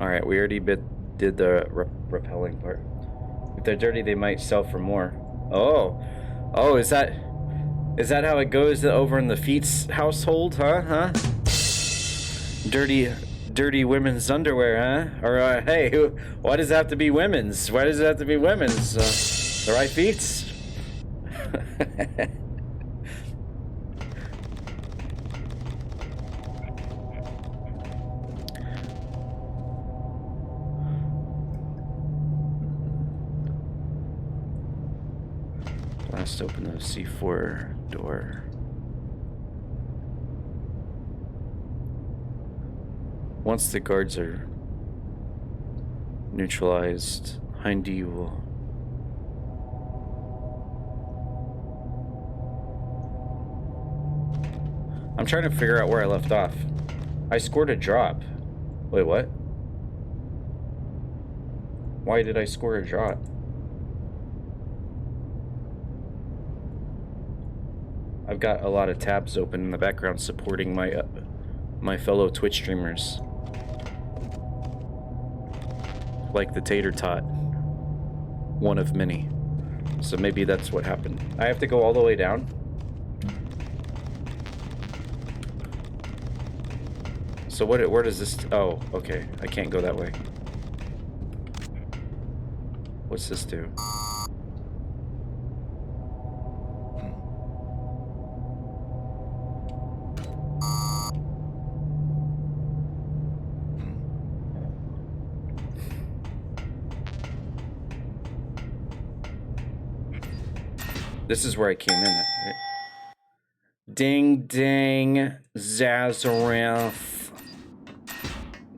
Alright, we already did the repelling part. If they're dirty, they might sell for more. Oh. Oh, is that how it goes over in the Feet's household, huh? Dirty women's underwear, huh? Or, hey, why does it have to be women's? Why does it have to be women's? The right Feet's? Let's open the C4 door. Once the guards are neutralized, Hyena will... I'm trying to figure out where I left off. I scored a drop. Wait, what? Why did I score a drop? I've got a lot of tabs open in the background supporting my my fellow Twitch streamers. Like the Tater Tot. One of many. So maybe that's what happened. I have to go all the way down? So where does this... Oh, okay. I can't go that way. What's this do? This is where I came in, right? Ding, ding, Zazareth.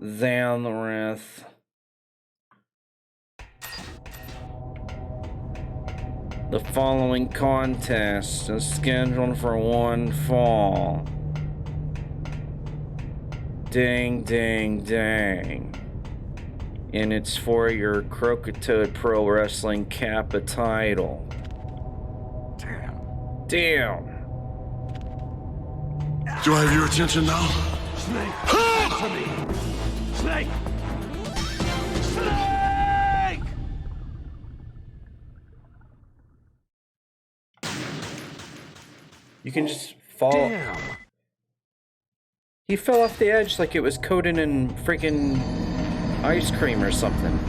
Zanareth. The following contest is scheduled for one fall. Ding, ding, ding. And it's for your Croakitoad Pro Wrestling Kappa title. Damn. Do I have your attention now? Snake! Answer me! Snake! Snake! You can just fall. Damn. He fell off the edge like it was coated in freaking ice cream or something.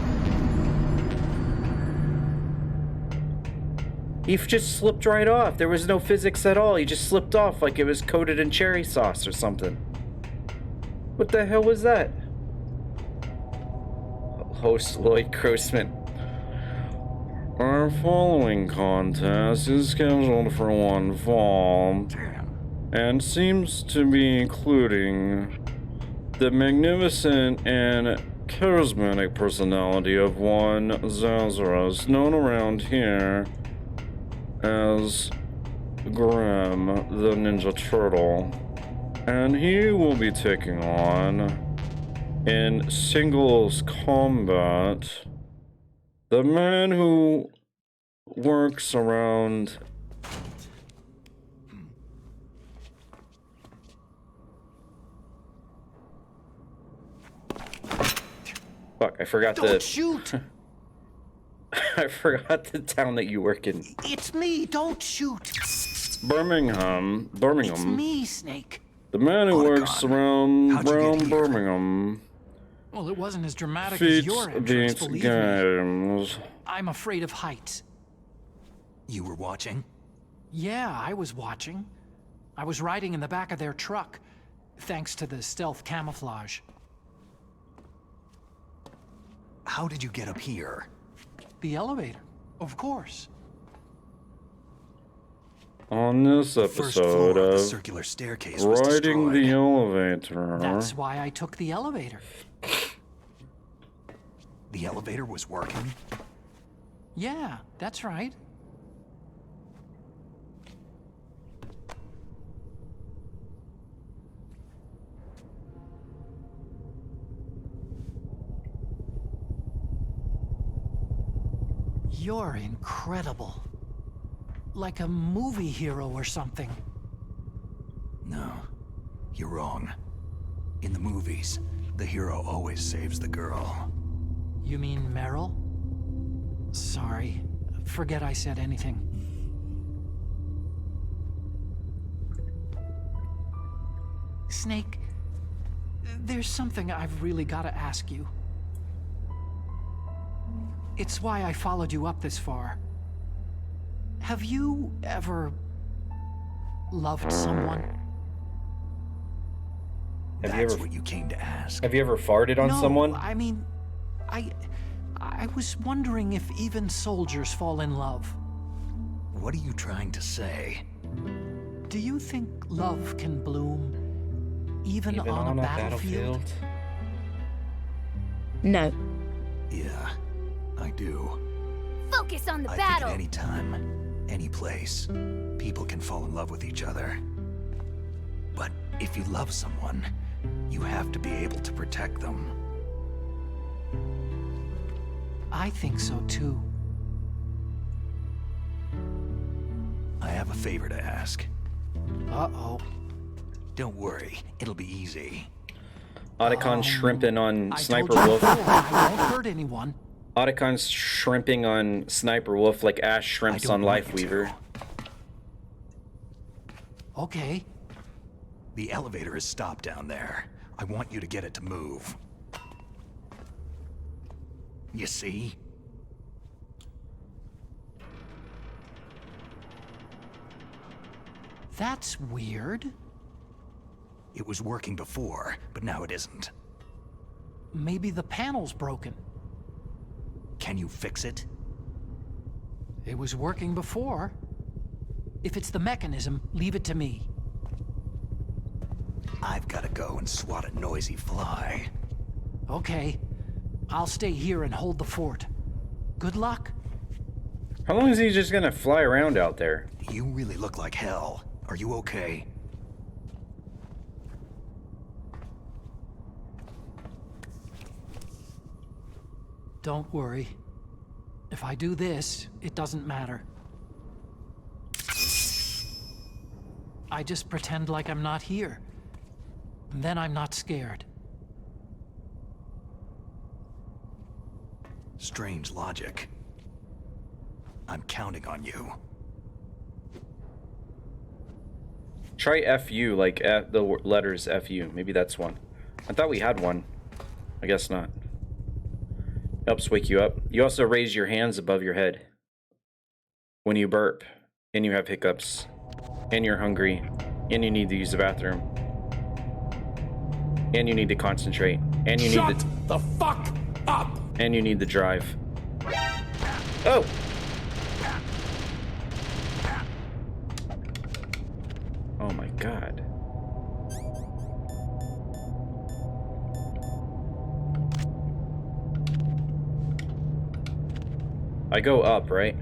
He just slipped right off. There was no physics at all. He just slipped off like it was coated in cherry sauce or something. What the hell was that? Host Lloyd Grossman. Our following contest is scheduled for one fall. And seems to be including the magnificent and charismatic personality of one Zazarus, known around here as Graham the Ninja Turtle, and he will be taking on in singles combat the man who works around fuck, I forgot Don't shoot! I forgot the town that you work in. It's me, don't shoot! Birmingham. It's me, Snake. The man who works around Birmingham. Well, it wasn't as dramatic as your entrance, believe games. me. I'm afraid of heights. You were watching? Yeah, I was watching. I was riding in the back of their truck, thanks to the stealth camouflage. How did you get up here? The elevator, of course. On this episode the of circular staircase was riding the destroyed. elevator. That's why I took the elevator. The elevator was working? Yeah, that's right. You're incredible. Like a movie hero or something. No, you're wrong. In the movies, The hero always saves the girl. You mean Meryl? Sorry. Forget I said anything. Snake, there's something I've really got to ask you. It's why I followed you up this far. Have you ever loved someone? Have you That's ever- what you came to ask. Have you ever farted on No, someone? I mean, I was wondering if even soldiers fall in love. What are you trying to say? Do you think love can bloom even on a battlefield? No. Yeah, I do. Focus on the I battle. think at any time, any place, people can fall in love with each other. But if you love someone, you have to be able to protect them. I think so too. I have a favor to ask. Uh-oh. Don't worry, it'll be easy. Otacon shrimping on I Sniper told you Wolf. before, I won't hurt anyone. Otacon's shrimping on Sniper Wolf like Ash I shrimps don't on want Life you to. Weaver. Okay. The elevator is stopped down there. I want you to get it to move. You see? That's weird. It was working before, but now it isn't. Maybe the panel's broken. Can you fix it? It was working before. If it's the mechanism, leave it to me. I've got to go and swat a noisy fly. Okay. I'll stay here and hold the fort. Good luck. How long is he just gonna fly around out there? You really look like hell. Are you okay? Don't worry. If I do this, it doesn't matter. I just pretend like I'm not here. And then I'm not scared. Strange logic. I'm counting on you. Try FU, like the letters FU. Maybe that's one. I thought we had one. I guess not. Helps wake you up. You also raise your hands above your head when you burp, and you have hiccups, and you're hungry, and you need to use the bathroom, and you need to concentrate, and you need the fuck up! and you need the drive. Oh! Oh my god. I go up, right?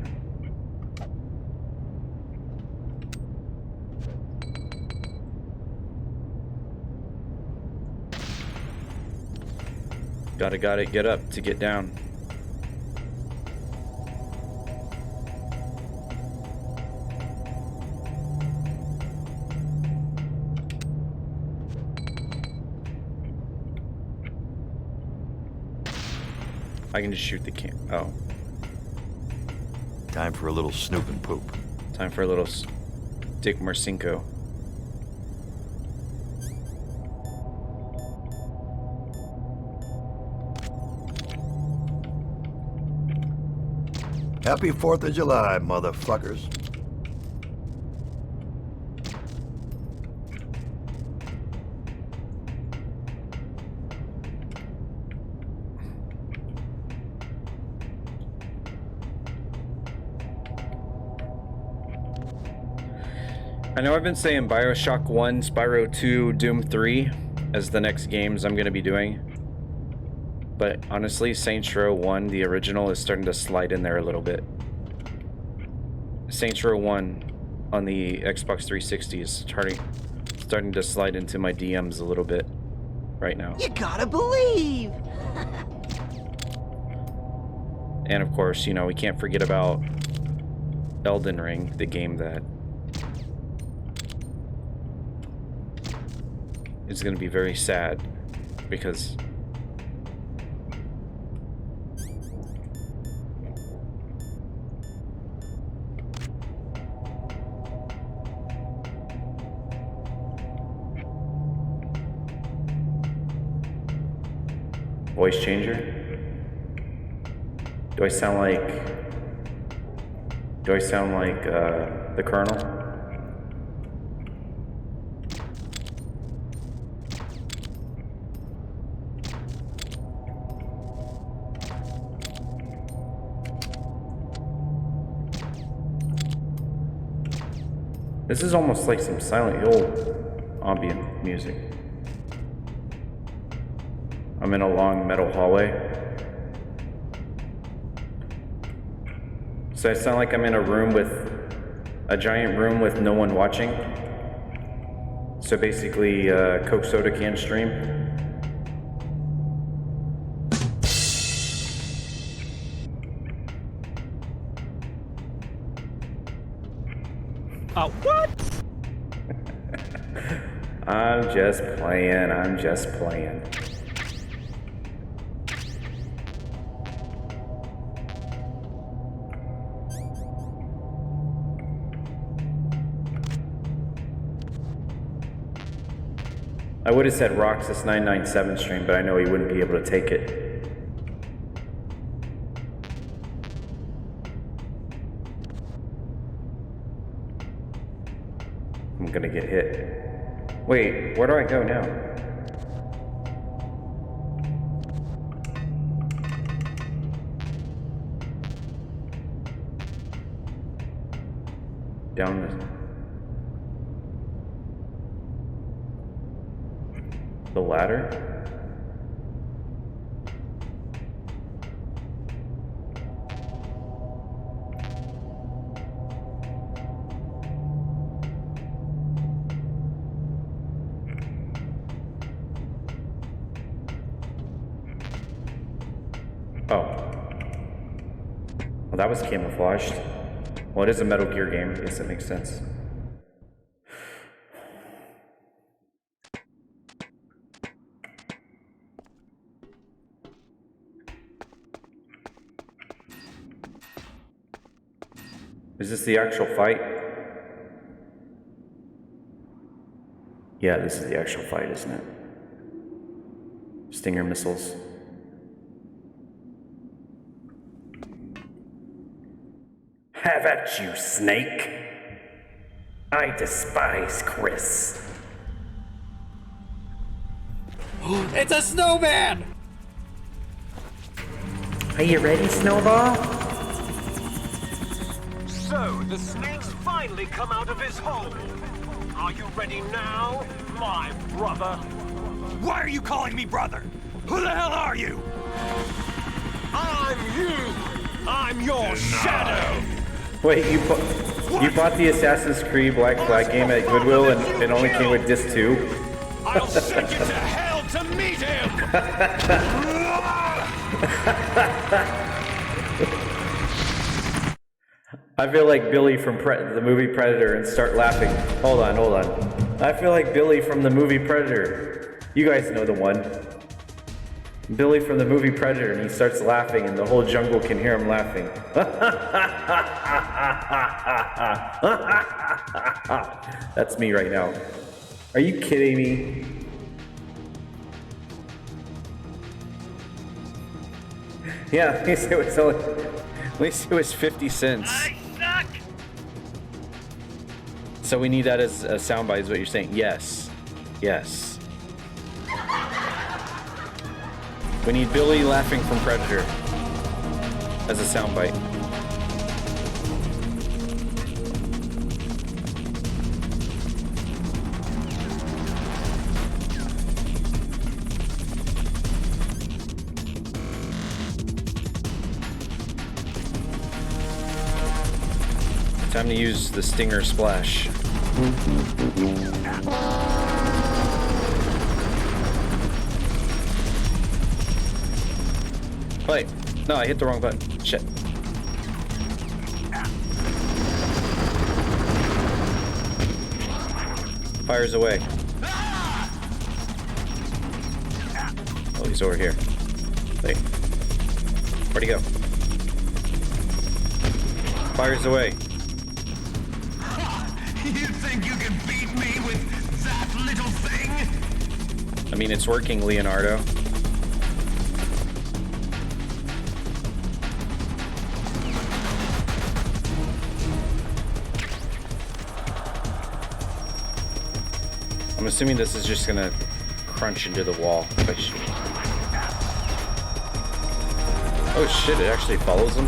Gotta get up to get down. I can just shoot the can. Oh. Time for a little snoop and poop. Time for a little Dick Marcinko. Happy 4th of July, motherfuckers. I know I've been saying Bioshock 1, Spyro 2, Doom 3 as the next games I'm going to be doing. But honestly, Saints Row 1, the original, is starting to slide in there a little bit. Saints Row 1 on the Xbox 360 is starting to slide into my DMs a little bit right now. You gotta believe! And of course, you know, we can't forget about Elden Ring, the game that is going to be very sad because voice changer? Do I sound like the Colonel? This is almost like some Silent Hill ambient music. I'm in a long metal hallway. So I sound like I'm in a giant room with no one watching. So basically, Coke soda can stream. What? I'm just playing. I would have said Roxas 997 stream, but I know he wouldn't be able to take it. I'm gonna get hit. Wait, where do I go now? Down the ladder? Oh. Well, that was camouflaged. Well, it is a Metal Gear game. I guess that makes sense. Is this the actual fight? Yeah, this is the actual fight, isn't it? Stinger missiles. Have at you, Snake. I despise Chris. It's a snowman! Are you ready, Snowball? So, the snake's finally come out of his hole. Are you ready now, my brother? Why are you calling me brother? Who the hell are you? I'm you! I'm your shadow! Wait, you bought the Assassin's Creed Black Flag game at Goodwill and it only came with disc 2? I'll send you to hell to meet him! I feel like Billy from the movie Predator and start laughing. Hold on. I feel like Billy from the movie Predator. You guys know the one. Billy from the movie Predator, and he starts laughing and the whole jungle can hear him laughing. That's me right now. Are you kidding me? Yeah, at least it was 50 cents. I suck! So we need that as a soundbite is what you're saying? Yes. Yes. We need Billy laughing from Predator as a soundbite. Time to use the Stinger Splash. Wait, no, I hit the wrong button. Shit. Fires away. It's over here. Wait. Where'd he go? Fires away. You think you can beat me with that little thing? I mean, it's working, Leonardo. I'm assuming this is just gonna crunch into the wall if I shoot. Oh shit, it actually follows him?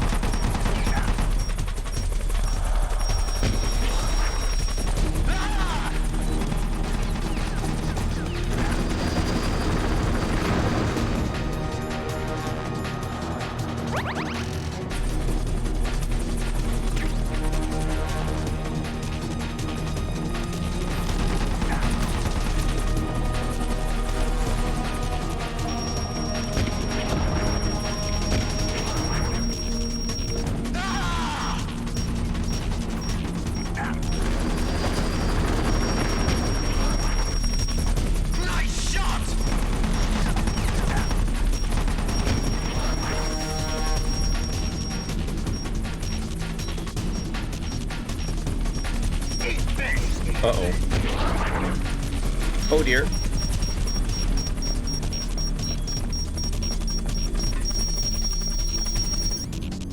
Uh-oh. Oh dear.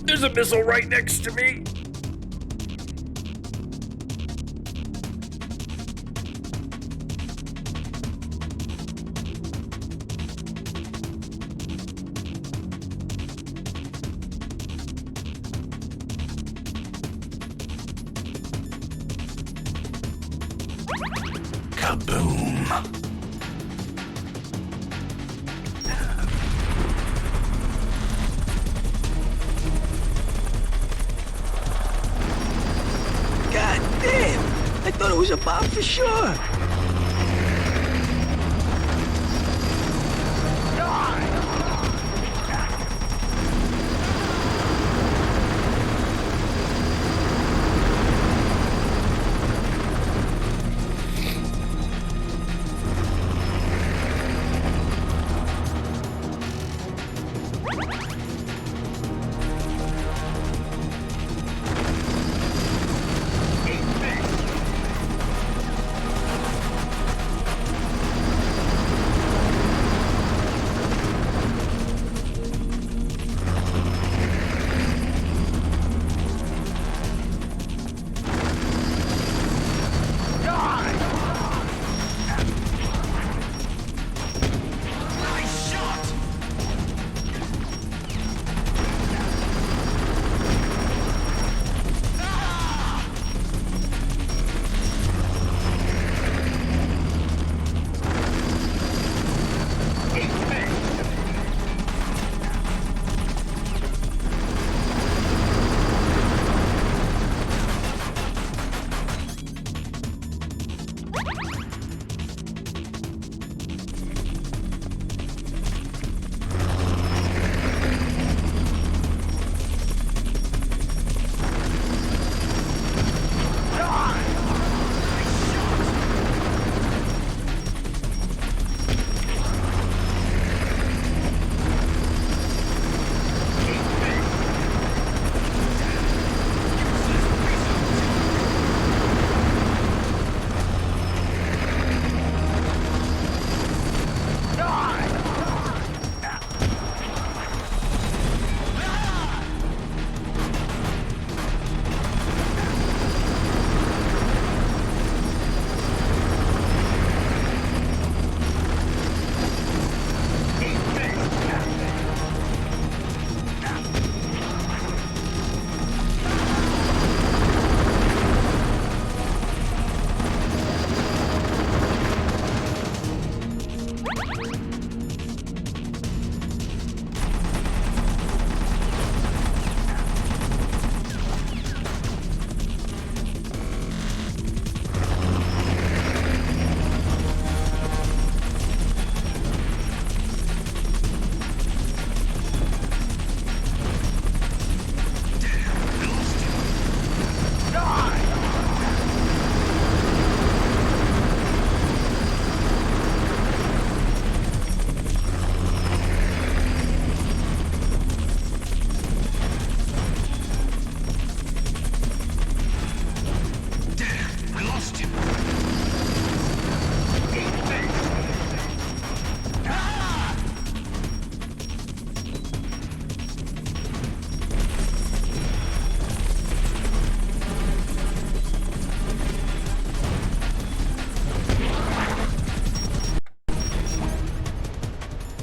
There's a missile right next to me. Kaboom. God damn! I thought it was a bomb for sure.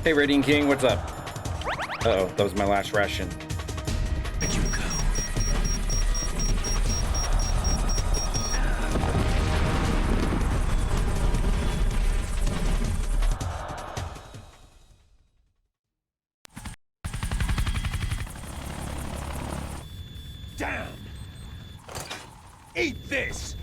Hey, Radiant King, what's up? Uh-oh, that was my last ration. Where'd you go? Damn! Eat this!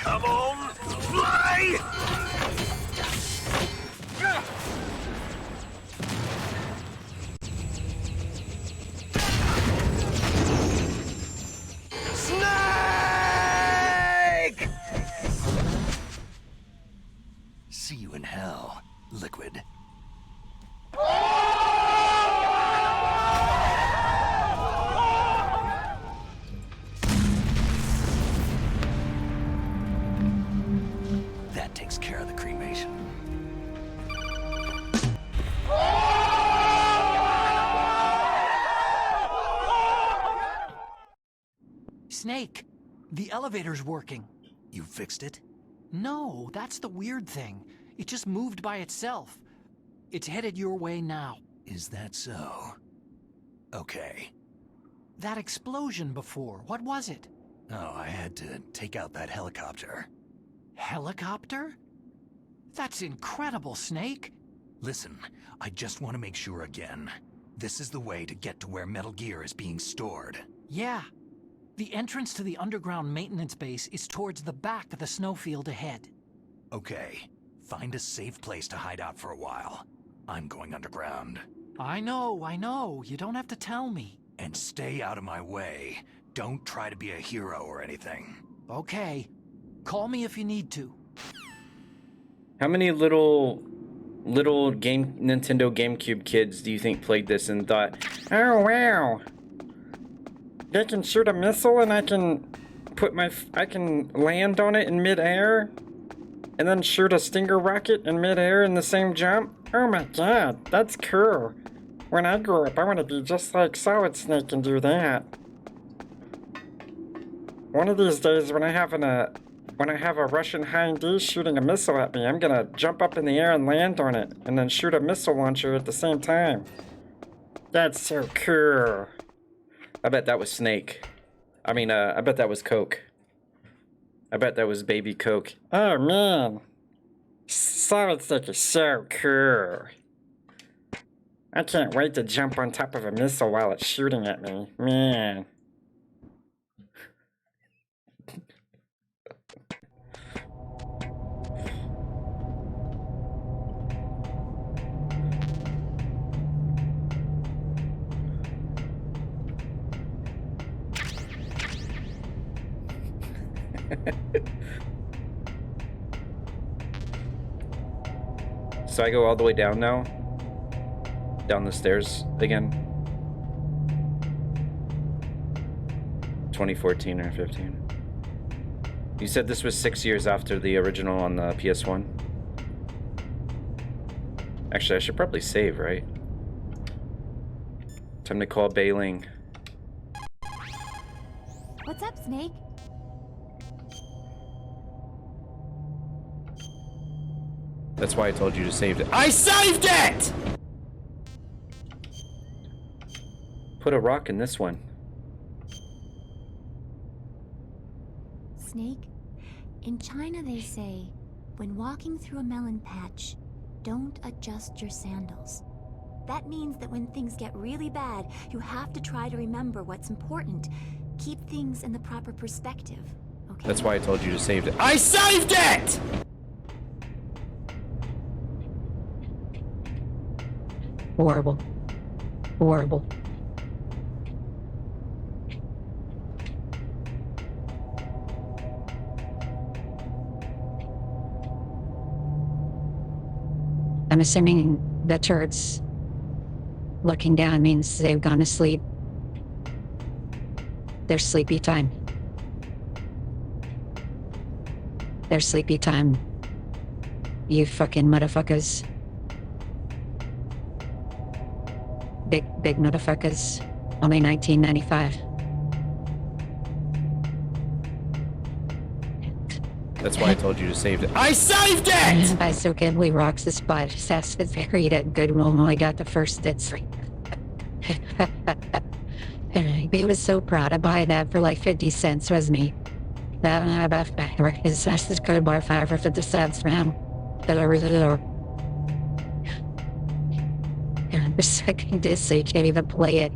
Come on, fly! Snake! See you in hell, Liquid. That takes care of the cremation. Snake, the elevator's working. You fixed it? No, that's the weird thing. It just moved by itself. It's headed your way now. Is that so? Okay. That explosion before, what was it? Oh, I had to take out that helicopter. Helicopter? That's incredible, Snake. Listen, I just want to make sure again. This is the way to get to where Metal Gear is being stored. Yeah. The entrance to the underground maintenance base is towards the back of the snowfield ahead. Okay, find a safe place to hide out for a while. I'm going underground. I know. You don't have to tell me. And stay out of my way. Don't try to be a hero or anything. Okay. Call me if you need to. How many little Nintendo GameCube kids do you think played this and thought, oh wow, they can shoot a missile and I can land on it in midair and then shoot a Stinger rocket in midair in the same jump? Oh my god, that's cool. When I grow up, I want to be just like Solid Snake and do that. One of these days when I have a Russian Hyena shooting a missile at me, I'm gonna jump up in the air and land on it, and then shoot a missile launcher at the same time. That's so cool. I bet that was Snake. I mean, I bet that was Coke. I bet that was Baby Coke. Oh man, Solid Snake is so cool. I can't wait to jump on top of a missile while it's shooting at me, man. So I go all the way down now? Down the stairs again? 2014 or 15. You said this was 6 years after the original on the PS1? Actually, I should probably save, right? Time to call Bailing. What's up, Snake? That's why I told you to save it. I saved it! Put a rock in this one. Snake, in China they say, when walking through a melon patch, don't adjust your sandals. That means that when things get really bad, you have to try to remember what's important. Keep things in the proper perspective, okay? That's why I told you to save it. I saved it! Horrible. Horrible. I'm assuming the turrets looking down means they've gone to sleep. Their sleepy time. Their sleepy time. You fucking motherfuckers. Big motherfuckers. Only 1995. That's why I told you to save it. I saved it! I so Ghibli rocks the spot. Sass is very that good when I got the first hits. He was so proud of buying that for like 50 cents, wasn't he? His Sass is good bar 5 for 50 cents, man. The second disc, so you can't even play it.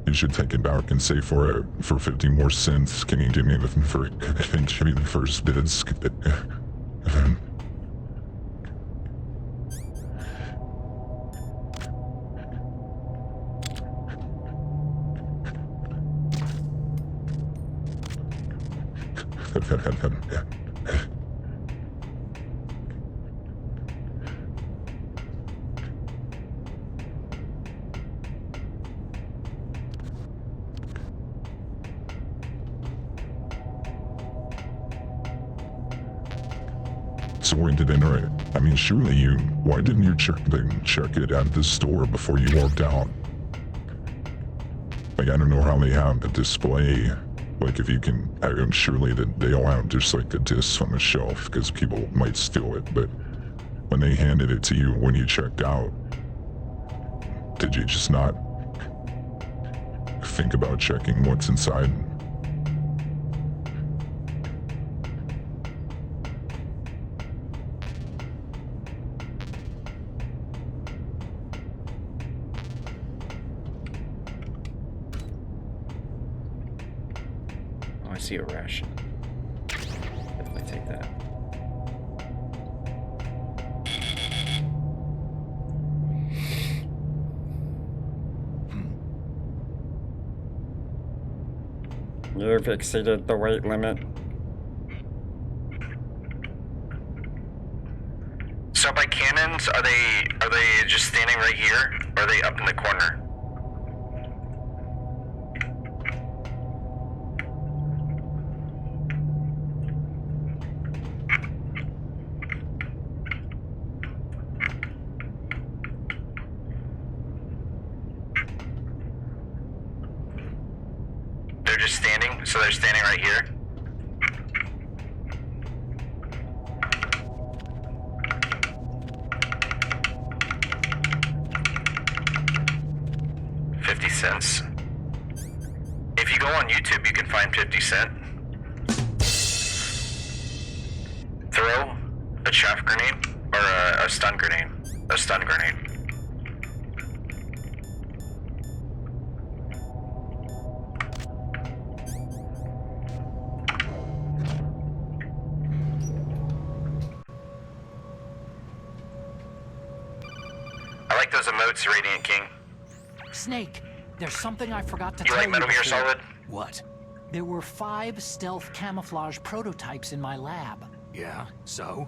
You should take it back and say for 50 more cents, can you give me the first disc? So when did it? I mean, surely why didn't you check it at the store before you walked out? Like, I don't know how they have the display. Like, if you can, surely that they all have just like the discs on the shelf because people might steal it. But when they handed it to you when you checked out, did you just not think about checking what's inside? I see a ration. Definitely take that. You've exceeded the weight limit. So by cannons, are they just standing right here, or are they up in the corner? So they're standing right here. $0.50. If you go on YouTube, you can find 50 Cent. Throw a chaff grenade or a stun grenade. A stun grenade. Emotes, Radiant King. Snake, there's something I forgot to you tell like you Metal Gear before. Solid? What? There were 5 stealth camouflage prototypes in my lab. Yeah, so?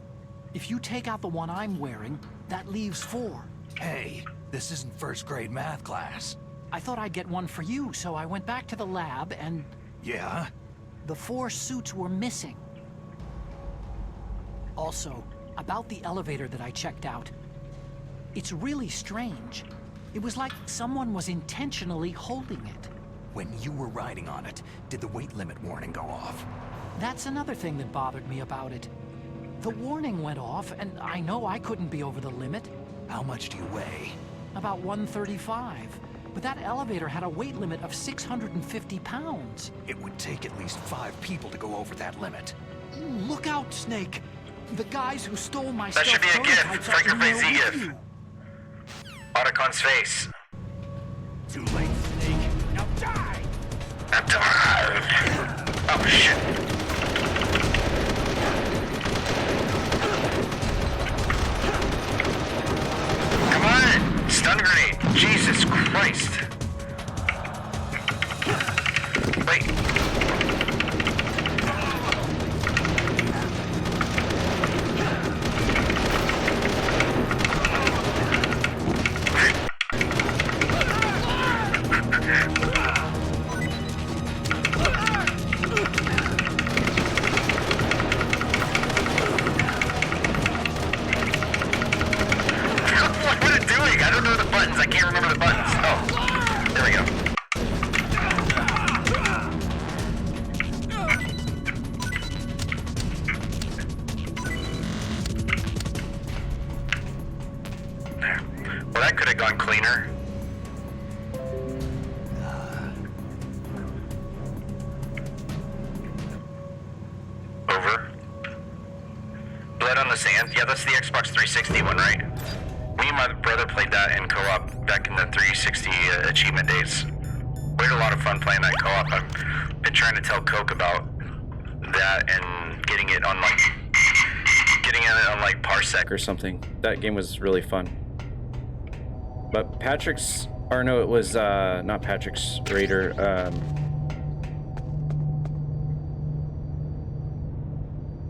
If you take out the one I'm wearing, that leaves 4. Hey, this isn't first grade math class. I thought I'd get one for you, so I went back to the lab and... Yeah? The 4 suits were missing. Also, about the elevator that I checked out, it's really strange. It was like someone was intentionally holding it. When you were riding on it, did the weight limit warning go off? That's another thing that bothered me about it. The warning went off, and I know I couldn't be over the limit. How much do you weigh? About 135. But that elevator had a weight limit of 650 pounds. It would take at least 5 people to go over that limit. Look out, Snake. The guys who stole my that stuff should be a gift. prototypes are in Sacrifice there the with gift. you. Otacon's face. Too late, Snake. Now die! I'm tired. Oh shit. Come on! Stun grenade! Jesus Christ! Wait. can't remember the buttons. Oh, there we go. Well, that could have gone cleaner. Over. Blood on the Sand. Yeah, that's the Xbox 360 one, right? Me and my brother played that in co-op back in the 360 achievement days. We had a lot of fun playing that co-op. I've been trying to tell Coke about that and getting it on like Parsec or something. That game was really fun. But Patrick's, or no, it was not Patrick's Raider.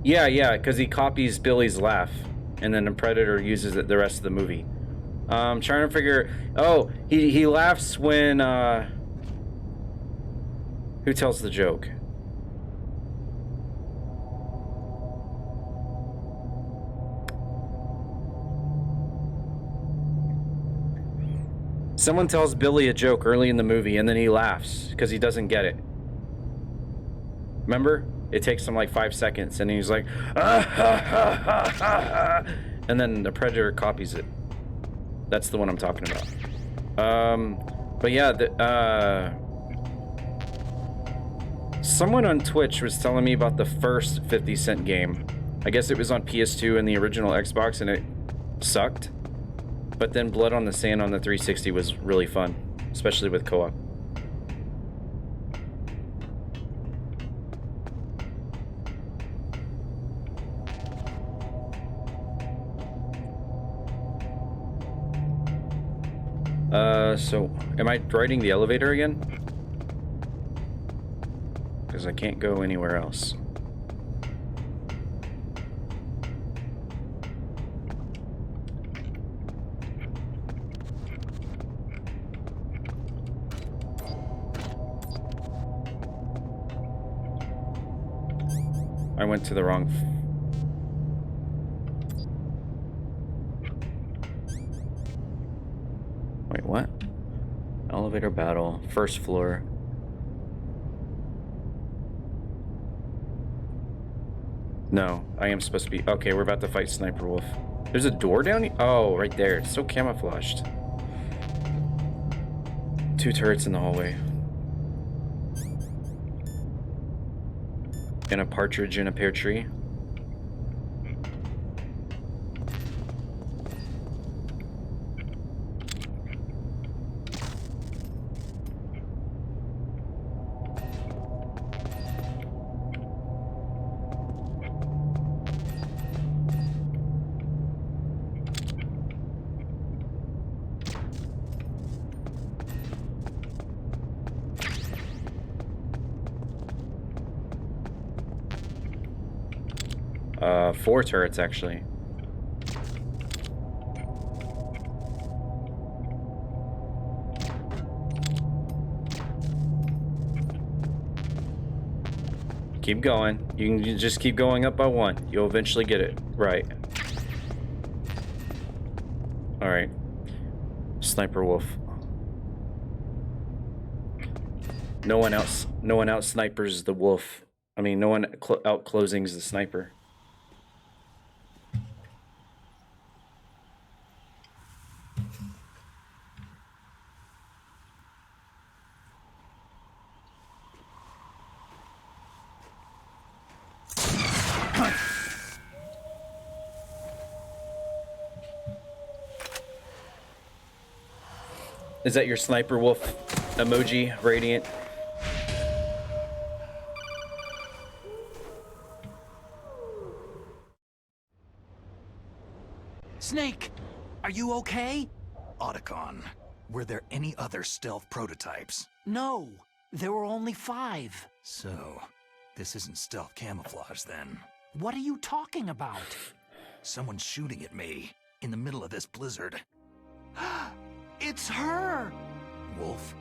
Yeah, because he copies Billy's laugh, and then the Predator uses it the rest of the movie. Trying to figure. Oh, he laughs when who tells the joke? Someone tells Billy a joke early in the movie, and then he laughs because he doesn't get it. Remember? It takes him like 5 seconds, and he's like, ah, ha, ha, ha, ha, ha. And then the Predator copies it. That's the one I'm talking about. But yeah, someone on Twitch was telling me about the first 50 Cent game. I guess it was on PS2 and the original Xbox, and it sucked. But then Blood on the Sand on the 360 was really fun, especially with co-op. So am I riding the elevator again? Because I can't go anywhere else. I went to the wrong... Wait, what? Elevator battle, first floor. No, I am supposed to be... Okay, we're about to fight Sniper Wolf. There's a door down here? Oh, right there. It's so camouflaged. 2 turrets in the hallway. And a partridge in a pear tree. Four turrets, actually. Keep going. You can just keep going up by 1. You'll eventually get it right. Alright. Sniper Wolf. No one out snipers the wolf. I mean, no one out closings the sniper. Is that your Sniper Wolf emoji, Radiant? Snake, are you okay? Otacon, were there any other stealth prototypes? No, there were only 5. So, this isn't stealth camouflage then. What are you talking about? Someone's shooting at me in the middle of this blizzard. It's her! Wolf?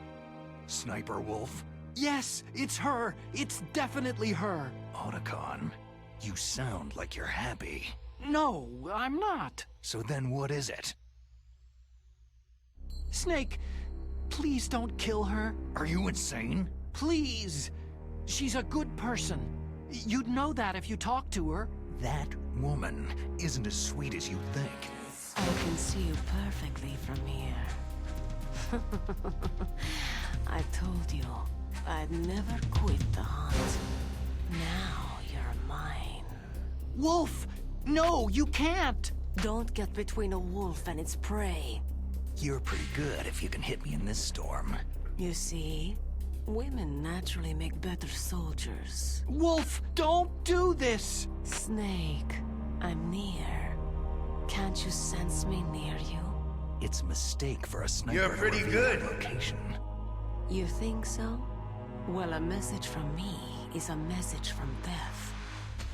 Sniper Wolf? Yes, it's her. It's definitely her. Otacon, you sound like you're happy. No, I'm not. So then what is it? Snake, please don't kill her. Are you insane? Please. She's a good person. You'd know that if you talked to her. That woman isn't as sweet as you think. I can see you perfectly from here. I told you, I'd never quit the hunt. Now you're mine. Wolf! No, you can't! Don't get between a wolf and its prey. You're pretty good if you can hit me in this storm. You see, women naturally make better soldiers. Wolf, don't do this! Snake, I'm near. Can't you sense me near you? It's a mistake for a sniper. You're pretty to reveal good. our location. You think so? Well, a message from me is a message from death.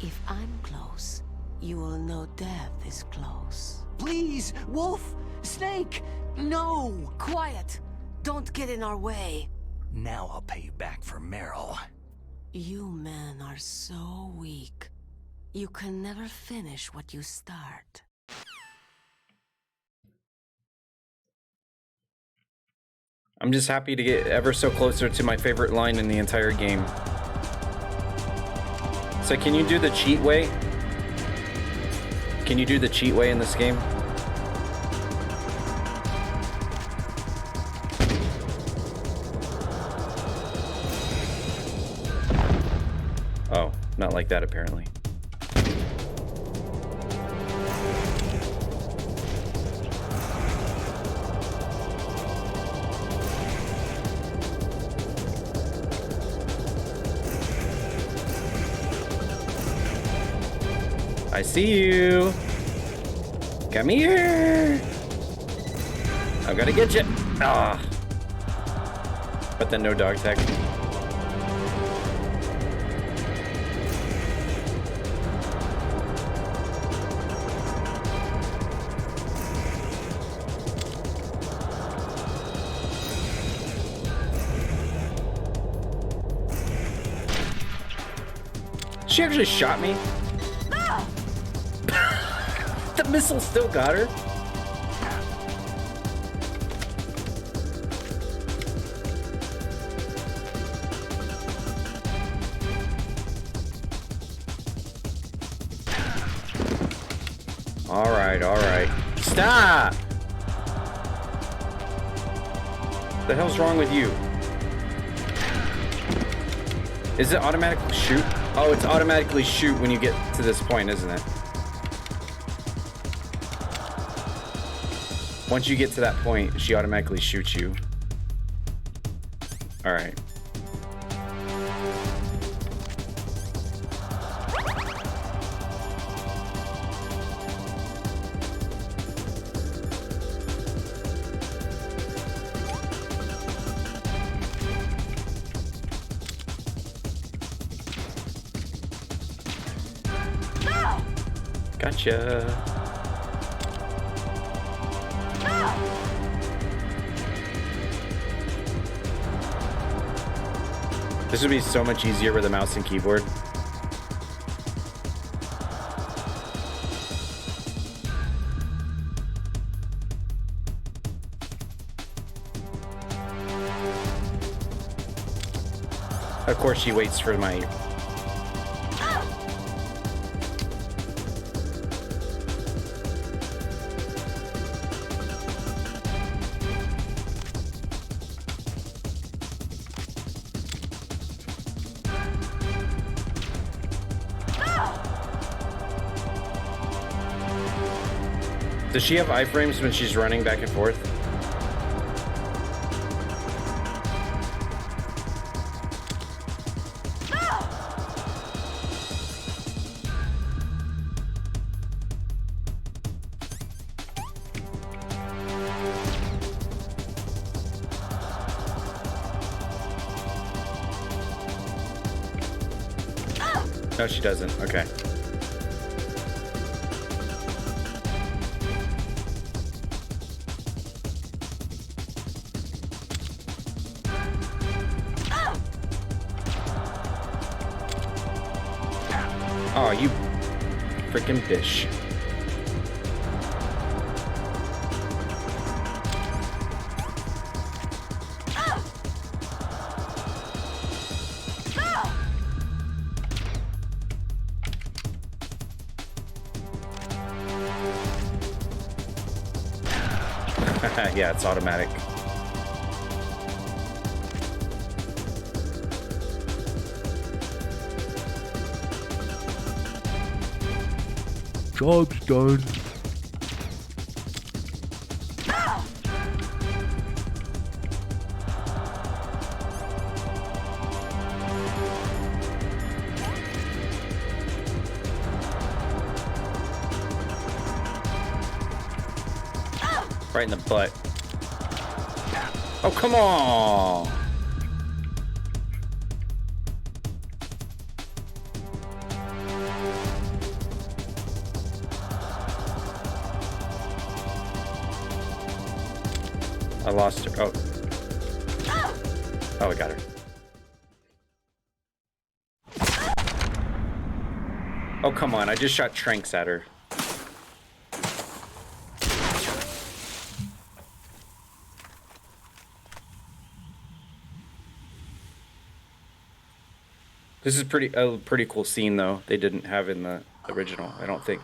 If I'm close, you will know death is close. Please, Wolf! Snake! No! Quiet! Don't get in our way. Now I'll pay you back for Meryl. You men are so weak. You can never finish what you start. I'm just happy to get ever so closer to my favorite line in the entire game. So can you do the cheat way? Can you do the cheat way in this game? Oh, not like that apparently. I see you. Come here. I'm gonna get you. Ah. But then no dog tag. She actually shot me. The missile still got her. All right, all right. Stop! The hell's wrong with you? Is it automatically shoot? Oh, it's automatically shoot when you get to this point, isn't it? Once you get to that point, she automatically shoots you. All right. Gotcha. This would be so much easier with a mouse and keyboard. Of course, she waits for my... Does she have iframes when she's running back and forth? No, she doesn't. Okay. Oh, you freaking bitch. Yeah, it's automatic. Job's done. Right in the butt. Oh, come on! I lost her. Oh. Oh, I got her. Oh, come on. I just shot Tranks at her. This is a pretty cool scene, though. They didn't have in the original, I don't think.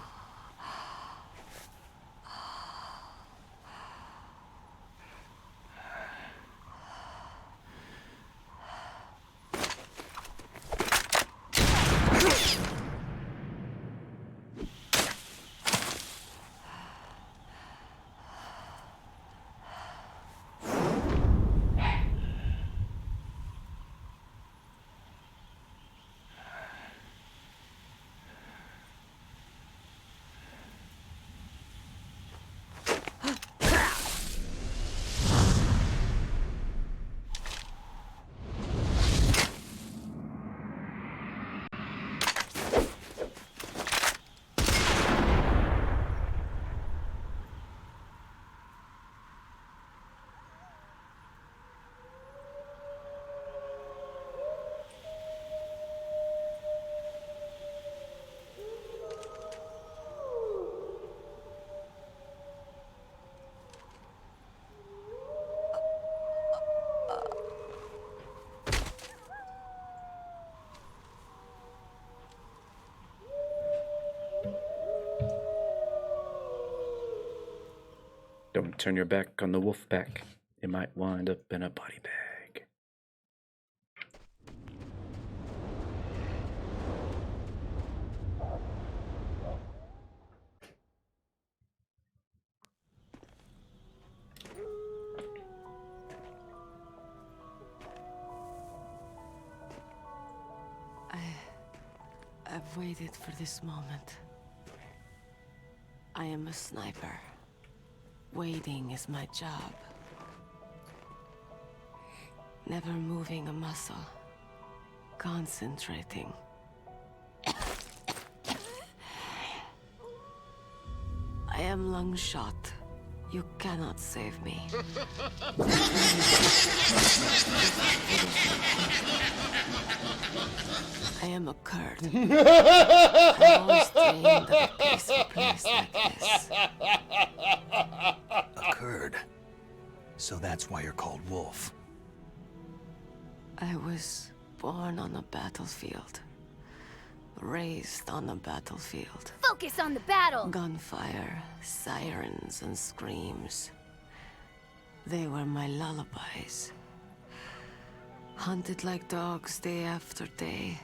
Don't turn your back on the wolf pack. It might wind up in a body bag. I've waited for this moment. I am a sniper. Waiting is my job. Never moving a muscle. Concentrating. I am lung shot. You cannot save me. I am a Kurd. I always dreamed of a peaceful place like this. A Kurd. So that's why you're called Wolf. I was born on a battlefield. Raised on a battlefield. Focus on the battle! Gunfire, sirens, and screams. They were my lullabies. Hunted like dogs day after day.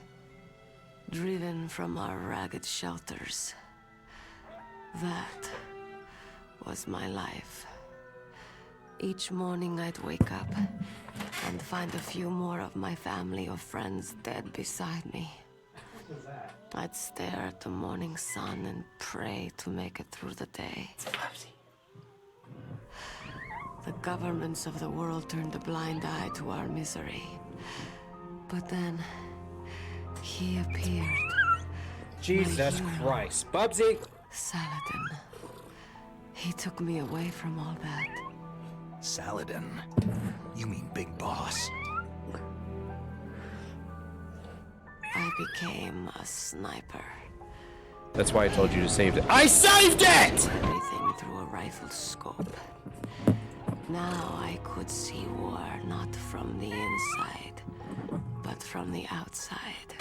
Driven from our ragged shelters. That was my life. Each morning I'd wake up and find a few more of my family or friends dead beside me. I'd stare at the morning sun and pray to make it through the day. The governments of the world turned a blind eye to our misery. But then, he appeared. Jesus Christ. Bubsy! Saladin. He took me away from all that. Saladin? You mean Big Boss? I became a sniper. That's why I told you to save it. I saved it! Everything through a rifle scope. Now I could see war not from the inside, but from the outside,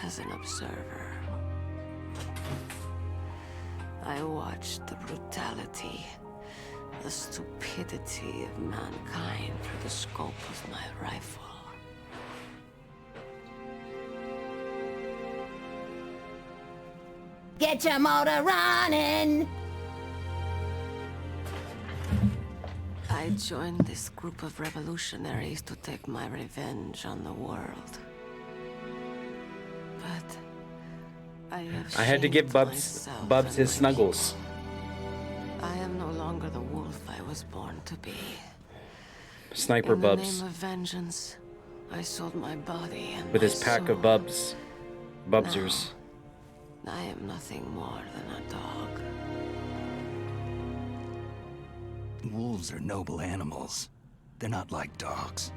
as an observer. I watched the brutality, the stupidity of mankind through the scope of my rifle. Get your motor running! I joined this group of revolutionaries to take my revenge on the world. But I had to give Bubs his snuggles. I am no longer the wolf I was born to be. Sniper Bubs. In the name of vengeance, I sold my body and with my his pack soul. of Bubsers. I am nothing more than a dog. Wolves are noble animals. They're not like dogs.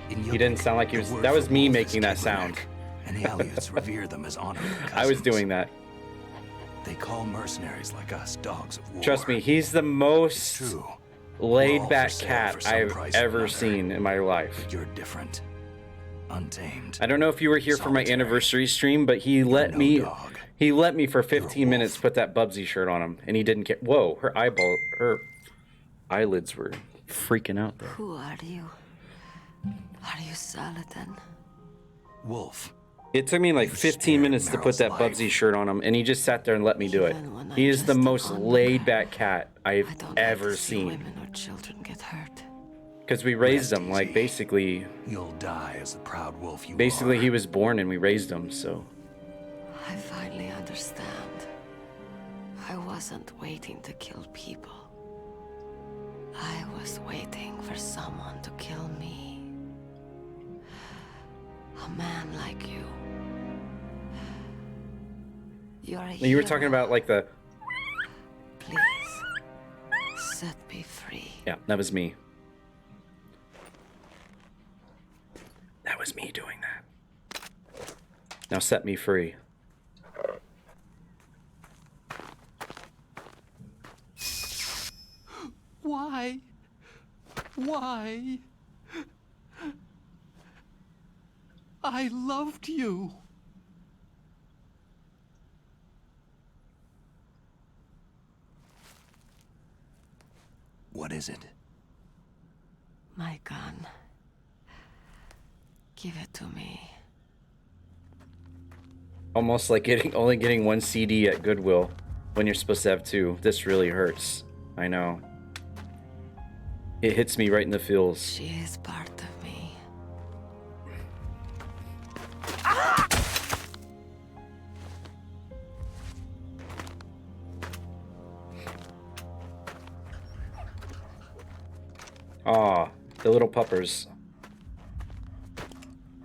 He didn't sound like he was. That was me making that sound. And the Aleuts revere them as honorable cousins. I was doing that. They call mercenaries like us dogs of war. Trust me, he's the most laid-back cat I've ever seen in my life. But you're different. Untamed. I don't know if you were here for my anniversary stream, but he let me. He let me for 15 minutes put that Bubsy shirt on him, and he didn't care. Whoa, her eyelids were freaking out there. Who are you? Are you Saladin? Wolf. It took me like 15 minutes to put that Bubsy shirt on him, and he just sat there and let me do it. He is the most laid-back cat I've ever seen. Women or children get hurt. Because we raised him, like basically. You'll die as the proud wolf you basically, are. he was born and we raised him, so. I finally understand. I wasn't waiting to kill people. I was waiting for someone to kill me. A man like you. You're a You were talking about like the. Please, set me free. Yeah, that was me. That was me doing that. Now set me free. Why? Why? I loved you. What is it? My gun. Give it to me. Almost like only getting one CD at Goodwill when you're supposed to have two. This really hurts. I know. It hits me right in the feels. She is part of me. Aw, the little puppers.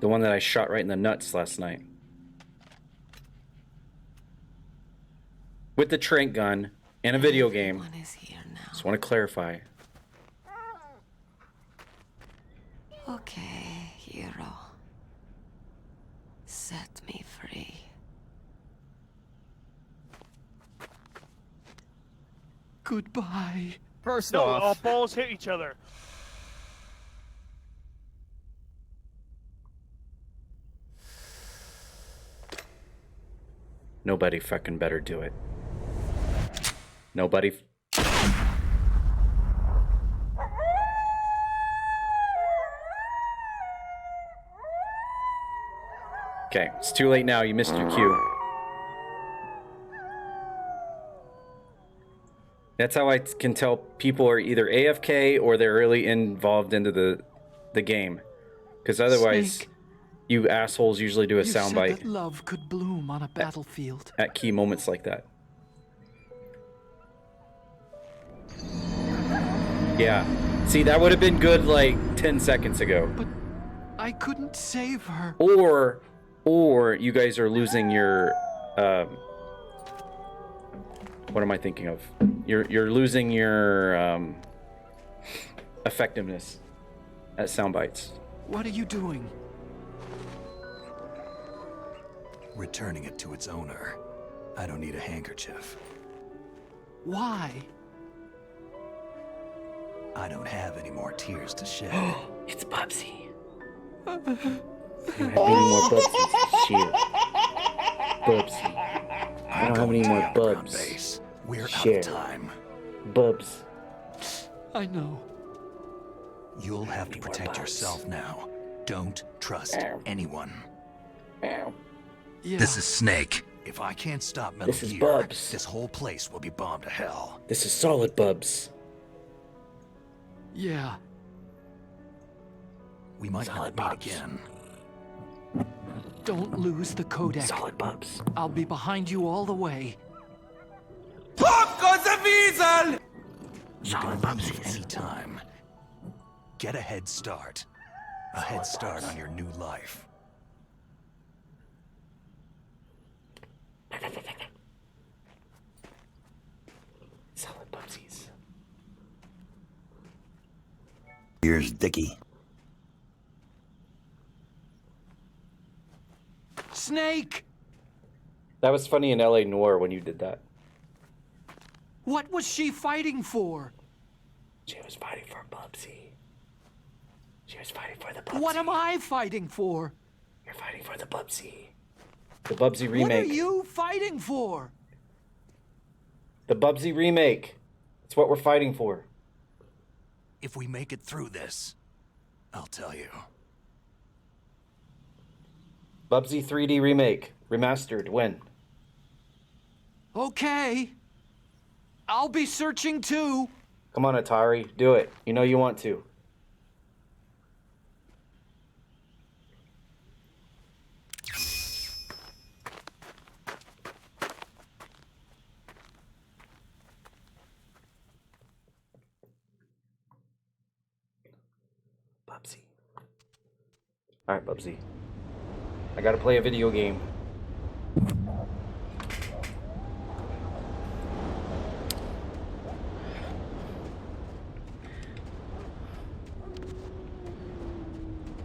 The one that I shot right in the nuts last night. With the trank gun and a video game. Just want to clarify. Okay, hero. Set me free. Goodbye. First off, all balls hit each other. Nobody fucking better do it. Nobody. Okay, it's too late now. You missed your cue. That's how I can tell people are either AFK or they're really involved into the game. Because otherwise, Snake, you assholes usually do a you said soundbite that love could bloom on a battlefield. at key moments like that. Yeah. See, that would have been good like 10 seconds ago. But I couldn't save her. Or you guys are losing your what am I thinking of? You're losing your effectiveness at sound bites. What are you doing? Returning it to its owner. I don't need a handkerchief. Why? I don't have any more tears to shed. It's Bubsy. I don't have any more Bubsies to share. Bubsy. I don't have any more Bubs. We're share. out of time. Bubs. I know. You'll have to protect yourself now. Don't trust anyone. Yeah. This is Snake. If I can't stop Metal This is Gear, Bubs. this whole place will be bombed to hell. This is solid, Bubs. Yeah. We might Solid not meet Bubs. again. Don't lose the codec. Solid, Bubs. I'll be behind you all the way. You can Solid leave Bubsies. anytime. Get a head start. A head start on your new life. Solid Bubsies. Here's Dickie. Snake! That was funny in LA Noire when you did that. What was she fighting for? She was fighting for Bubsy. She was fighting for the Bubsy. What am I fighting for? You're fighting for the Bubsy. The Bubsy What are remake. you fighting for? The Bubsy remake. That's what we're fighting for. If we make it through this, I'll tell you. Bubsy 3D remake. Remastered. When? Okay. I'll be searching too. Come on, Atari. Do it. You know you want to. Bubsy. Alright, Bubsy. I gotta play a video game.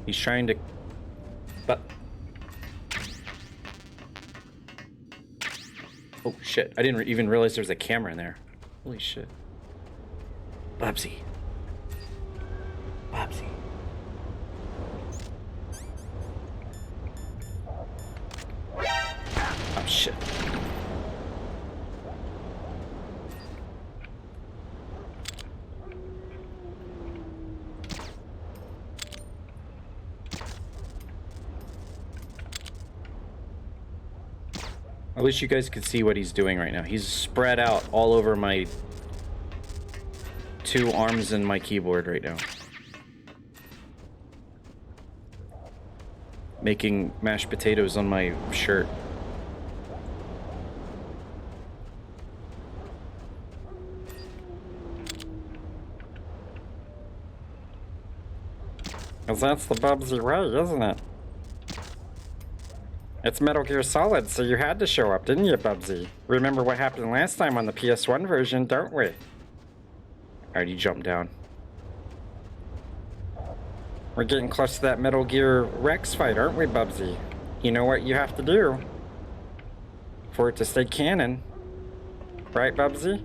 He's trying to... But... Oh, shit. I didn't even realize there was a camera in there. Holy shit. Bubsy. Bubsy. Oh, shit. I wish you guys could see what he's doing right now. He's spread out all over my two arms and my keyboard right now. Making mashed potatoes on my shirt. Cause that's the Bubsy way, isn't it? It's Metal Gear Solid, so you had to show up, didn't you, Bubsy? Remember what happened last time on the PS1 version, don't we? Alright, you jumped down. We're getting close to that Metal Gear Rex fight, aren't we, Bubsy? You know what you have to do for it to stay canon. Right, Bubsy?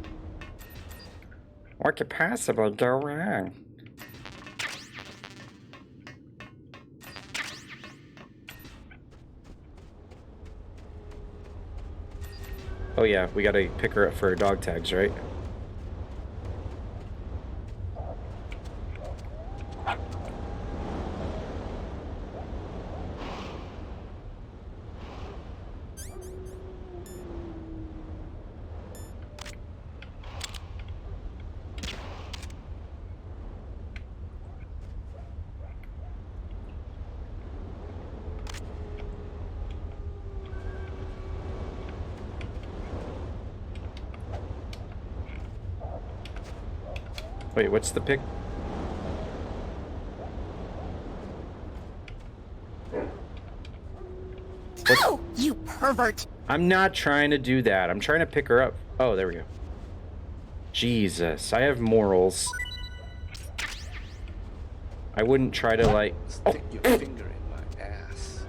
What could possibly go wrong? Oh yeah, we gotta pick her up for her dog tags, right? Wait, what's the pick? Oh, you pervert! I'm not trying to do that. I'm trying to pick her up. Oh, there we go. Jesus, I have morals. I wouldn't try to like... Stick your finger in my ass.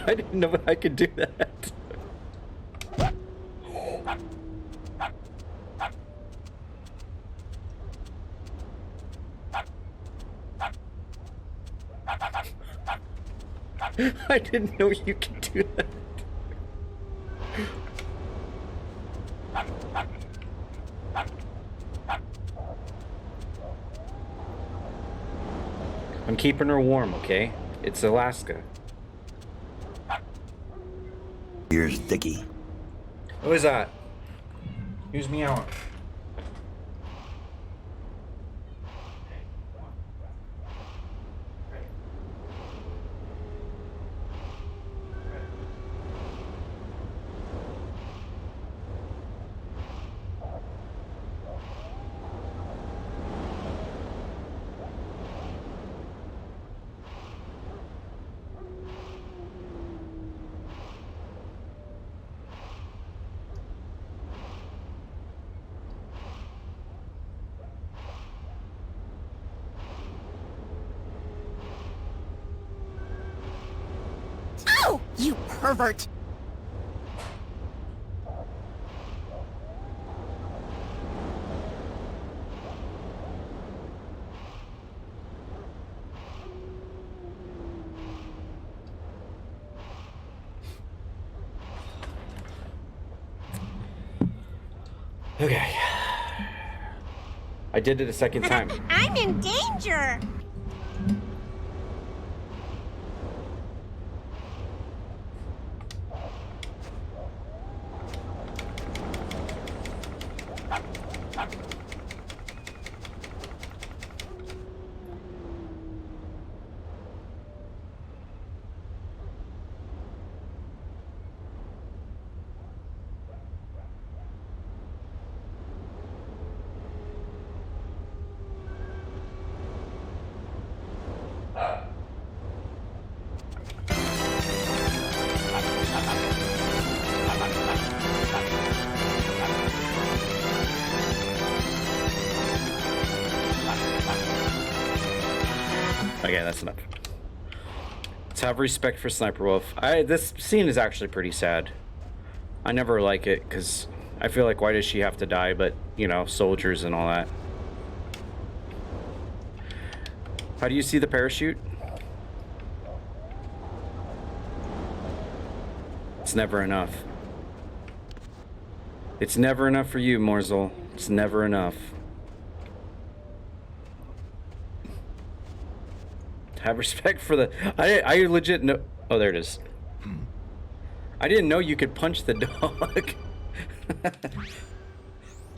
I didn't know I could do that. I didn't know you could do that. I'm keeping her warm, okay? It's Alaska. Here's Dickie. Who is that? Who's meowing? Oh, you pervert! Okay. I did it a second time. I'm in danger! Okay, that's enough. Let's have respect for Sniper Wolf. This scene is actually pretty sad. I never like it because I feel like, why does she have to die? But, you know, soldiers and all that. How do you see the parachute? It's never enough. It's never enough for you, Morzel. It's never enough. Have respect for the... I legit know... Oh, there it is. I didn't know you could punch the dog.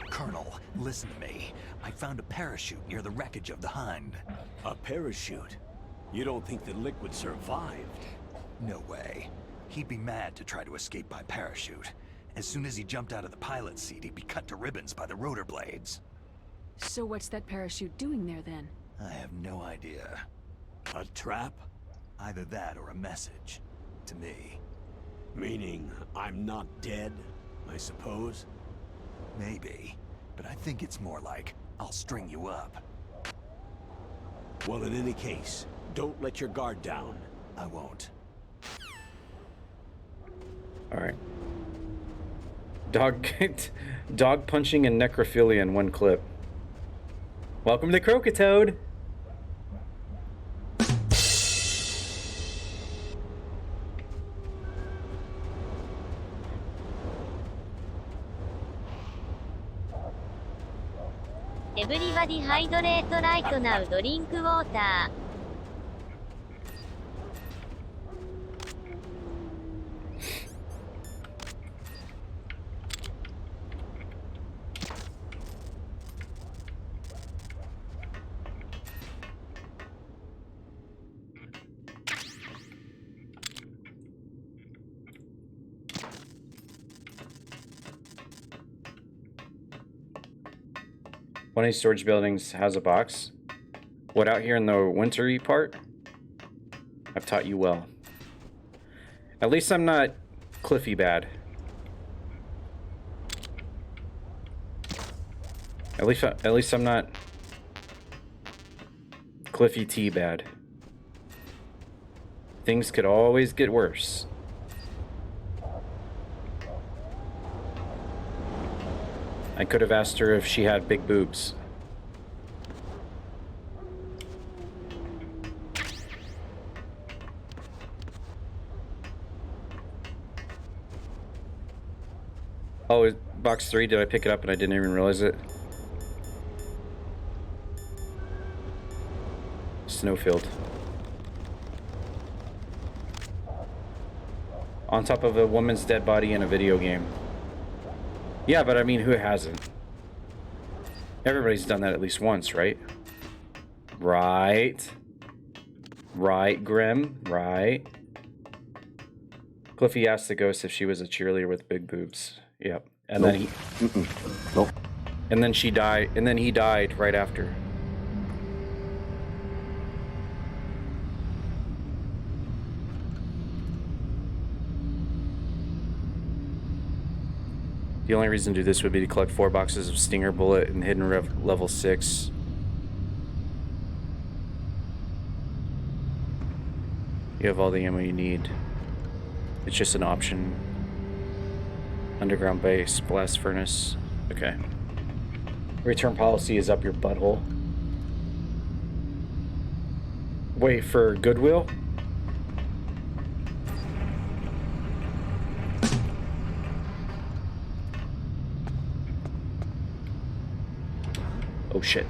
Colonel, listen to me. I found a parachute near the wreckage of the Hind. A parachute? You don't think that Liquid survived? No way. He'd be mad to try to escape by parachute. As soon as he jumped out of the pilot's seat, he'd be cut to ribbons by the rotor blades. So what's that parachute doing there then? I have no idea. A trap? Either that or a message. To me. Meaning, I'm not dead, I suppose? Maybe. But I think it's more like, I'll string you up. Well, in any case, don't let your guard down. I won't. Alright. Dog punching and necrophilia in one clip. Welcome to Croakitoad! Everybody hydrate right now, drink water. One of these storage buildings has a box. What, out here in the wintry part? I've taught you well. At least I'm not Cliffy bad. At least I'm not Cliffy T bad. Things could always get worse. I could have asked her if she had big boobs. Oh, box 3, did I pick it up and I didn't even realize it? Snowfield. On top of a woman's dead body in a video game. Yeah, but I mean, who hasn't? Everybody's done that at least once, right? Right. Right, Grim. Right. Cliffy asked the ghost if she was a cheerleader with big boobs. Yep. And then he... Nope. And then she died. And then he died right after. The only reason to do this would be to collect 4 boxes of Stinger Bullet and Hidden Level 6. You have all the ammo you need. It's just an option. Underground base, blast furnace. Okay. Return policy is up your butthole. Wait, for Goodwill? Oh shit.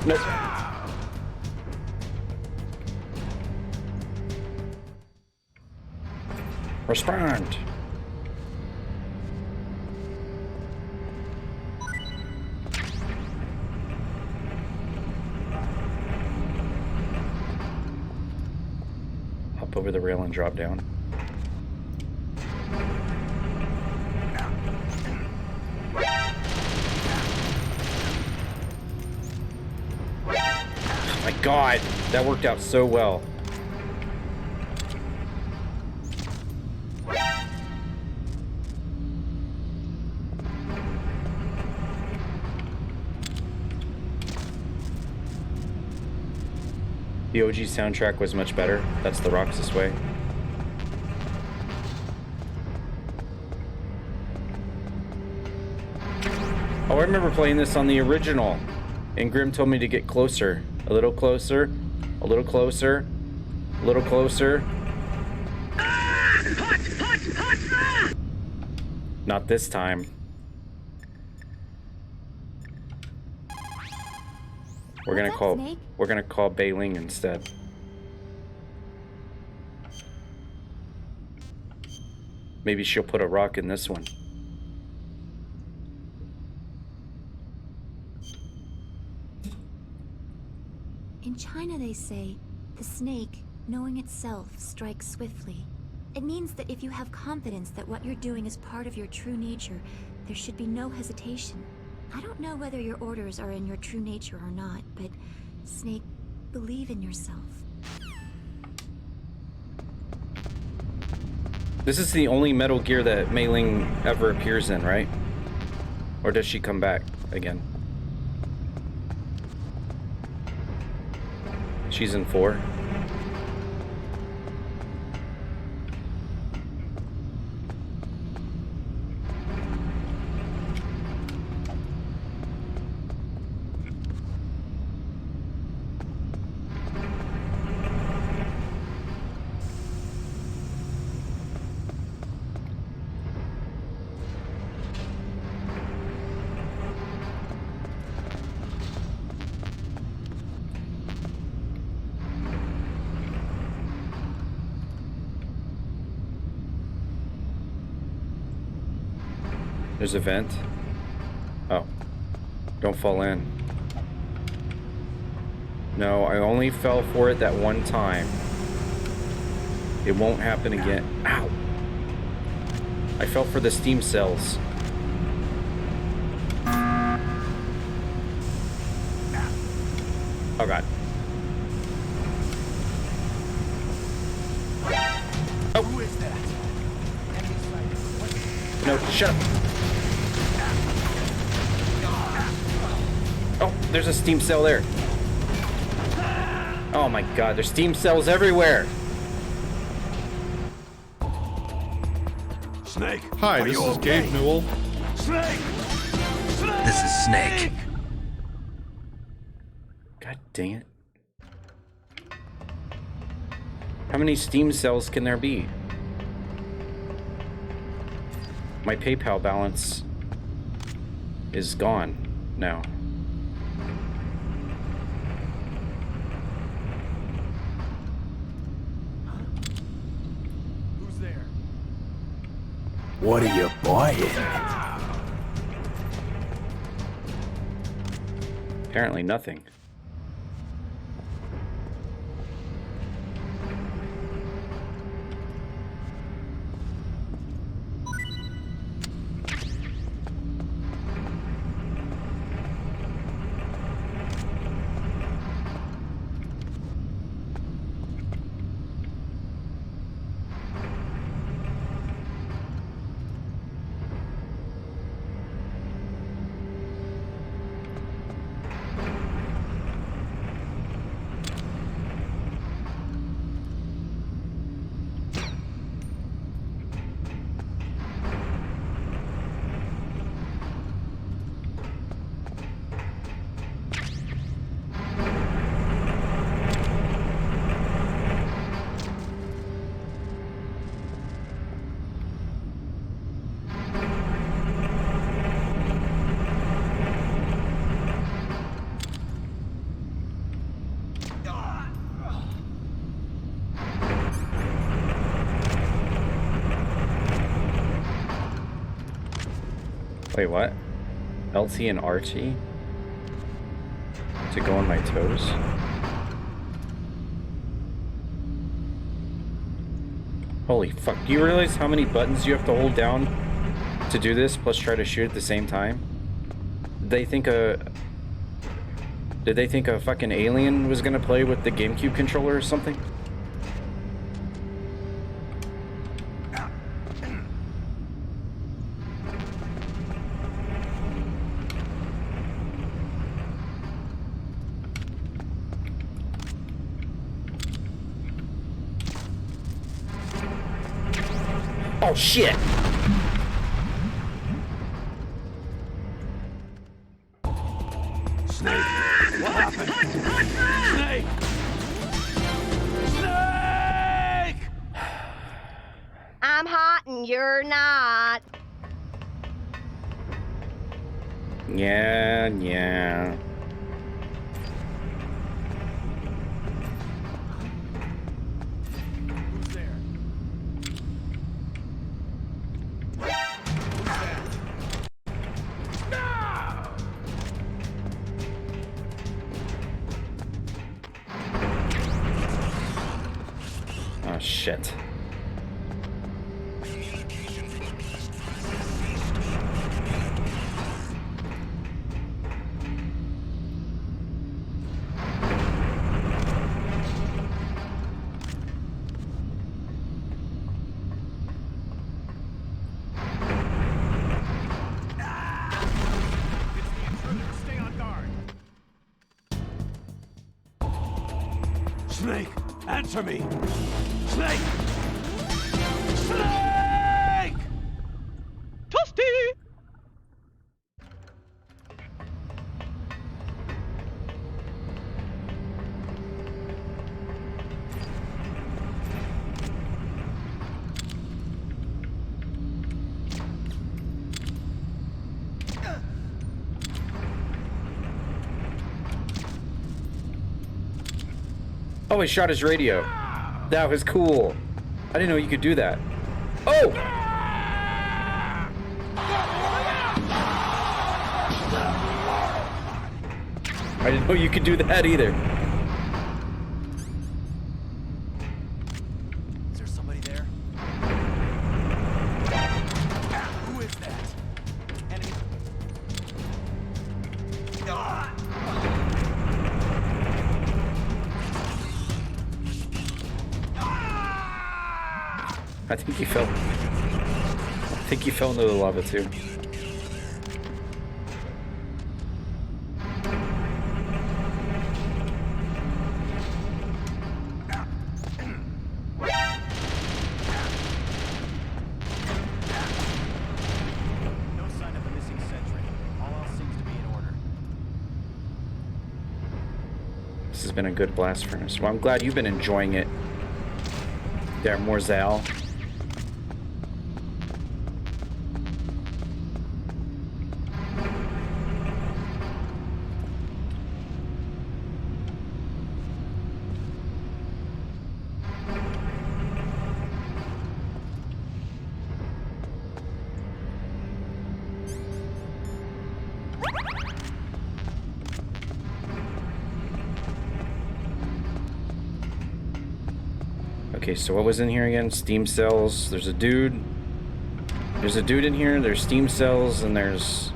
Nope. Respond. Hop over the rail and drop down. Oh my god, that worked out so well. The OG soundtrack was much better. That's the Roxas way. Oh, I remember playing this on the original. And Grim told me to get closer. A little closer. A little closer. A little closer. Not this time. We're gonna call Bailing instead. Maybe she'll put a rock in this one. In China they say, the snake, knowing itself, strikes swiftly. It means that if you have confidence that what you're doing is part of your true nature, there should be no hesitation. I don't know whether your orders are in your true nature or not, but, Snake, believe in yourself. This is the only Metal Gear that Mei Ling ever appears in, right? Or does she come back again? She's in 4. There's a vent. Oh. Don't fall in. No, I only fell for it that one time. It won't happen again. Ow! I fell for the steam cells. Oh god. Oh! Who is that? No, shut up! Oh, there's a steam cell there. Oh my god, there's steam cells everywhere. Snake. Hi, this is Gabe Newell. Snake. This is Snake. God dang it. How many steam cells can there be? My PayPal balance is gone now. Who's there? What are you buying? Apparently nothing. Wait, what? LT and RT? To go on my toes? Holy fuck, do you realize how many buttons you have to hold down to do this, plus try to shoot at the same time? Did they think a fucking alien was gonna play with the GameCube controller or something? Oh shit! Snake! What happened? Snake! Snake! I'm hot and you're not. Yeah. Who's there? Oh shit. Stay on guard. Snake, answer me. Snake! Snake! Toasty! Oh, he shot his radio. That was cool. I didn't know you could do that. Oh! I didn't know you could do that either. Is there somebody there? Who is that? Enemy. I think he fell. I think he fell into the lava too. No sign of a missing sentry. All else seems to be in order. This has been a good blast furnace. Well, I'm glad you've been enjoying it. There, more Zal. Okay, so what was in here again? Steam cells. There's a dude. There's a dude in here. There's steam cells, and there's...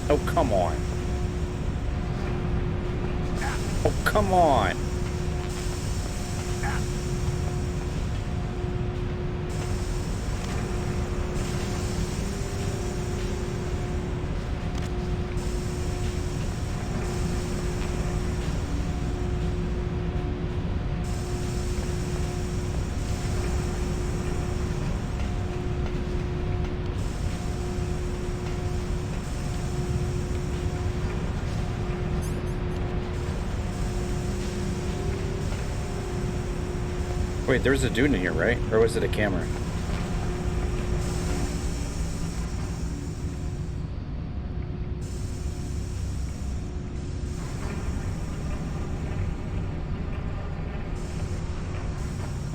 Oh, come on. Oh, come on. Wait, there was a dude in here, right? Or was it a camera?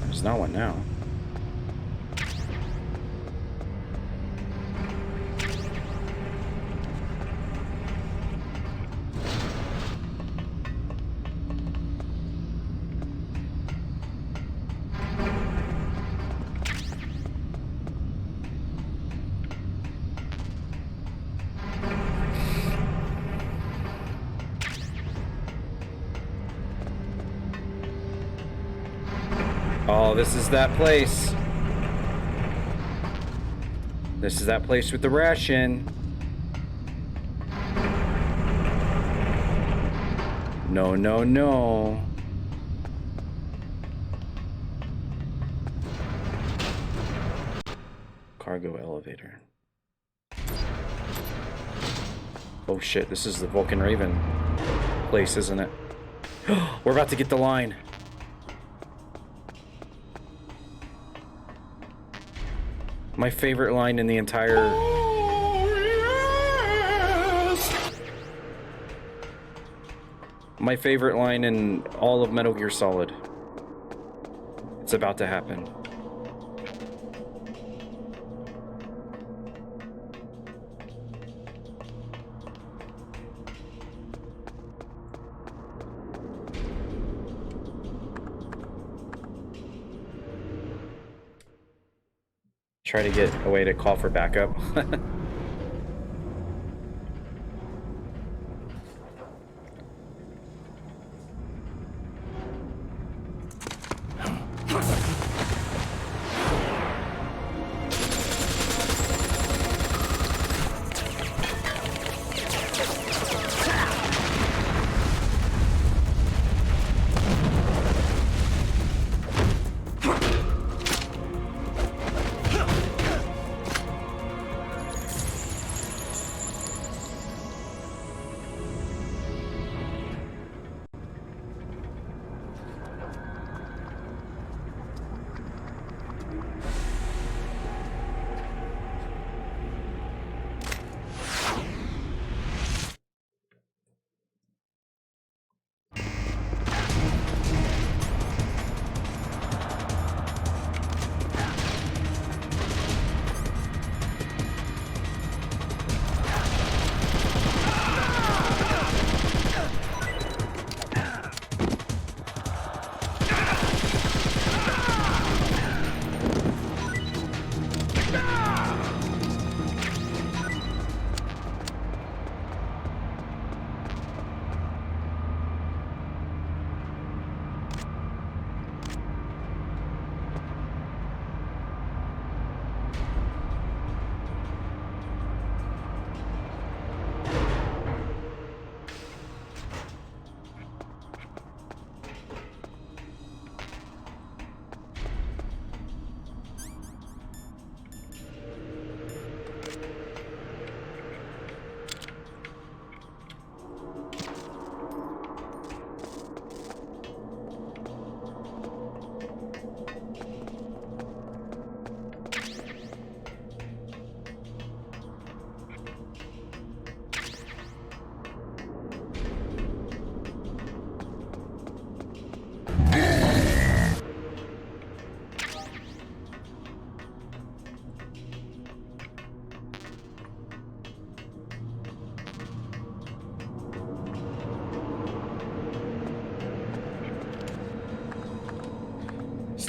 There's not one now. Oh, this is that place. This is that place with the ration. No, no, no. Cargo elevator. Oh shit, this is the Vulcan Raven place, isn't it? We're about to get the line. My favorite line in the entire... My favorite line in all of Metal Gear Solid. It's about to happen. Try to get a way to call for backup.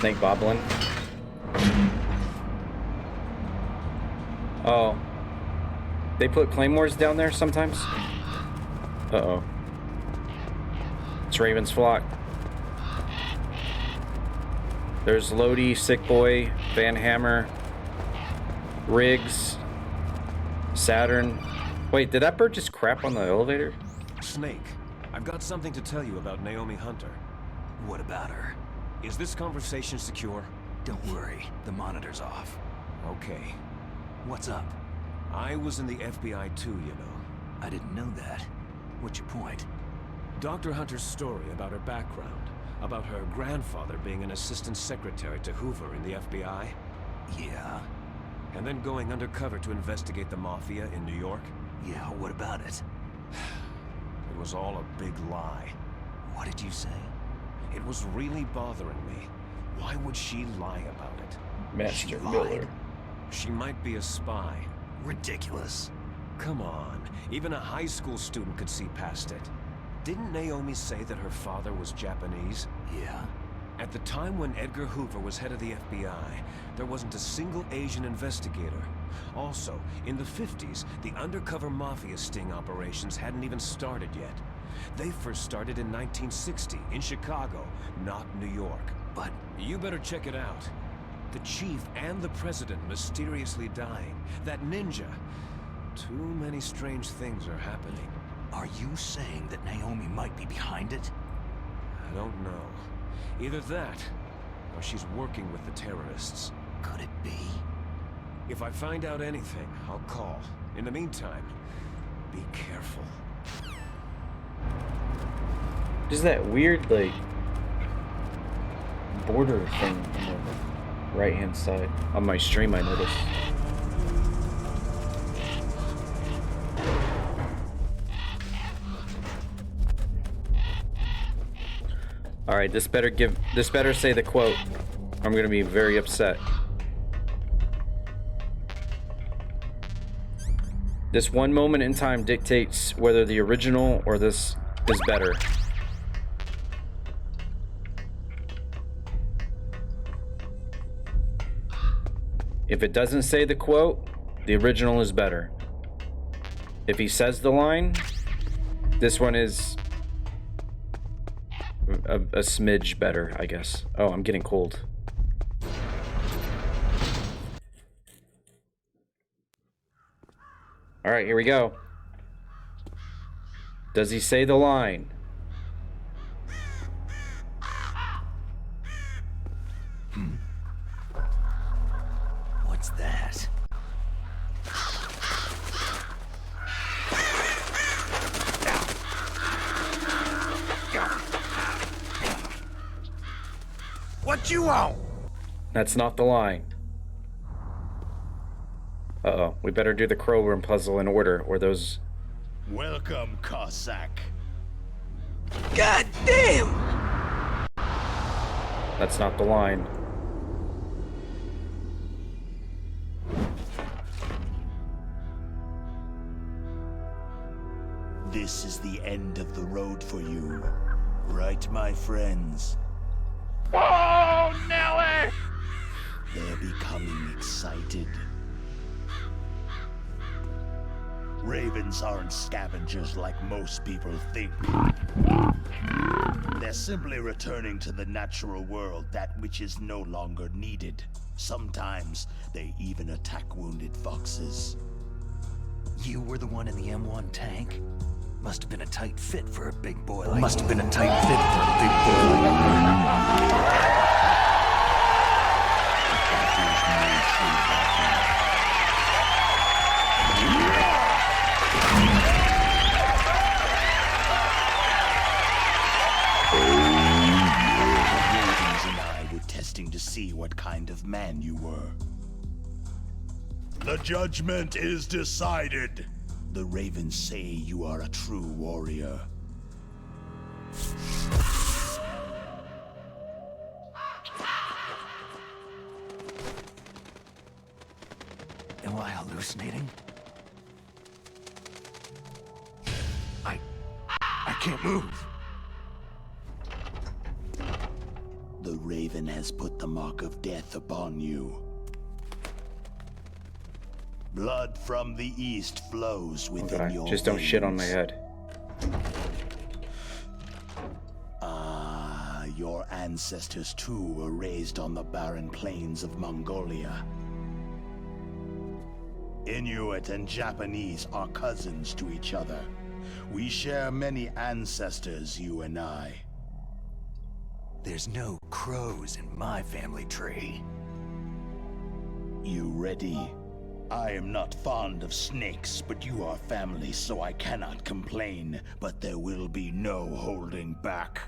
snake bobbling. Oh. They put claymores down there sometimes? Uh-oh. It's Raven's flock. There's Lodi, Sick Boy, Van Hammer, Riggs, Saturn. Wait, did that bird just crap on the elevator? Snake, I've got something to tell you about Naomi Hunter. What about her? Is this conversation secure? Don't worry, the monitor's off. Okay. What's up? I was in the FBI too, you know. I didn't know that. What's your point? Dr. Hunter's story about her background, about her grandfather being an assistant secretary to Hoover in the FBI. Yeah? And then going undercover to investigate the Mafia in New York. Yeah, what about it? It was all a big lie. What did you say? It was really bothering me. Why would she lie about it? Master Miller. She might be a spy. Ridiculous. Come on, even a high school student could see past it. Didn't Naomi say that her father was Japanese? Yeah. At the time when Edgar Hoover was head of the FBI, there wasn't a single Asian investigator. Also, in the 50s, the undercover mafia sting operations hadn't even started yet. They first started in 1960, in Chicago, not New York. But you better check it out. The chief and the president mysteriously dying. That ninja. Too many strange things are happening. Are you saying that Naomi might be behind it? I don't know. Either that, or she's working with the terrorists. Could it be? If I find out anything, I'll call. In the meantime, be careful. There's that weird, like, border thing on the right-hand side. On my stream, I noticed. Alright, this better say the quote. I'm gonna be very upset. This one moment in time dictates whether the original or this is better. If it doesn't say the quote, the original is better. If he says the line, this one is a smidge better, I guess. Oh, I'm getting cold. All right, here we go. Does he say the line? What's that? What you want? That's not the line. Uh-oh, we better do the crow room puzzle in order, or those... Welcome, Cossack. God damn! That's not the line. This is the end of the road for you. Right, my friends? Oh, Nelly! They're becoming excited. Ravens aren't scavengers like most people think. They're simply returning to the natural world, that which is no longer needed. Sometimes they even attack wounded foxes. You were the one in the M1 tank? Must have been a tight fit for a big boy like you. Must have been a tight fit for a big boy like you. To see what kind of man you were. The judgment is decided. The Ravens say you are a true warrior. Am I hallucinating? I can't move. The Raven has put the mark of death upon you. Blood from the east flows within your Just don't shit on my veins. head. Ah, your ancestors too were raised on the barren plains of Mongolia. Inuit and Japanese are cousins to each other. We share many ancestors, you and I. There's no crows in my family tree. You ready? I am not fond of snakes, but you are family, so I cannot complain. But there will be no holding back.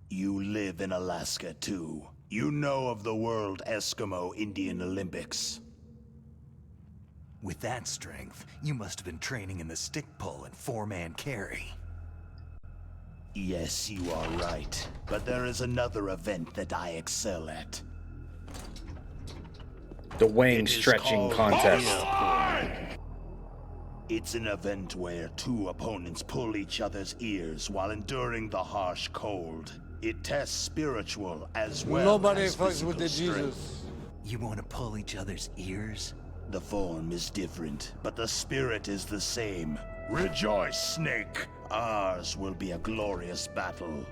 You live in Alaska too. You know of the World Eskimo Indian Olympics. With that strength, you must have been training in the stick pull and four-man carry. Yes, you are right. But there is another event that I excel at. The wing stretching contest. It's an event where two opponents pull each other's ears while enduring the harsh cold. It tests spiritual as well Nobody as fucks with physical the strength. Jesus. You want to pull each other's ears? The form is different, but the spirit is the same. Rejoice, Snake! Ours will be a glorious battle.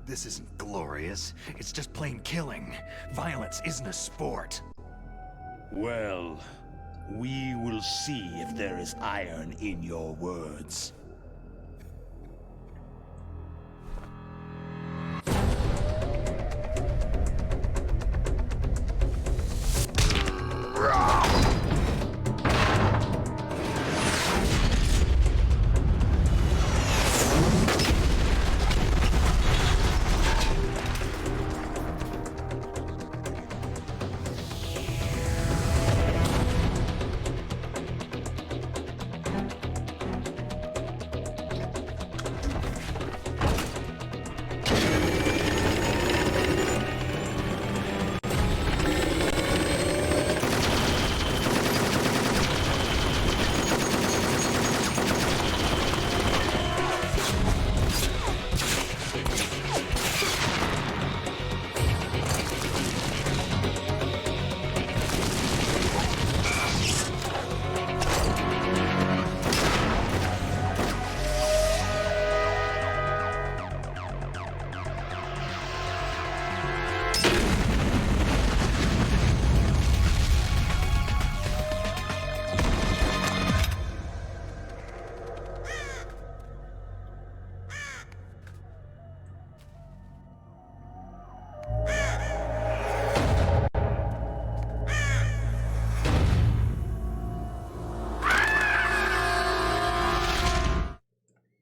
This isn't glorious. It's just plain killing. Violence isn't a sport. Well, we will see if there is iron in your words.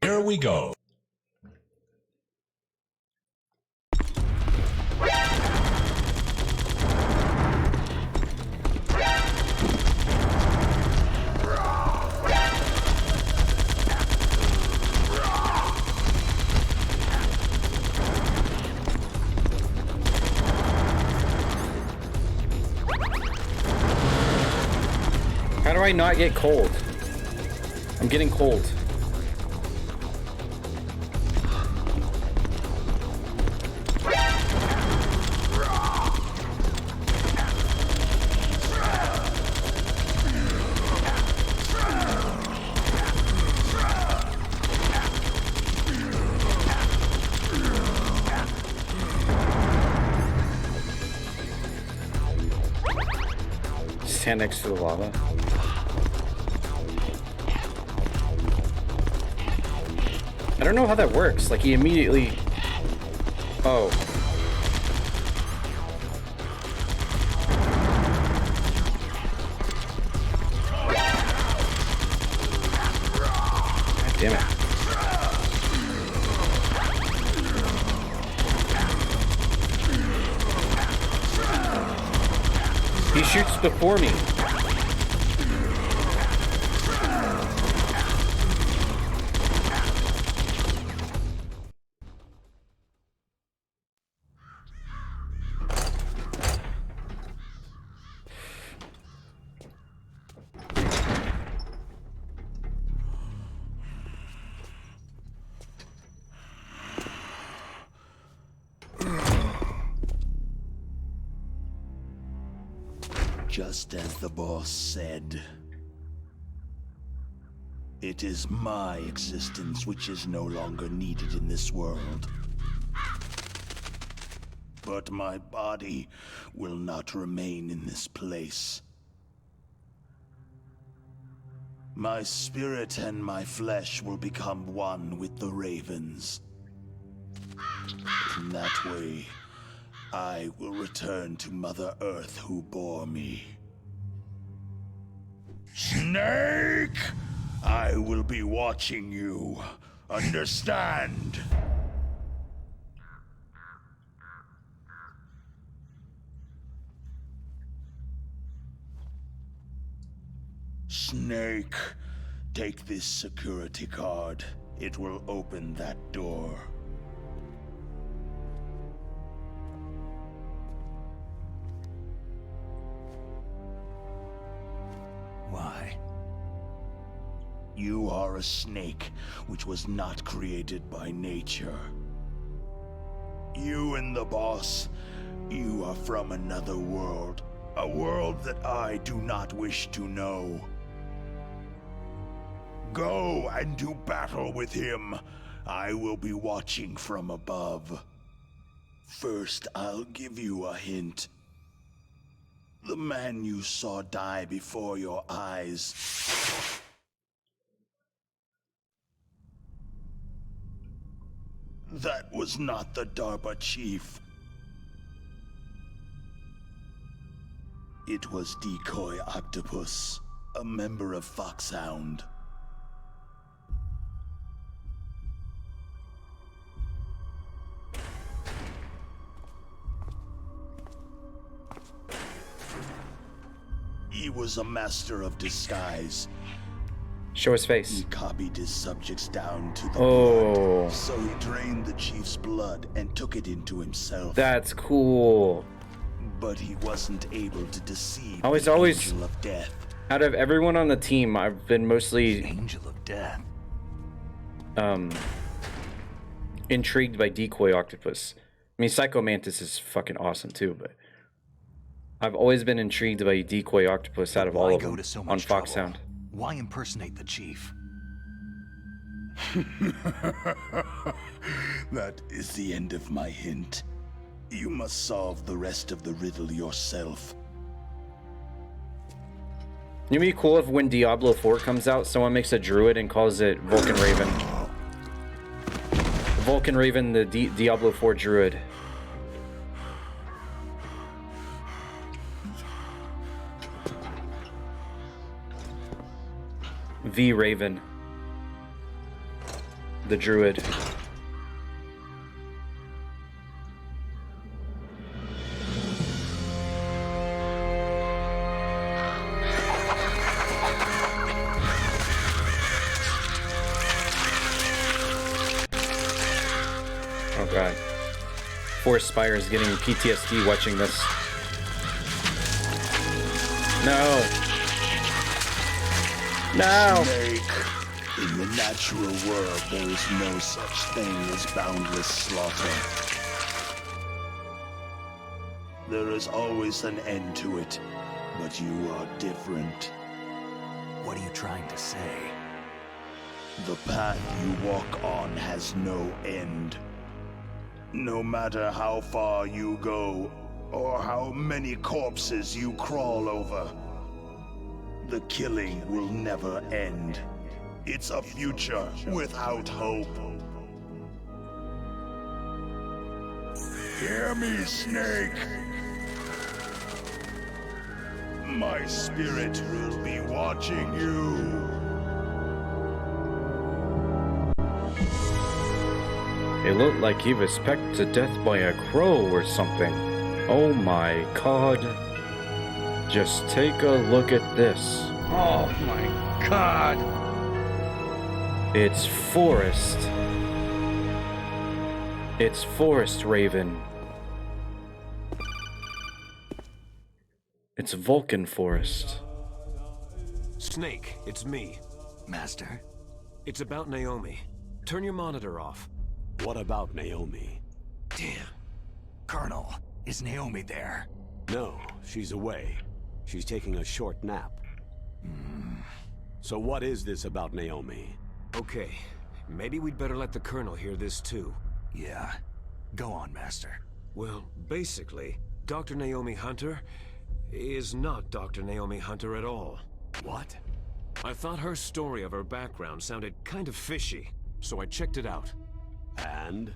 Here we go. How do I not get cold? I'm getting cold. Stand next to the lava. I don't know how that works. Like, he immediately... Oh. God damn it. He shoots before me. Just as the boss said. It is my existence which is no longer needed in this world. But my body will not remain in this place. My spirit and my flesh will become one with the ravens. In that way, I will return to Mother Earth who bore me. Snake! I will be watching you. Understand? Snake, take this security card. It will open that door. Why? You are a snake, which was not created by nature. You and the boss, you are from another world. A world that I do not wish to know. Go and do battle with him. I will be watching from above. First, I'll give you a hint. The man you saw die before your eyes. That was not the DARPA chief. It was Decoy Octopus, a member of FOXHOUND. He was a master of disguise. Show his face. He copied his subjects down to the blood. So he drained the chief's blood and took it into himself. That's cool. But he wasn't able to deceive I was the always, Angel of Death. Out of everyone on the team, I've been mostly Angel of Death. Intrigued by Decoy Octopus. I mean, Psycho Mantis is fucking awesome too, but I've always been intrigued by Decoy Octopus out of all of them on FOXHOUND. Why impersonate the chief? That is the end of my hint. You must solve the rest of the riddle yourself. It'd be cool if when Diablo 4 comes out, someone makes a druid and calls it Vulcan Raven. Vulcan Raven, the Diablo 4 druid. V Raven, the druid. Oh god. Forest Spire is getting PTSD watching this. No. No! Snake. In the natural world, there is no such thing as boundless slaughter. There is always an end to it, but you are different. What are you trying to say? The path you walk on has no end. No matter how far you go, or how many corpses you crawl over, the killing will never end. It's a future without hope. Hear me, Snake. My spirit will be watching you. It looked like he was pecked to death by a crow or something. Oh my god. Just take a look at this. Oh my god. It's Forest. It's Forest Raven. It's Vulcan Forest. Snake, it's me. Master? It's about Naomi. Turn your monitor off. What about Naomi? Damn. Colonel, is Naomi there? No, she's away. She's taking a short nap. So what is this about Naomi? Okay, maybe we'd better let the Colonel hear this too. Yeah. Go on, Master. Well, basically, Dr. Naomi Hunter is not Dr. Naomi Hunter at all. What? I thought her story of her background sounded kind of fishy, so I checked it out. And?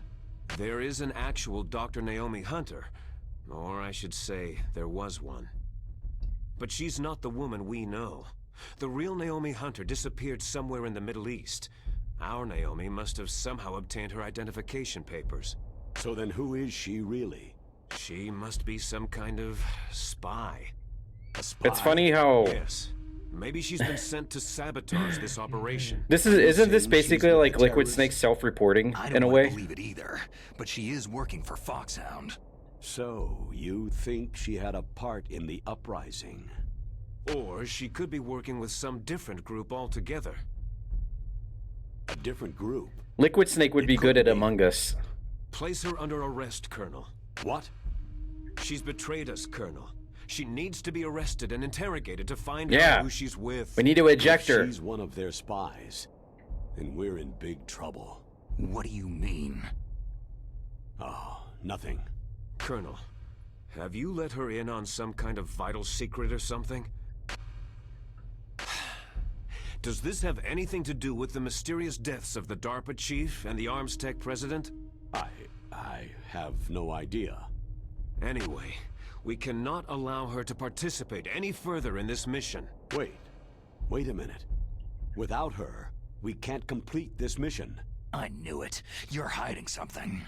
There is an actual Dr. Naomi Hunter, or I should say, there was one. But she's not the woman we know. The real Naomi Hunter disappeared somewhere in the Middle East. Our Naomi must have somehow obtained her identification papers. So then who is she really? She must be some kind of spy. A spy? It's funny how... Yes. Maybe she's been sent to sabotage this operation. Isn't this basically like Liquid Snake's self-reporting in a way? I don't believe it either, but she is working for FOXHOUND. So, you think she had a part in the uprising? Or she could be working with some different group altogether. A different group? Liquid Snake would be good at Among Us. Place her under arrest, Colonel. What? She's betrayed us, Colonel. She needs to be arrested and interrogated to find Yeah. out who she's with. We need to eject her. If she's one of their spies, then we're in big trouble. What do you mean? Oh, nothing. Colonel, have you let her in on some kind of vital secret or something? Does this have anything to do with the mysterious deaths of the DARPA chief and the Arms Tech president? I have no idea. Anyway, we cannot allow her to participate any further in this mission. Wait a minute. Without her, we can't complete this mission. I knew it. You're hiding something.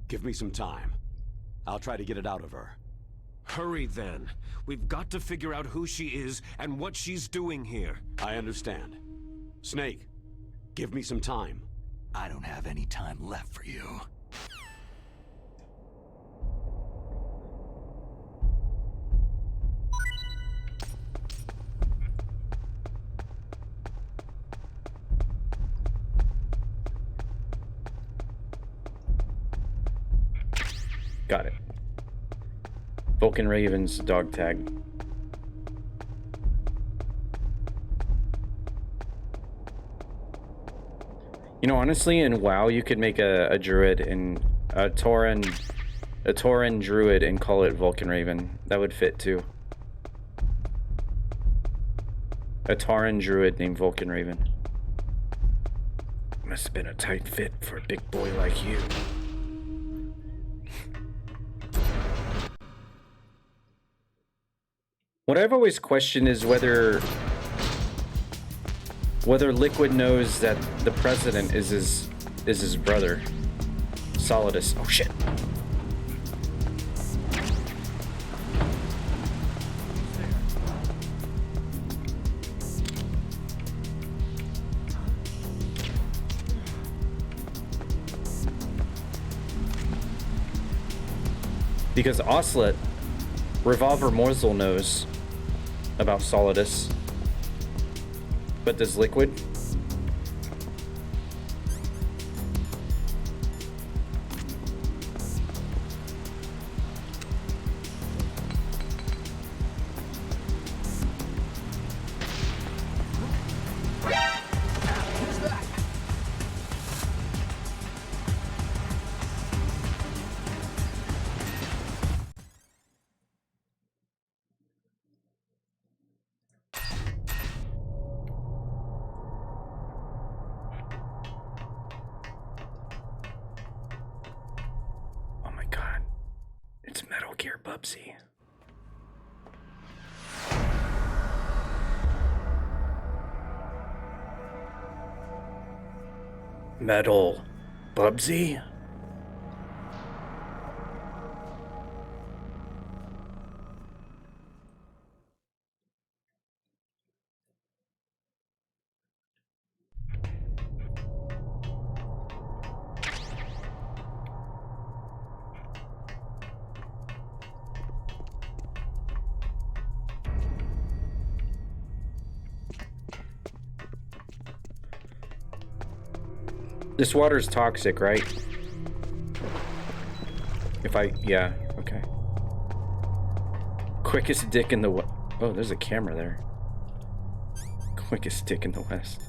Give me some time. I'll try to get it out of her. Hurry then. We've got to figure out who she is and what she's doing here. I understand. Snake, give me some time. I don't have any time left for you. Got it. Vulcan Raven's dog tag. You know, honestly, in WoW, you could make a druid and a Tauren druid and call it Vulcan Raven. That would fit too. A Tauren druid named Vulcan Raven. Must have been a tight fit for a big boy like you. What I've always questioned is whether Liquid knows that the president is his brother, Solidus. Oh shit. Because Oslet, Revolver Morsel knows about Solidus. But does Liquid? Bubsy. Metal Bubsy? This water's toxic, right? Yeah, okay. Quickest dick in the Oh, there's a camera there. Quickest stick in the West.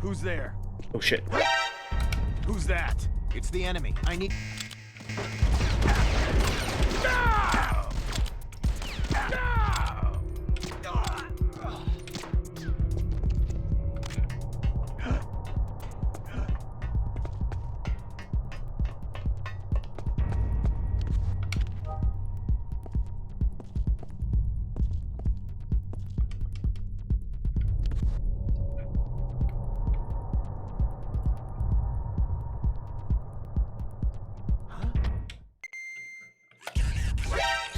Who's there? Oh shit. Who's that? It's the enemy. I need...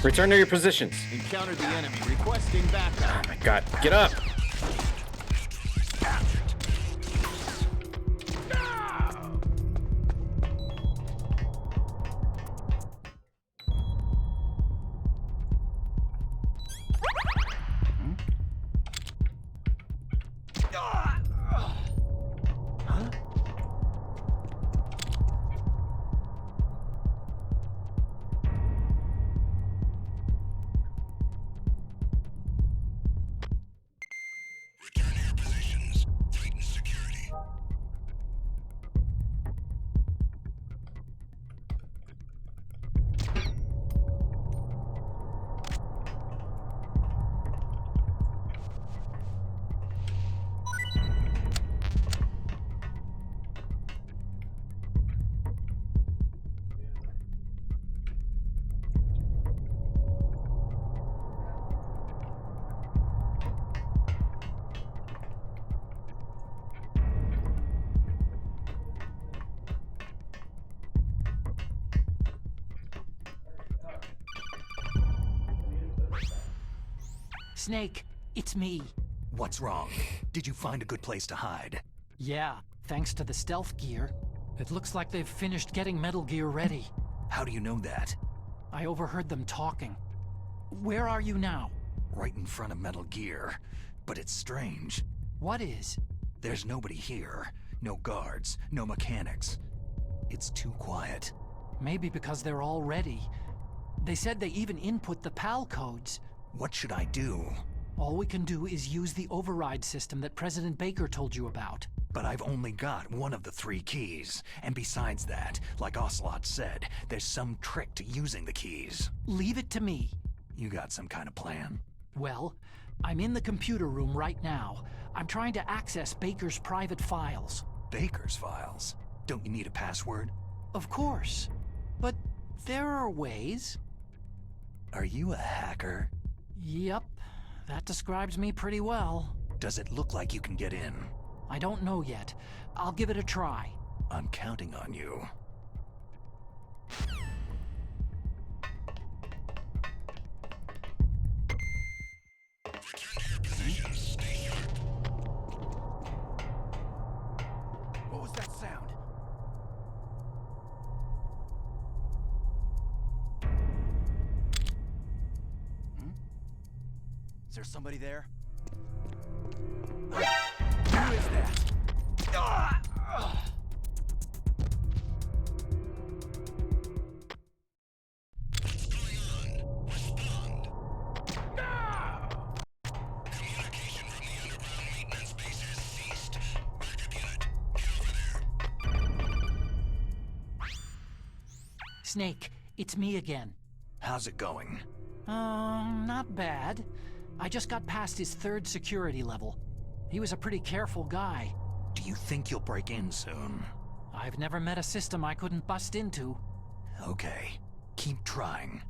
Return to your positions. Encountered the enemy. Requesting backup. Oh my god. Get up! Snake, it's me. What's wrong? Did you find a good place to hide? Yeah, thanks to the stealth gear. It looks like they've finished getting Metal Gear ready. How do you know that? I overheard them talking. Where are you now? Right in front of Metal Gear. But it's strange. What is? There's nobody here. No guards, no mechanics. It's too quiet. Maybe because they're all ready. They said they even input the PAL codes. What should I do? All we can do is use the override system that President Baker told you about. But I've only got one of the 3 keys. And besides that, like Ocelot said, there's some trick to using the keys. Leave it to me. You got some kind of plan? Well, I'm in the computer room right now. I'm trying to access Baker's private files. Baker's files? Don't you need a password? Of course. But there are ways. Are you a hacker? Yep. That describes me pretty well. Does it look like you can get in? I don't know yet. I'll give it a try. I'm counting on you. What was that sound? Is there somebody there? Who is that? Snake, it's me again. How's it going? Not bad. I just got past his 3rd security level. He was a pretty careful guy. Do you think you'll break in soon? I've never met a system I couldn't bust into. Okay, keep trying.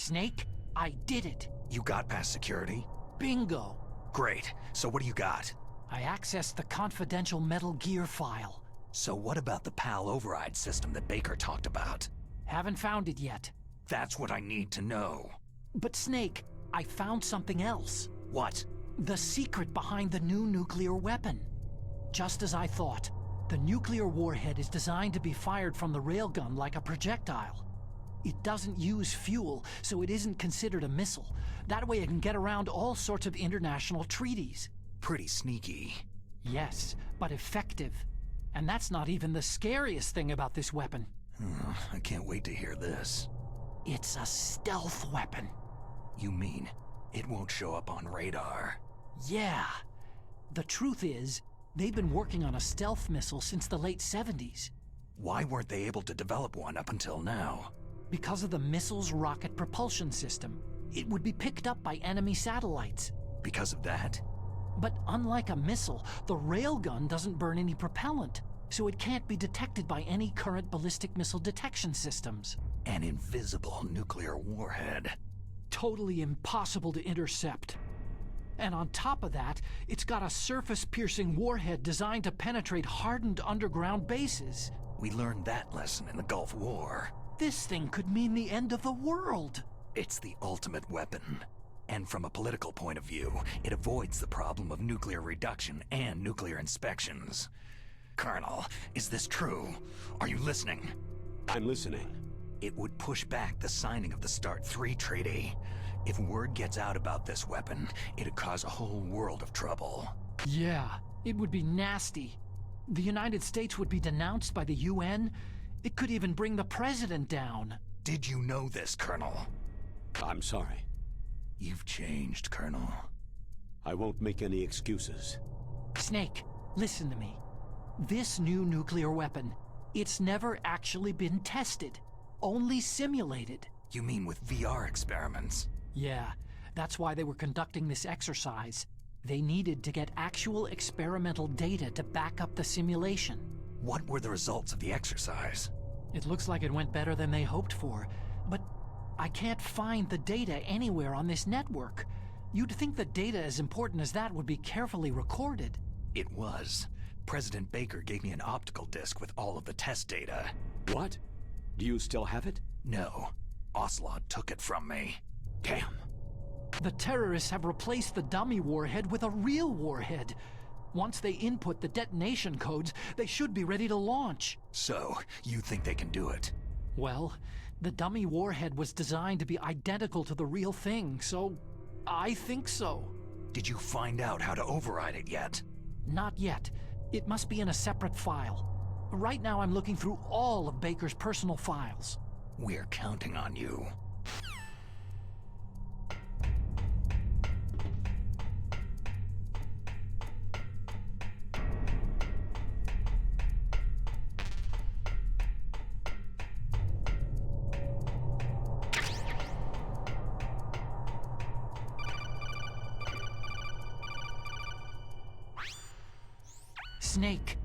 Snake, I did it. You got past security? Bingo. Great. So what do you got? I accessed the confidential Metal Gear file. So what about the PAL override system that Baker talked about? Haven't found it yet. That's what I need to know. But Snake, I found something else. What? The secret behind the new nuclear weapon. Just as I thought, the nuclear warhead is designed to be fired from the railgun like a projectile. It doesn't use fuel, so it isn't considered a missile. That way it can get around all sorts of international treaties. Pretty sneaky. Yes, but effective. And that's not even the scariest thing about this weapon. I can't wait to hear this. It's a stealth weapon. You mean it won't show up on radar? Yeah. The truth is, they've been working on a stealth missile since the late 70s. Why weren't they able to develop one up until now? Because of the missile's rocket propulsion system. It would be picked up by enemy satellites. Because of that? But unlike a missile, the railgun doesn't burn any propellant, so it can't be detected by any current ballistic missile detection systems. An invisible nuclear warhead. Totally impossible to intercept. And on top of that, it's got a surface-piercing warhead designed to penetrate hardened underground bases. We learned that lesson in the Gulf War. This thing could mean the end of the world. It's the ultimate weapon. And from a political point of view, it avoids the problem of nuclear reduction and nuclear inspections. Colonel, is this true? Are you listening? I'm listening. It would push back the signing of the START 3 treaty. If word gets out about this weapon, it'd cause a whole world of trouble. Yeah, it would be nasty. The United States would be denounced by the UN. It could even bring the president down. Did you know this, Colonel? I'm sorry. You've changed, Colonel. I won't make any excuses. Snake, listen to me. This new nuclear weapon, it's never actually been tested. Only simulated. You mean with VR experiments? Yeah, that's why they were conducting this exercise. They needed to get actual experimental data to back up the simulation. What were the results of the exercise? It looks like it went better than they hoped for, but I can't find the data anywhere on this network. You'd think the data as important as that would be carefully recorded. It was. President Baker gave me an optical disc with all of the test data. What? Do you still have it? No. Ocelot took it from me. Damn. The terrorists have replaced the dummy warhead with a real warhead. Once they input the detonation codes, they should be ready to launch. So, you think they can do it? Well, the dummy warhead was designed to be identical to the real thing, so I think so. Did you find out how to override it yet? Not yet. It must be in a separate file. Right now I'm looking through all of Baker's personal files. We're counting on you. Snake.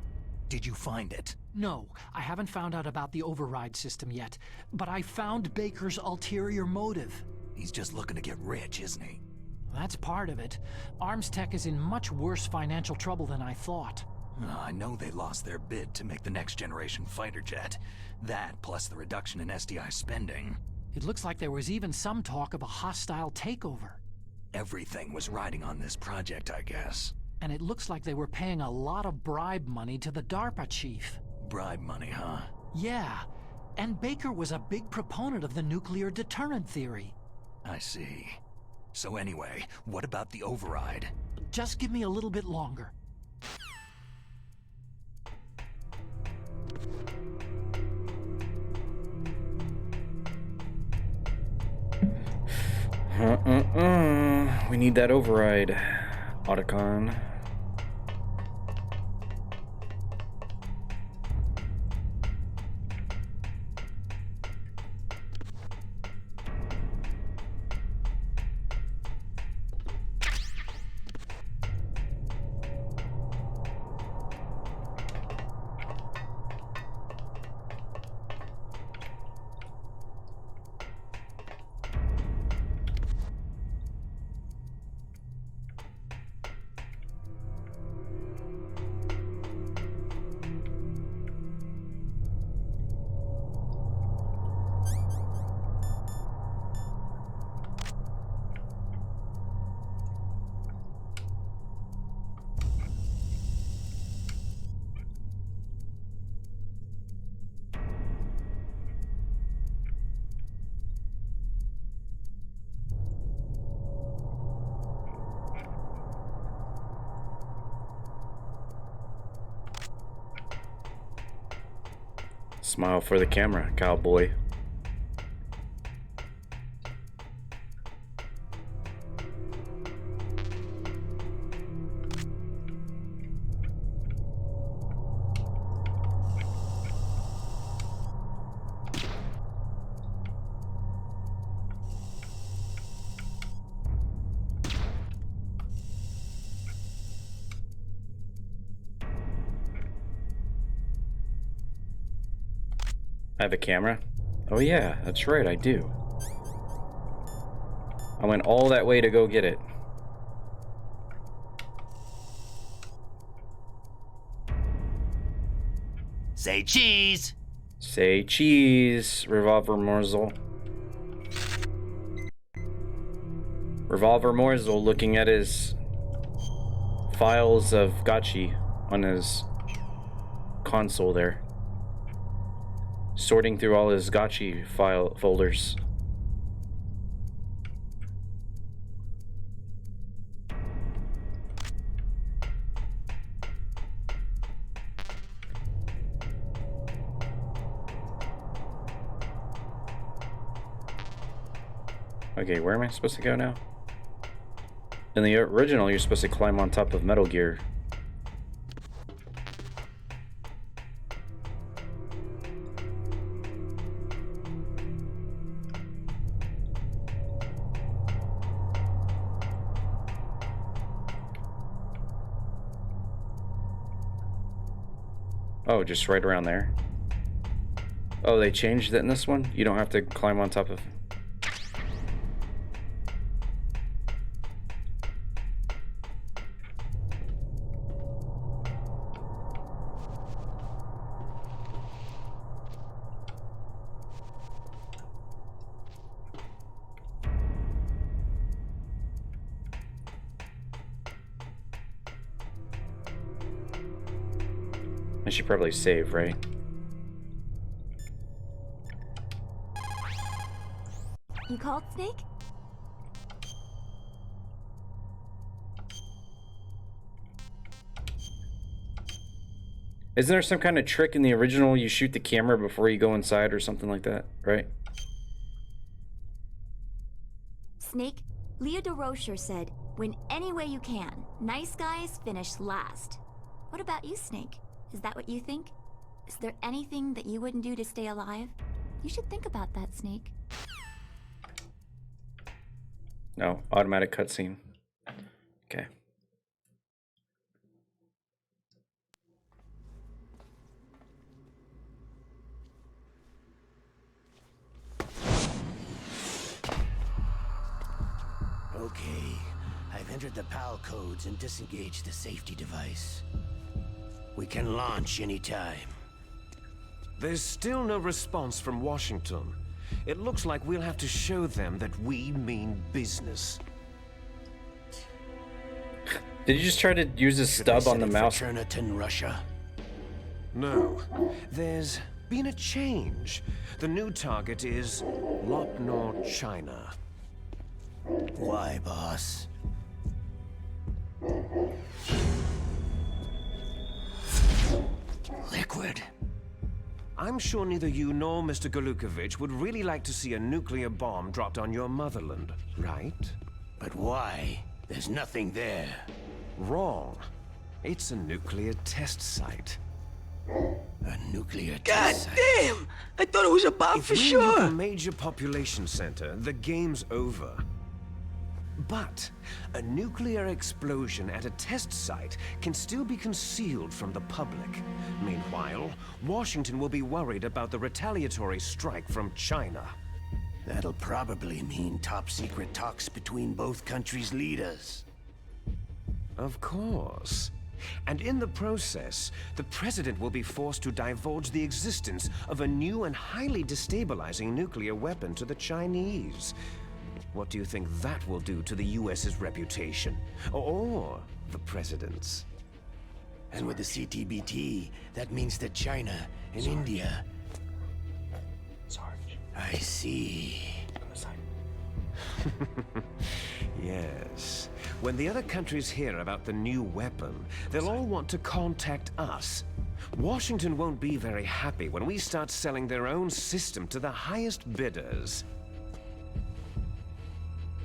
Did you find it? No, I haven't found out about the override system yet, but I found Baker's ulterior motive. He's just looking to get rich, isn't he? That's part of it. Arms Tech is in much worse financial trouble than I thought. I know they lost their bid to make the next generation fighter jet. That, plus the reduction in SDI spending. It looks like there was even some talk of a hostile takeover. Everything was riding on this project, I guess. And it looks like they were paying a lot of bribe money to the DARPA chief. Bribe money, huh? Yeah. And Baker was a big proponent of the nuclear deterrent theory. I see. So anyway, what about the override? Just give me a little bit longer. We need that override, Otacon. Smile for the camera, cowboy. I have a camera? Oh yeah, that's right, I do. I went all that way to go get it. Say cheese! Say cheese, Revolver Morzel. Revolver Morzel looking at his files of gotchi on his console there. Sorting through all his gotchi file folders. Okay, where am I supposed to go now? In the original, you're supposed to climb on top of Metal Gear. Oh, just right around there. Oh, they changed it in this one? You don't have to climb on top of... I should probably save, right? You called, Snake? Isn't there some kind of trick in the original? You shoot the camera before you go inside or something like that, right? Snake, Leah DeRocher said, win any way you can. Nice guys finish last. What about you, Snake? Is that what you think? Is there anything that you wouldn't do to stay alive? You should think about that, Snake. No, automatic cutscene. Okay. Okay, I've entered the PAL codes and disengaged the safety device. We can launch anytime. There's still no response from Washington. It looks like we'll have to show them that we mean business. Did you just try to use a stub on the mouse? Russia? No. There's been a change. The new target is Lopnor, China. Why, boss? Liquid. I'm sure neither you nor Mr. Golukovich would really like to see a nuclear bomb dropped on your motherland, right? But why? There's nothing there. Wrong. It's a nuclear test site. A nuclear God test site? damn! I thought it was a bomb for sure! If we nuke a major population center, the game's over. But a nuclear explosion at a test site can still be concealed from the public. Meanwhile, Washington will be worried about the retaliatory strike from China. That'll probably mean top-secret talks between both countries' leaders. Of course. And in the process, the president will be forced to divulge the existence of a new and highly destabilizing nuclear weapon to the Chinese. What do you think that will do to the US's reputation? Or the president's? And with the CTBT, that means that China and India... Sarge. I see. Yes. When the other countries hear about the new weapon, they'll all want to contact us. Washington won't be very happy when we start selling their own system to the highest bidders.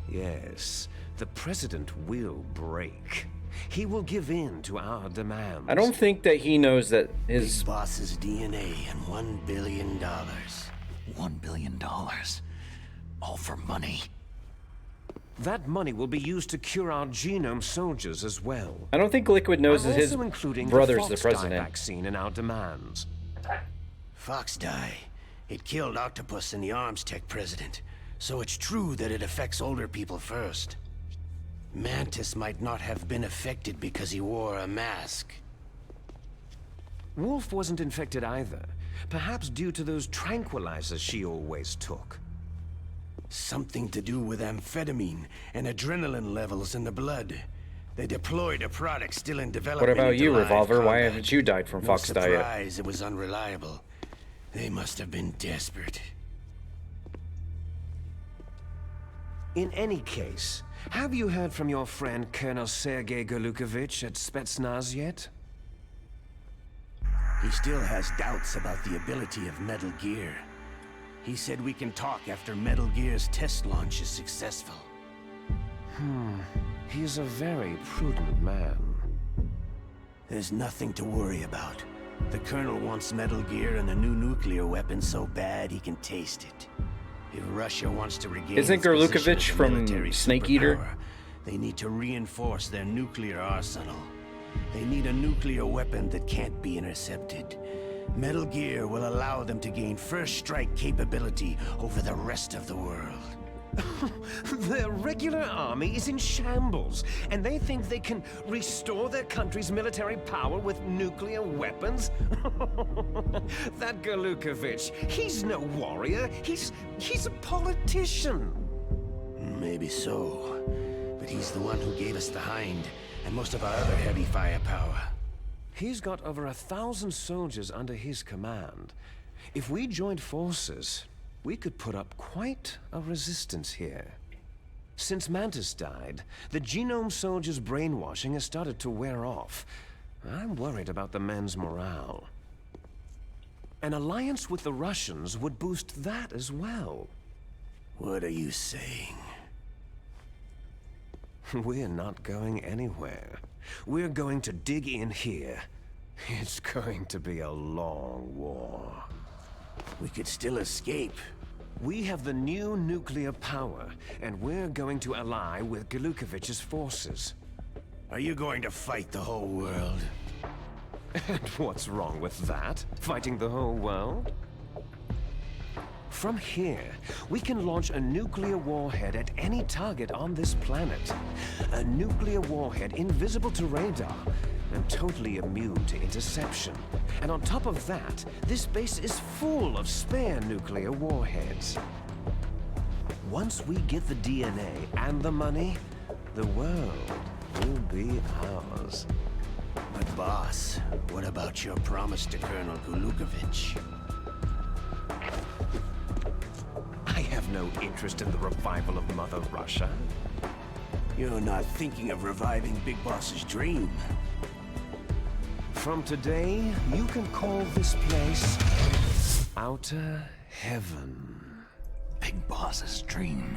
Yes, the president will break. He will give in to our demands. I don't think that he knows that his Big Boss's DNA and $1 billion. $1 billion? All for money? That money will be used to cure our genome soldiers as well. I don't think Liquid knows that his also including brother's the the president. vaccine in our demands. Fox dye. It killed Octopus and the Arms Tech president. So it's true that it affects older people first. Mantis might not have been affected because he wore a mask. Wolf wasn't infected either. Perhaps due to those tranquilizers she always took. Something to do with amphetamine and adrenaline levels in the blood. They deployed a product still in development. What about into you, live Revolver? Why combat. haven't you died from No Fox Diet? surprise it was unreliable. They must have been desperate. In any case, have you heard from your friend Colonel Sergei Golukovich at Spetsnaz yet? He still has doubts about the ability of Metal Gear. He said we can talk after Metal Gear's test launch is successful. He's a very prudent man. There's nothing to worry about. The Colonel wants Metal Gear and the new nuclear weapon so bad he can taste it. If Russia wants to regain Isn't its position Golukovich as a from military Snake Eater? superpower, they need to reinforce their nuclear arsenal. They need a nuclear weapon that can't be intercepted. Metal Gear will allow them to gain first strike capability over the rest of the world. Their regular army is in shambles, and they think they can restore their country's military power with nuclear weapons? That Golukovich, he's no warrior. He's a politician. Maybe so, but he's the one who gave us the Hind and most of our other heavy firepower. He's got over 1,000 soldiers under his command. If we joined forces, we could put up quite a resistance here. Since Mantis died, the genome soldiers' brainwashing has started to wear off. I'm worried about the men's morale. An alliance with the Russians would boost that as well. What are you saying? We're not going anywhere. We're going to dig in here. It's going to be a long war. We could still escape. We have the new nuclear power, and we're going to ally with Golukovich's forces. Are you going to fight the whole world? And what's wrong with that? Fighting the whole world? From here, we can launch a nuclear warhead at any target on this planet. A nuclear warhead invisible to radar and totally immune to interception. And on top of that, this base is full of spare nuclear warheads. Once we get the DNA and the money, the world will be ours. But boss, what about your promise to Colonel Golukovich? I have no interest in the revival of Mother Russia. You're not thinking of reviving Big Boss's dream. From today, you can call this place Outer Heaven. Big Boss's dream.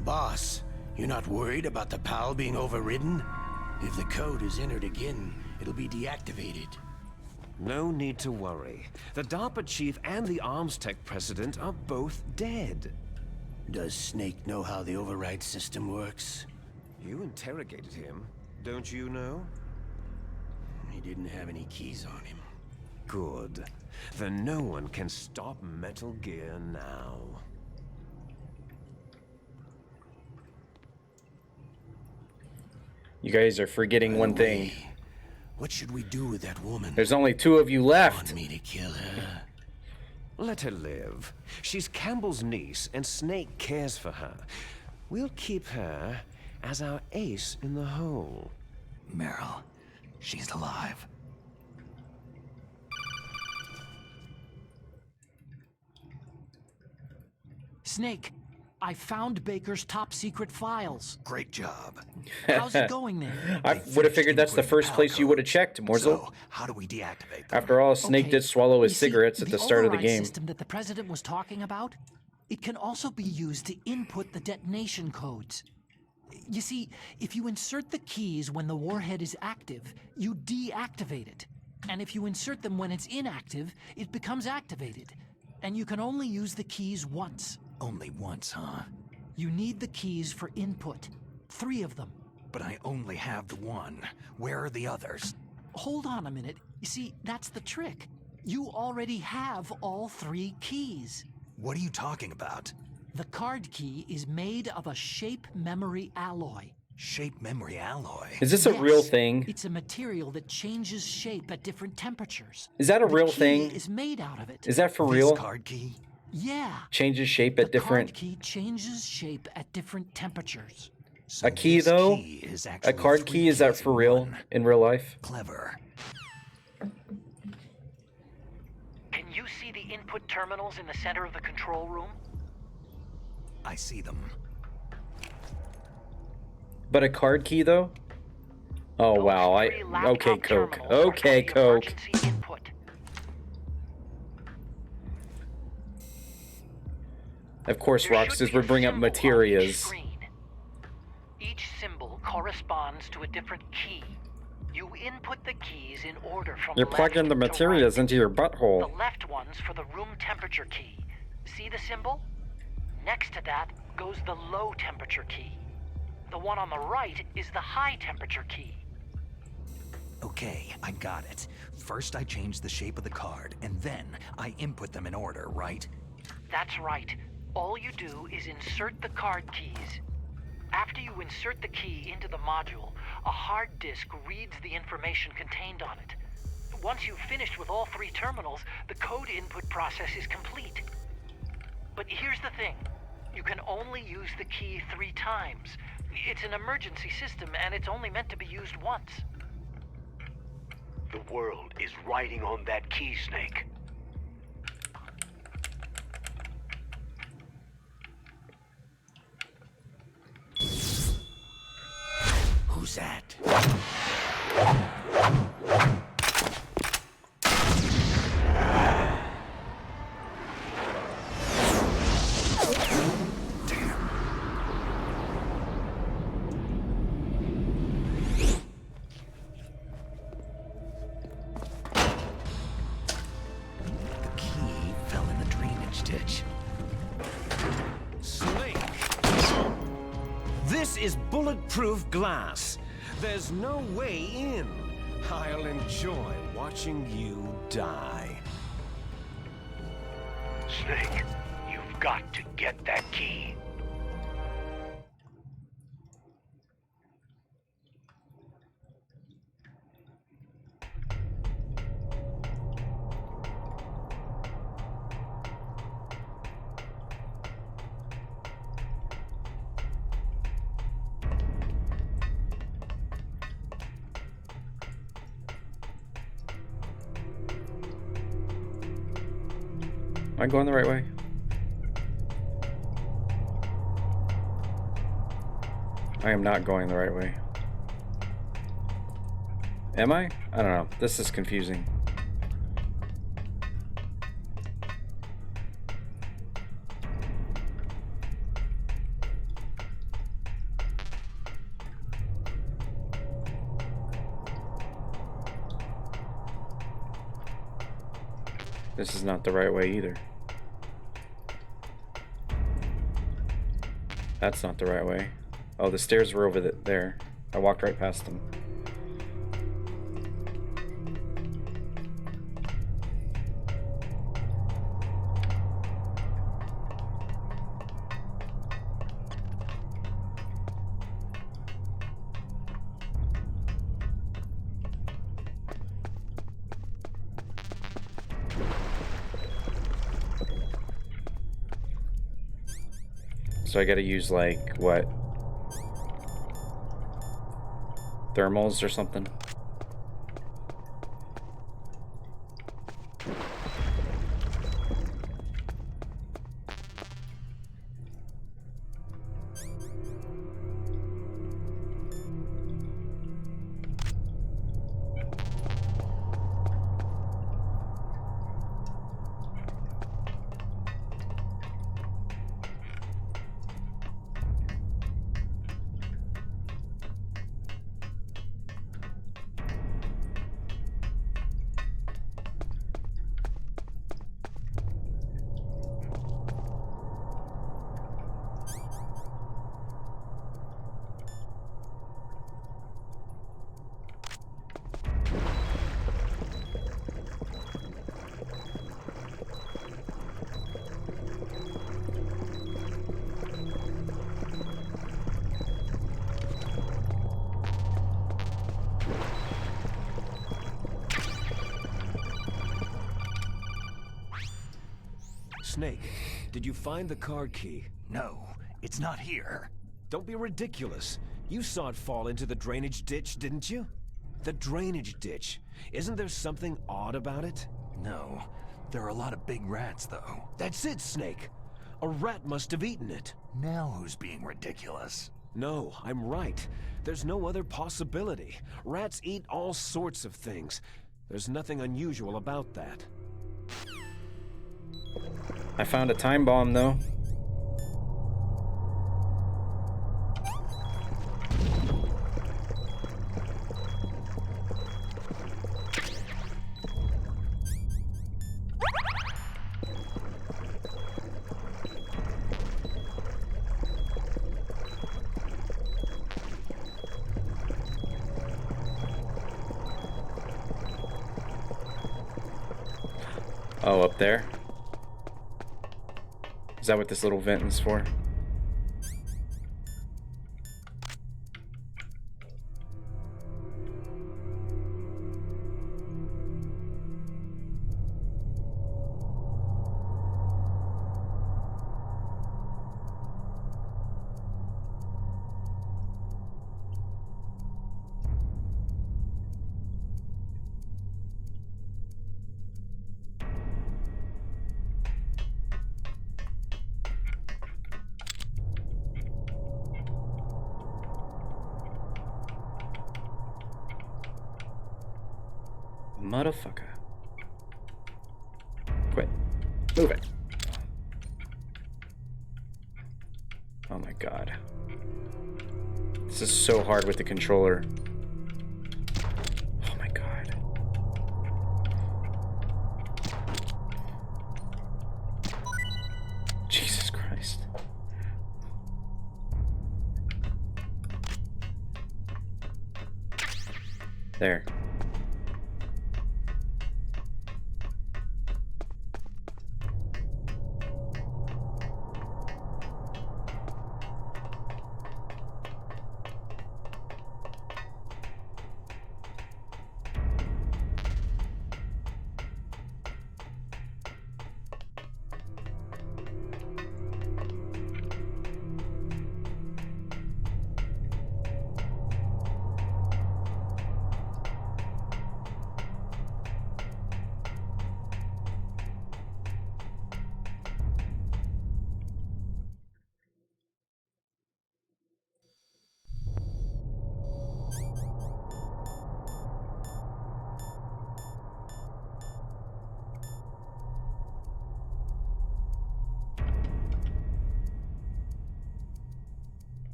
Boss, you're not worried about the PAL being overridden? If the code is entered again, it'll be deactivated. No need to worry. The DARPA chief and the Arms Tech president are both dead. Does Snake know how the override system works? You interrogated him, don't you know? He didn't have any keys on him. Good. Then no one can stop Metal Gear now. You guys are forgetting one thing. What should we do with that woman? There's only 2 of you left. Want me to kill her? Let her live. She's Campbell's niece, and Snake cares for her. We'll keep her as our ace in the hole. Meryl, she's alive. Snake, I found Baker's top secret files. Great job. How's it going there? I would have figured that's the first place you would have checked, Morsel. So, how do we deactivate them? After all, Snake Okay, did swallow his you see, cigarettes at the start of the override game. system that the president was talking about, it can also be used to input the detonation codes. You see, if you insert the keys when the warhead is active, you deactivate it. And if you insert them when it's inactive, it becomes activated. And you can only use the keys once. Only once, huh? You need the keys for input. 3 of them. But I only have the one. Where are the others? Hold on a minute. You see, that's the trick. You already have all 3 keys. What are you talking about? The card key is made of a shape memory alloy. Shape memory alloy? Is this a real thing? It's a material that changes shape at different temperatures. Is that a real the key thing? Is made out of it. Is that for real? Card key? Yeah. Changes shape at different. The card key changes shape at different temperatures. So a key though? A card key, is that for real in real life? Clever. Can you see the input terminals in the center of the control room? I see them. But a card key though? Oh wow, okay, Coke. Okay, Coke. Of course, Roxas would bring up materias. Each symbol corresponds to a different key. You input the keys in order from You're plugging the materias into your butthole. The left one's for the room temperature key. See the symbol? Next to that goes the low temperature key. The one on the right is the high temperature key. Okay, I got it. First I change the shape of the card, and then I input them in order, right? That's right. All you do is insert the card keys. After you insert the key into the module, a hard disk reads the information contained on it. Once you've finished with all 3 terminals, the code input process is complete. But here's the thing. You can only use the key 3 times. It's an emergency system, and it's only meant to be used once. The world is riding on that key, Snake. Who's that? Is bulletproof glass. There's no way in. I'll enjoy watching you die. Snake, you've got to get that key. Am I going the right way? I am not going the right way. Am I? I don't know. This is confusing. This is not the right way either. That's not the right way. Oh, the stairs were over there. I walked right past them. So I gotta use, like, what? Thermals or something? Snake, did you find the card key? No, it's not here. Don't be ridiculous. You saw it fall into the drainage ditch, didn't you? The drainage ditch. Isn't there something odd about it? No. There are a lot of big rats, though. That's it, Snake. A rat must have eaten it. Now who's being ridiculous? No, I'm right. There's no other possibility. Rats eat all sorts of things. There's nothing unusual about that. I found a time bomb, though. Oh, up there? Is that what this little vent is for? Motherfucker. Quit. Move it. Oh my god. This is so hard with the controller. Oh my god. Jesus Christ. There.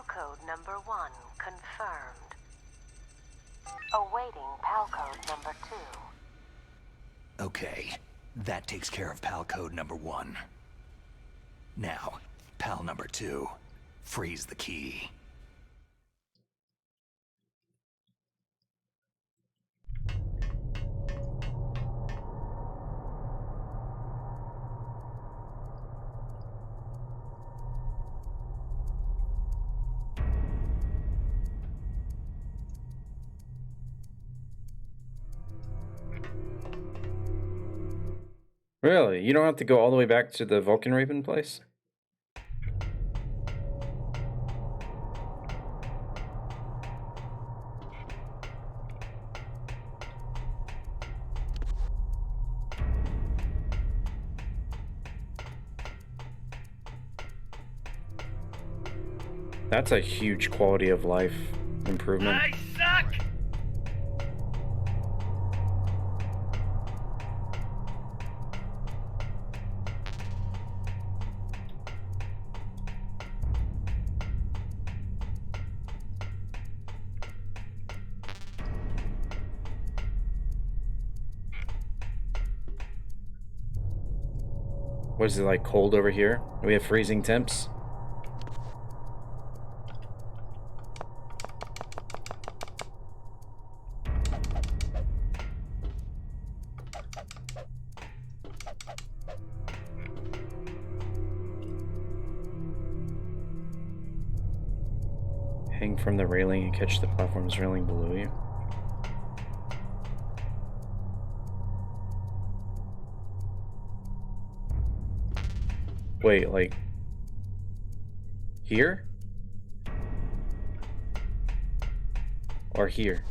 Code number 1 confirmed. Awaiting PAL code number 2. Okay, that takes care of PAL code number 1. Now, PAL number 2. Freeze the key. Really? You don't have to go all the way back to the Vulcan Raven place? That's a huge quality of life improvement. I suck! What is it, like cold over here? Do we have freezing temps? Hang from the railing and catch the platform's railing below you. Wait, like here? Or here?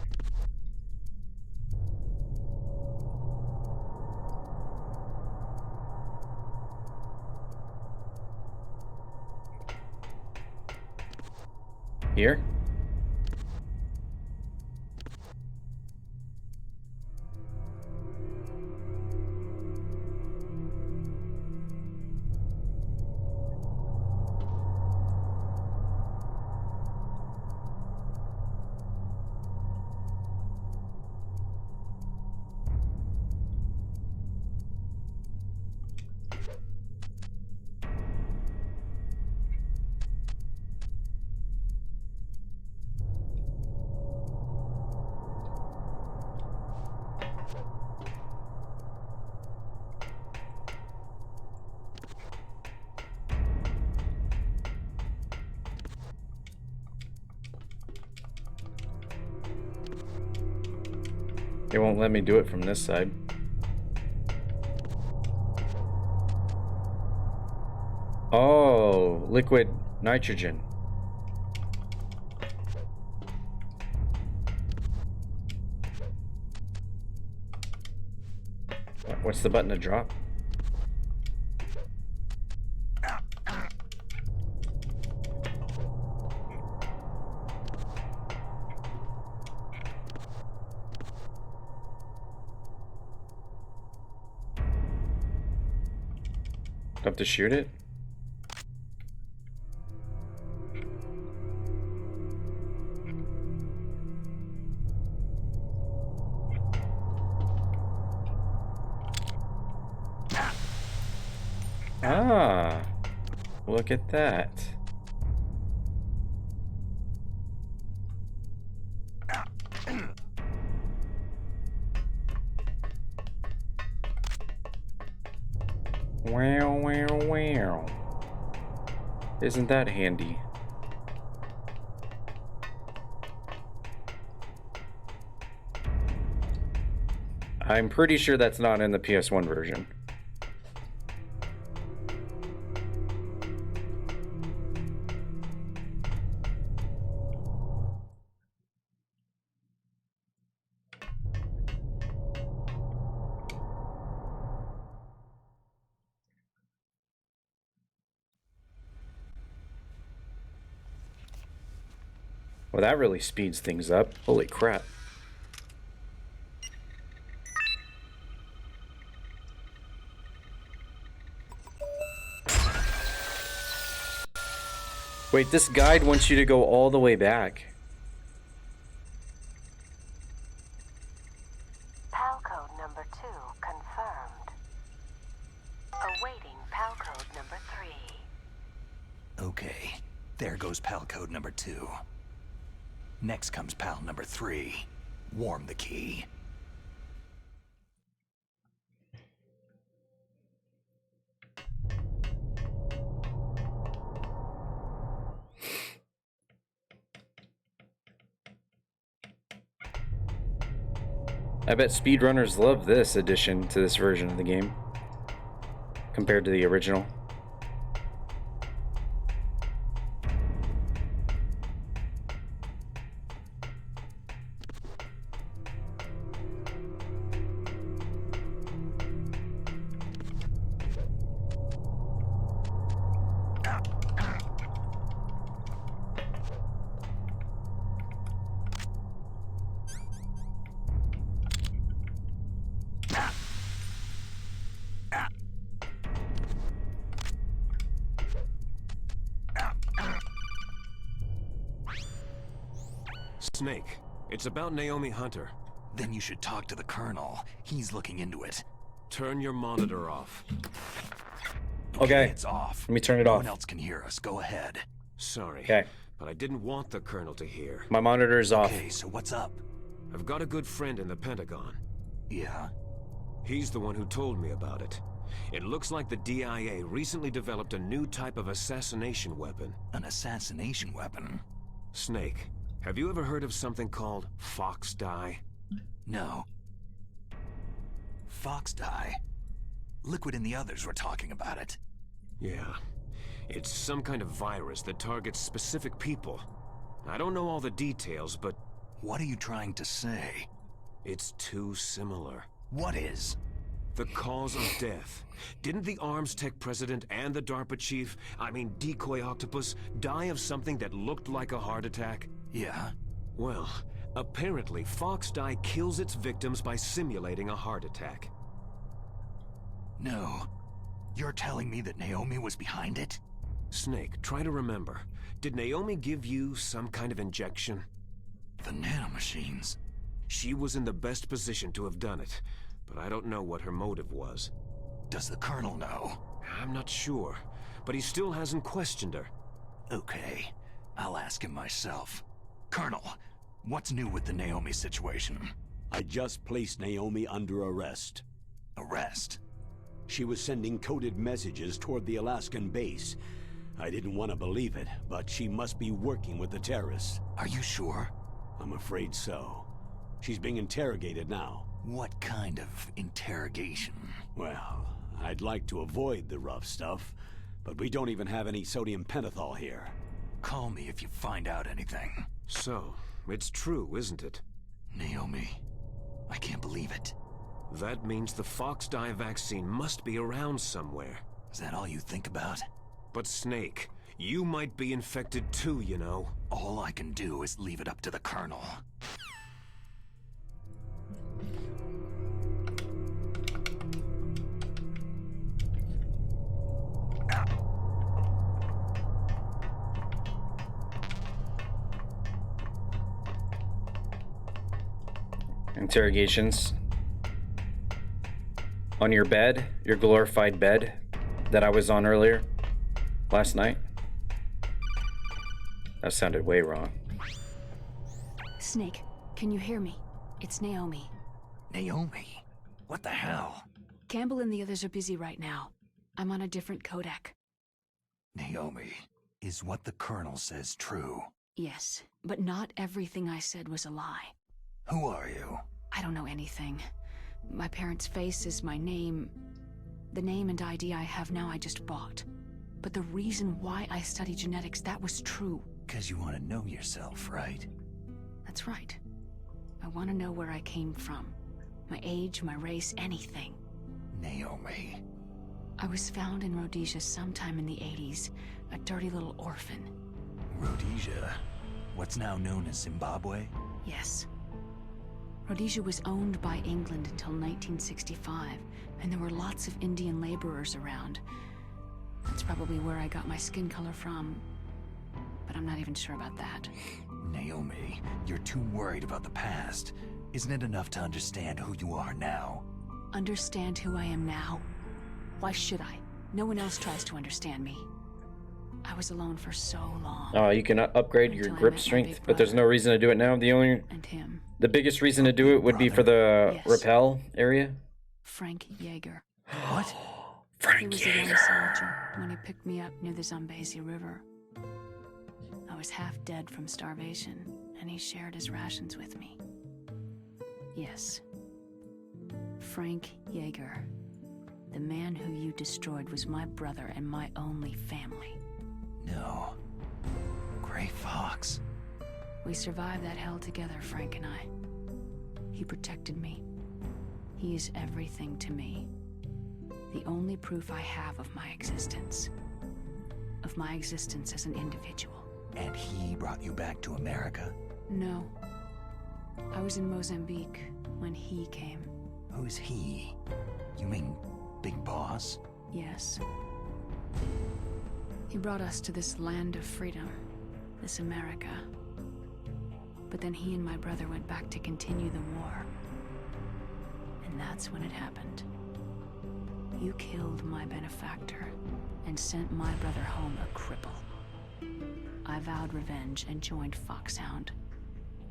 Here? It won't let me do it from this side. Oh, liquid nitrogen. What's the button to drop? Do I have to shoot it? Ah, look at that. Wow, wow, wow. Isn't that handy? I'm pretty sure that's not in the PS1 version. Well, that really speeds things up. Holy crap. Wait, this guide wants you to go all the way back. PAL code number 2 confirmed. Awaiting PAL code number 3. Okay, there goes PAL code number 2. Next comes PAL number 3. Warm the key. I bet speedrunners love this addition to this version of the game compared to the original. Snake, it's about Naomi Hunter. Then you should talk to the Colonel. He's looking into it. Turn your monitor off. Okay. It's off. Let me turn it No off. one else can hear us. Go ahead. Sorry. Okay. But I didn't want the Colonel to hear. My monitor is off. Okay, so what's up? I've got a good friend in the Pentagon. Yeah? He's the one who told me about it. It looks like the DIA recently developed a new type of assassination weapon. An assassination weapon? Snake, have you ever heard of something called Fox dye? No. Fox dye? Liquid and the others were talking about it. Yeah. It's some kind of virus that targets specific people. I don't know all the details, but... What are you trying to say? It's too similar. What is? The cause of death. Didn't the Arms Tech president and the DARPA chief, Decoy Octopus, die of something that looked like a heart attack? Yeah? Well, apparently Fox dye kills its victims by simulating a heart attack. No. You're telling me that Naomi was behind it? Snake, try to remember. Did Naomi give you some kind of injection? The nanomachines. She was in the best position to have done it, but I don't know what her motive was. Does the Colonel know? I'm not sure, but he still hasn't questioned her. Okay, I'll ask him myself. Colonel, what's new with the Naomi situation? I just placed Naomi under arrest. Arrest? She was sending coded messages toward the Alaskan base. I didn't want to believe it, but she must be working with the terrorists. Are you sure? I'm afraid so. She's being interrogated now. What kind of interrogation? Well, I'd like to avoid the rough stuff, but we don't even have any sodium pentothal here. Call me if you find out anything. So, it's true, isn't it? Naomi, I can't believe it. That means the Fox dye vaccine must be around somewhere. Is that all you think about? But Snake, you might be infected too, you know. All I can do is leave it up to the Colonel. Interrogations. On your bed, your glorified bed that I was on earlier, last night. That sounded way wrong. Snake, can you hear me? It's Naomi. Naomi? What the hell? Campbell and the others are busy right now. I'm on a different codec. Naomi, is what the Colonel says true? Yes, but not everything I said was a lie. Who are you? I don't know anything. My parents' face is my name. The name and ID I have now I just bought. But the reason why I study genetics, that was true. 'Cause you want to know yourself, right? That's right. I want to know where I came from. My age, my race, anything. Naomi. I was found in Rhodesia sometime in the 80s. A dirty little orphan. Rhodesia? What's now known as Zimbabwe? Yes. Rhodesia was owned by England until 1965, and there were lots of Indian laborers around. That's probably where I got my skin color from, but I'm not even sure about that. Naomi, you're too worried about the past. Isn't it enough to understand who you are now? Understand who I am now? Why should I? No one else tries to understand me. I was alone for so long. Oh, you can upgrade your Until I grip met my strength, big but there's no reason to do it now. And him. The biggest reason to do it would be for the rappel area. Frank Yeager. What? He was a young soldier when he picked me up near the Zambezi River. I was half dead from starvation, and he shared his rations with me. Yes. Frank Yeager. The man who you destroyed was my brother and my only family. No. Gray Fox. We survived that hell together, Frank and I. He protected me. He is everything to me. The only proof I have of my existence. Of my existence as an individual. And he brought you back to America? No. I was in Mozambique when he came. Who's he? You mean Big Boss? Yes. He brought us to this land of freedom, this America. But then he and my brother went back to continue the war. And that's when it happened. You killed my benefactor and sent my brother home a cripple. I vowed revenge and joined FOXHOUND.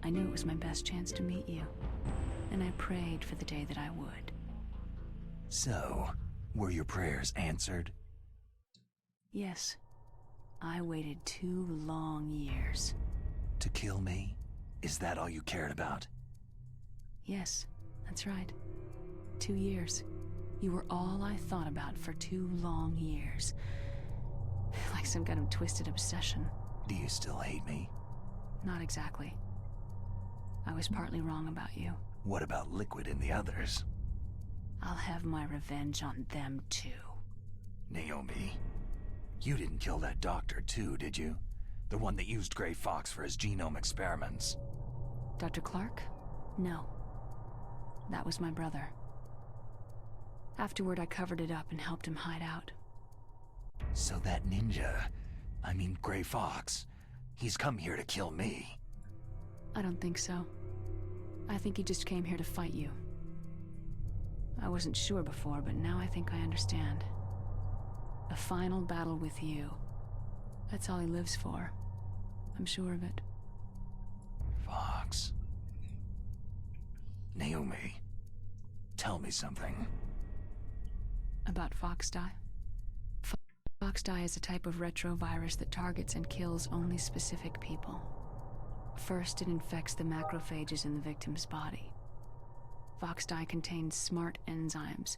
I knew it was my best chance to meet you, and I prayed for the day that I would. So, were your prayers answered? Yes. I waited 2 long years. To kill me? Is that all you cared about? Yes, that's right. 2 years. You were all I thought about for 2 long years. Like some kind of twisted obsession. Do you still hate me? Not exactly. I was partly wrong about you. What about Liquid and the others? I'll have my revenge on them too. Naomi, you didn't kill that doctor too, did you? The one that used Grey Fox for his genome experiments. Dr. Clark? No. That was my brother. Afterward, I covered it up and helped him hide out. So that ninja, I mean Grey Fox, he's come here to kill me. I don't think so. I think he just came here to fight you. I wasn't sure before, but now I think I understand. A final battle with you. That's all he lives for. I'm sure of it. Fox. Naomi, tell me something. About FOXDIE? FOXDIE is a type of retrovirus that targets and kills only specific people. First, it infects the macrophages in the victim's body. FOXDIE contains smart enzymes,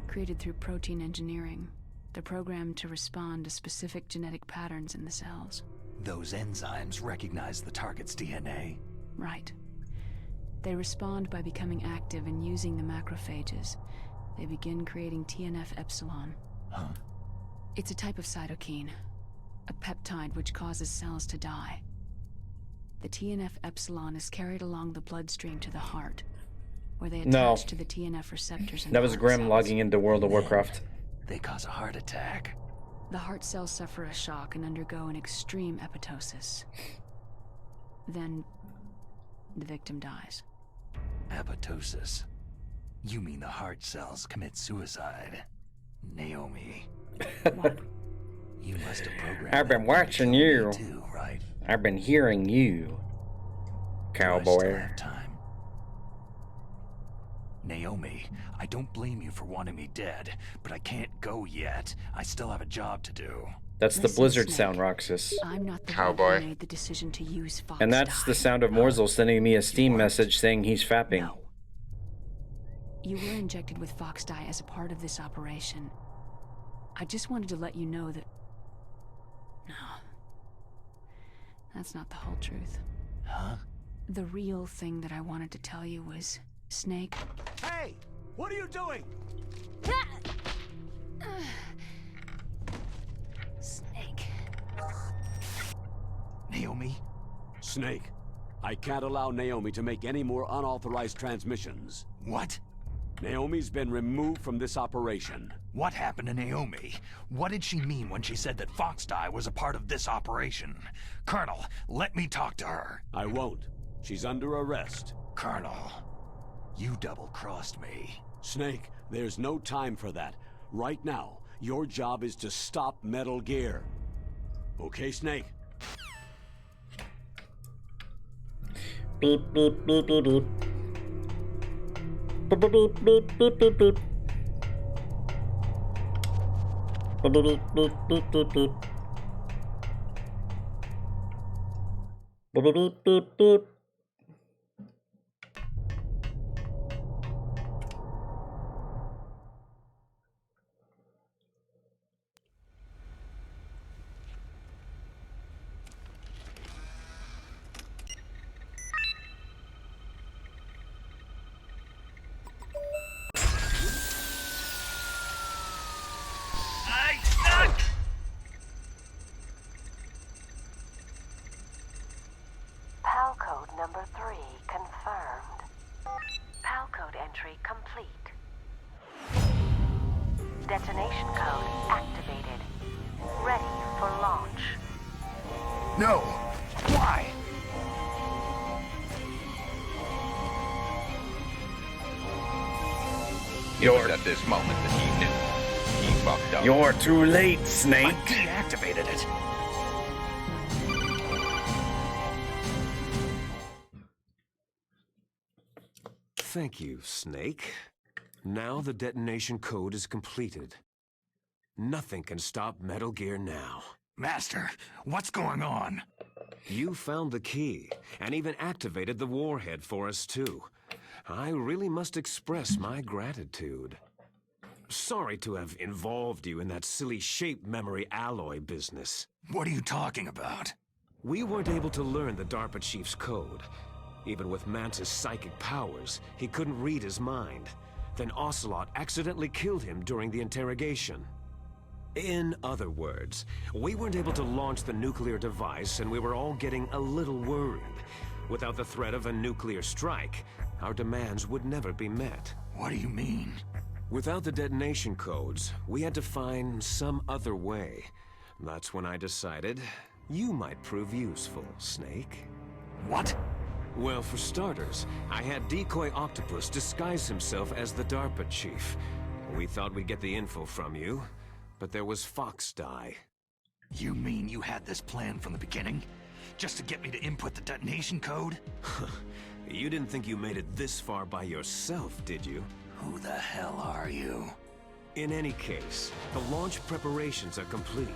created through protein engineering. They're programmed to respond to specific genetic patterns in the cells. Those enzymes recognize the target's DNA? Right. They respond by becoming active and using the macrophages. They begin creating TNF-epsilon. Huh? It's a type of cytokine, a peptide which causes cells to die. The TNF-epsilon is carried along the bloodstream to the heart, where they attach to the TNF receptors. That was Graham logging into World of Warcraft. They cause a heart attack. The heart cells suffer a shock and undergo an extreme apoptosis. Then, the victim dies. Apoptosis? You mean the heart cells commit suicide? Naomi. What? You must have programmed I've been watching you. Too, right? I've been hearing you, cowboy. I still have time. Naomi, I don't blame you for wanting me dead, but I can't go yet. I still have a job to do. That's the Blizzard sound, Roxas. I'm not the Cowboy. one who made the decision to use FOXDIE. And that's the sound of Morzel sending me a Steam message saying he's fapping. No. You were injected with FOXDIE as a part of this operation. I just wanted to let you know that... No. That's not the whole truth. Huh? The real thing that I wanted to tell you was... Snake. Hey! What are you doing? Snake. Naomi? Snake, I can't allow Naomi to make any more unauthorized transmissions. What? Naomi's been removed from this operation. What happened to Naomi? What did she mean when she said that FOXDIE was a part of this operation? Colonel, let me talk to her. I won't. She's under arrest. Colonel, you double-crossed me. Snake, there's no time for that. Right now, your job is to stop Metal Gear. Okay, Snake? Beep, beep, beep, beep, beep. Beep, beep, beep, beep, beep, beep, beep. Beep, beep, beep, beep, beep, beep. Beep, beep, beep, beep, beep. PAL code number 3 confirmed. PAL code entry complete. Detonation code activated. Ready for launch. No! Why? It was at this moment that he knew. He fucked up. You're too late, Snake. I deactivated it. Thank you, Snake. Now the detonation code is completed. Nothing can stop Metal Gear now. Master, what's going on? You found the key, and even activated the warhead for us too. I really must express my gratitude. Sorry to have involved you in that silly shape memory alloy business. What are you talking about? We weren't able to learn the DARPA chief's code. Even with Mance's psychic powers, he couldn't read his mind. Then Ocelot accidentally killed him during the interrogation. In other words, we weren't able to launch the nuclear device, and we were all getting a little worried. Without the threat of a nuclear strike, our demands would never be met. What do you mean? Without the detonation codes, we had to find some other way. That's when I decided you might prove useful, Snake. What? Well, for starters, I had Decoy Octopus disguise himself as the DARPA chief. We thought we'd get the info from you, but there was FOXHOUND. You mean you had this plan from the beginning? Just to get me to input the detonation code? You didn't think you made it this far by yourself, did you? Who the hell are you? In any case, the launch preparations are complete.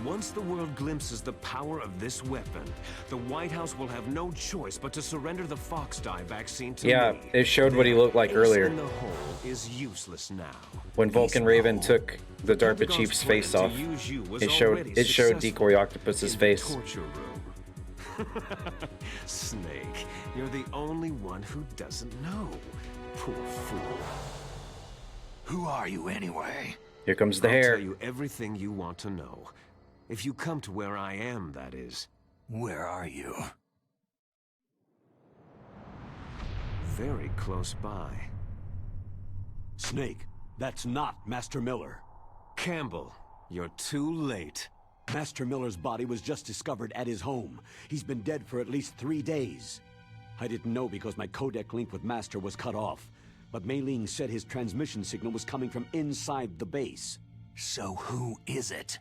Once the world glimpses the power of this weapon, the White House will have no choice but to surrender the FOXHOUND vaccine to me. It showed what he looked like earlier. The hole is useless now. When Vulcan Raven took the DARPA chief's face off, it showed Decoy Octopus's face. Torture room. Snake, you're the only one who doesn't know. Poor fool. Who are you anyway? Here comes the I'll hair. tell you everything you want to know. If you come to where I am, that is. Where are you? Very close by. Snake, that's not Master Miller. Campbell, you're too late. Master Miller's body was just discovered at his home. He's been dead for at least 3 days. I didn't know because my codec link with Master was cut off. But Mei Ling said his transmission signal was coming from inside the base. So who is it?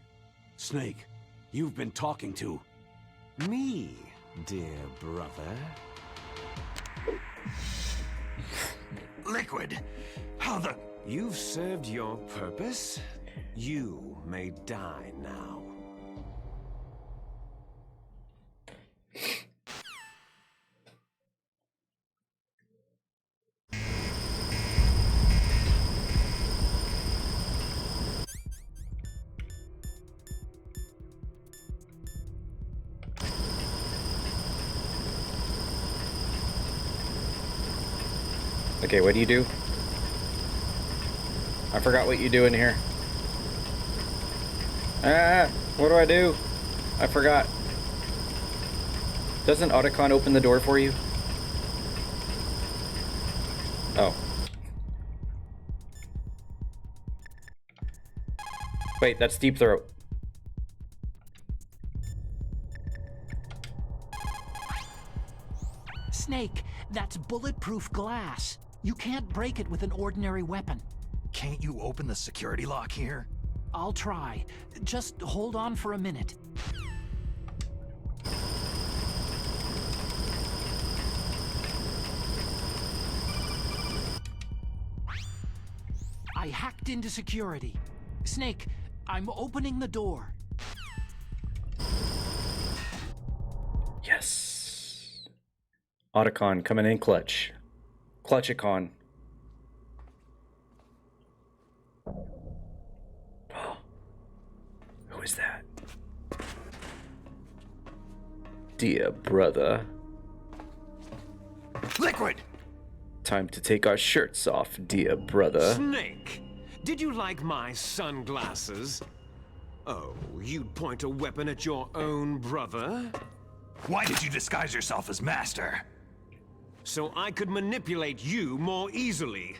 Snake, you've been talking to... Me, dear brother. Liquid, how the... You've served your purpose. You may die now. Okay, what do you do? I forgot what you do in here. What do I do? I forgot. Doesn't Otacon open the door for you? Oh. Wait, that's Deep Throat. Snake, that's bulletproof glass. You can't break it with an ordinary weapon. Can't you open the security lock here? I'll try. Just hold on for a minute. I hacked into security. Snake, I'm opening the door. Yes. Otacon coming in clutch. Clutchacon. Who is that? Dear brother. Liquid! Time to take our shirts off, dear brother. Snake, did you like my sunglasses? Oh, you'd point a weapon at your own brother? Why did you disguise yourself as Master? So I could manipulate you more easily.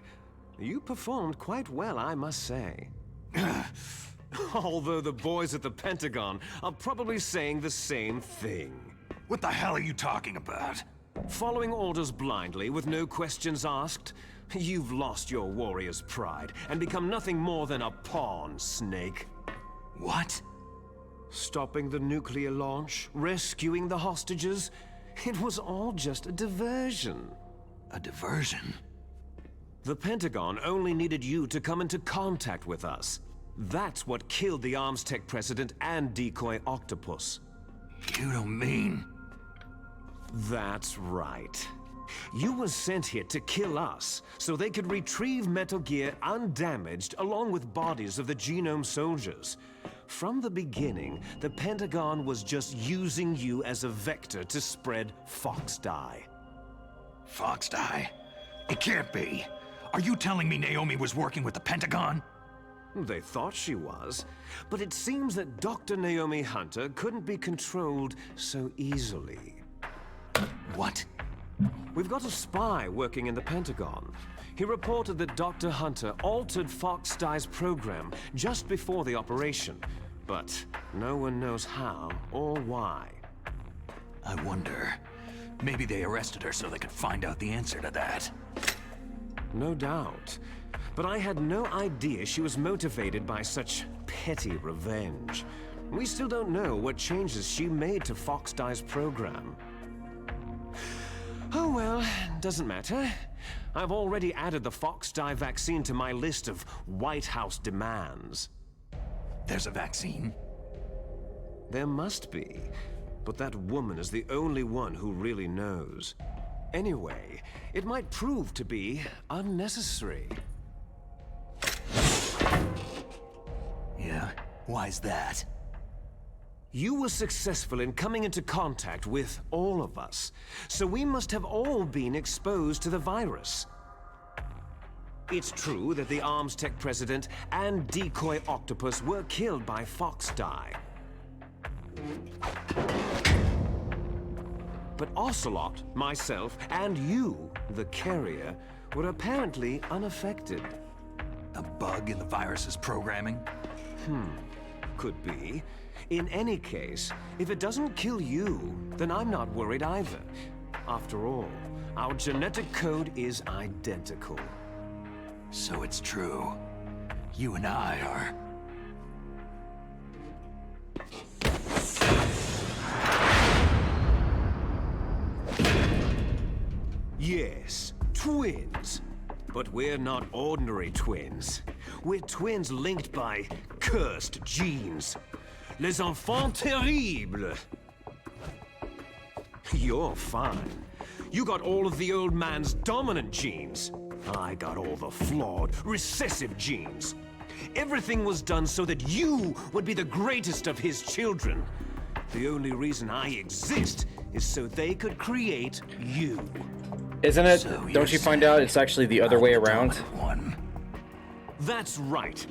You performed quite well, I must say. Although the boys at the Pentagon are probably saying the same thing. What the hell are you talking about? Following orders blindly with no questions asked? You've lost your warrior's pride and become nothing more than a pawn, Snake. What? Stopping the nuclear launch, rescuing the hostages, it was all just a diversion. A diversion? The Pentagon only needed you to come into contact with us. That's what killed the Arms Tech president and decoy octopus. You don't mean... That's right. You were sent here to kill us, so they could retrieve Metal Gear undamaged along with bodies of the Genome soldiers. From the beginning, the Pentagon was just using you as a vector to spread FOXDIE. FOXDIE? It can't be. Are you telling me Naomi was working with the Pentagon? They thought she was, but it seems that Dr. Naomi Hunter couldn't be controlled so easily. What? We've got a spy working in the Pentagon. He reported that Dr. Hunter altered FOXDIE's program just before the operation, but no one knows how or why. I wonder, maybe they arrested her so they could find out the answer to that. No doubt. But I had no idea she was motivated by such petty revenge. We still don't know what changes she made to FOXDIE's program. Oh well, doesn't matter. I've already added the FOXDIE vaccine to my list of White House demands. There's a vaccine? There must be, but that woman is the only one who really knows. Anyway, it might prove to be unnecessary. Yeah? Why's that? You were successful in coming into contact with all of us, so we must have all been exposed to the virus. It's true that the Arms Tech president and decoy octopus were killed by FOXDIE. But Ocelot, myself, and you, the carrier, were apparently unaffected. A bug in the virus's programming? Could be. In any case, if it doesn't kill you, then I'm not worried either. After all, our genetic code is identical. So it's true. You and I are... Yes, twins. But we're not ordinary twins. We're twins linked by cursed genes. Les enfants terribles. You're fine. You got all of the old man's dominant genes. I got all the flawed, recessive genes. Everything was done so that you would be the greatest of his children. The only reason I exist is so they could create you. Isn't it? So don't you find out it's actually the other way around? That's right.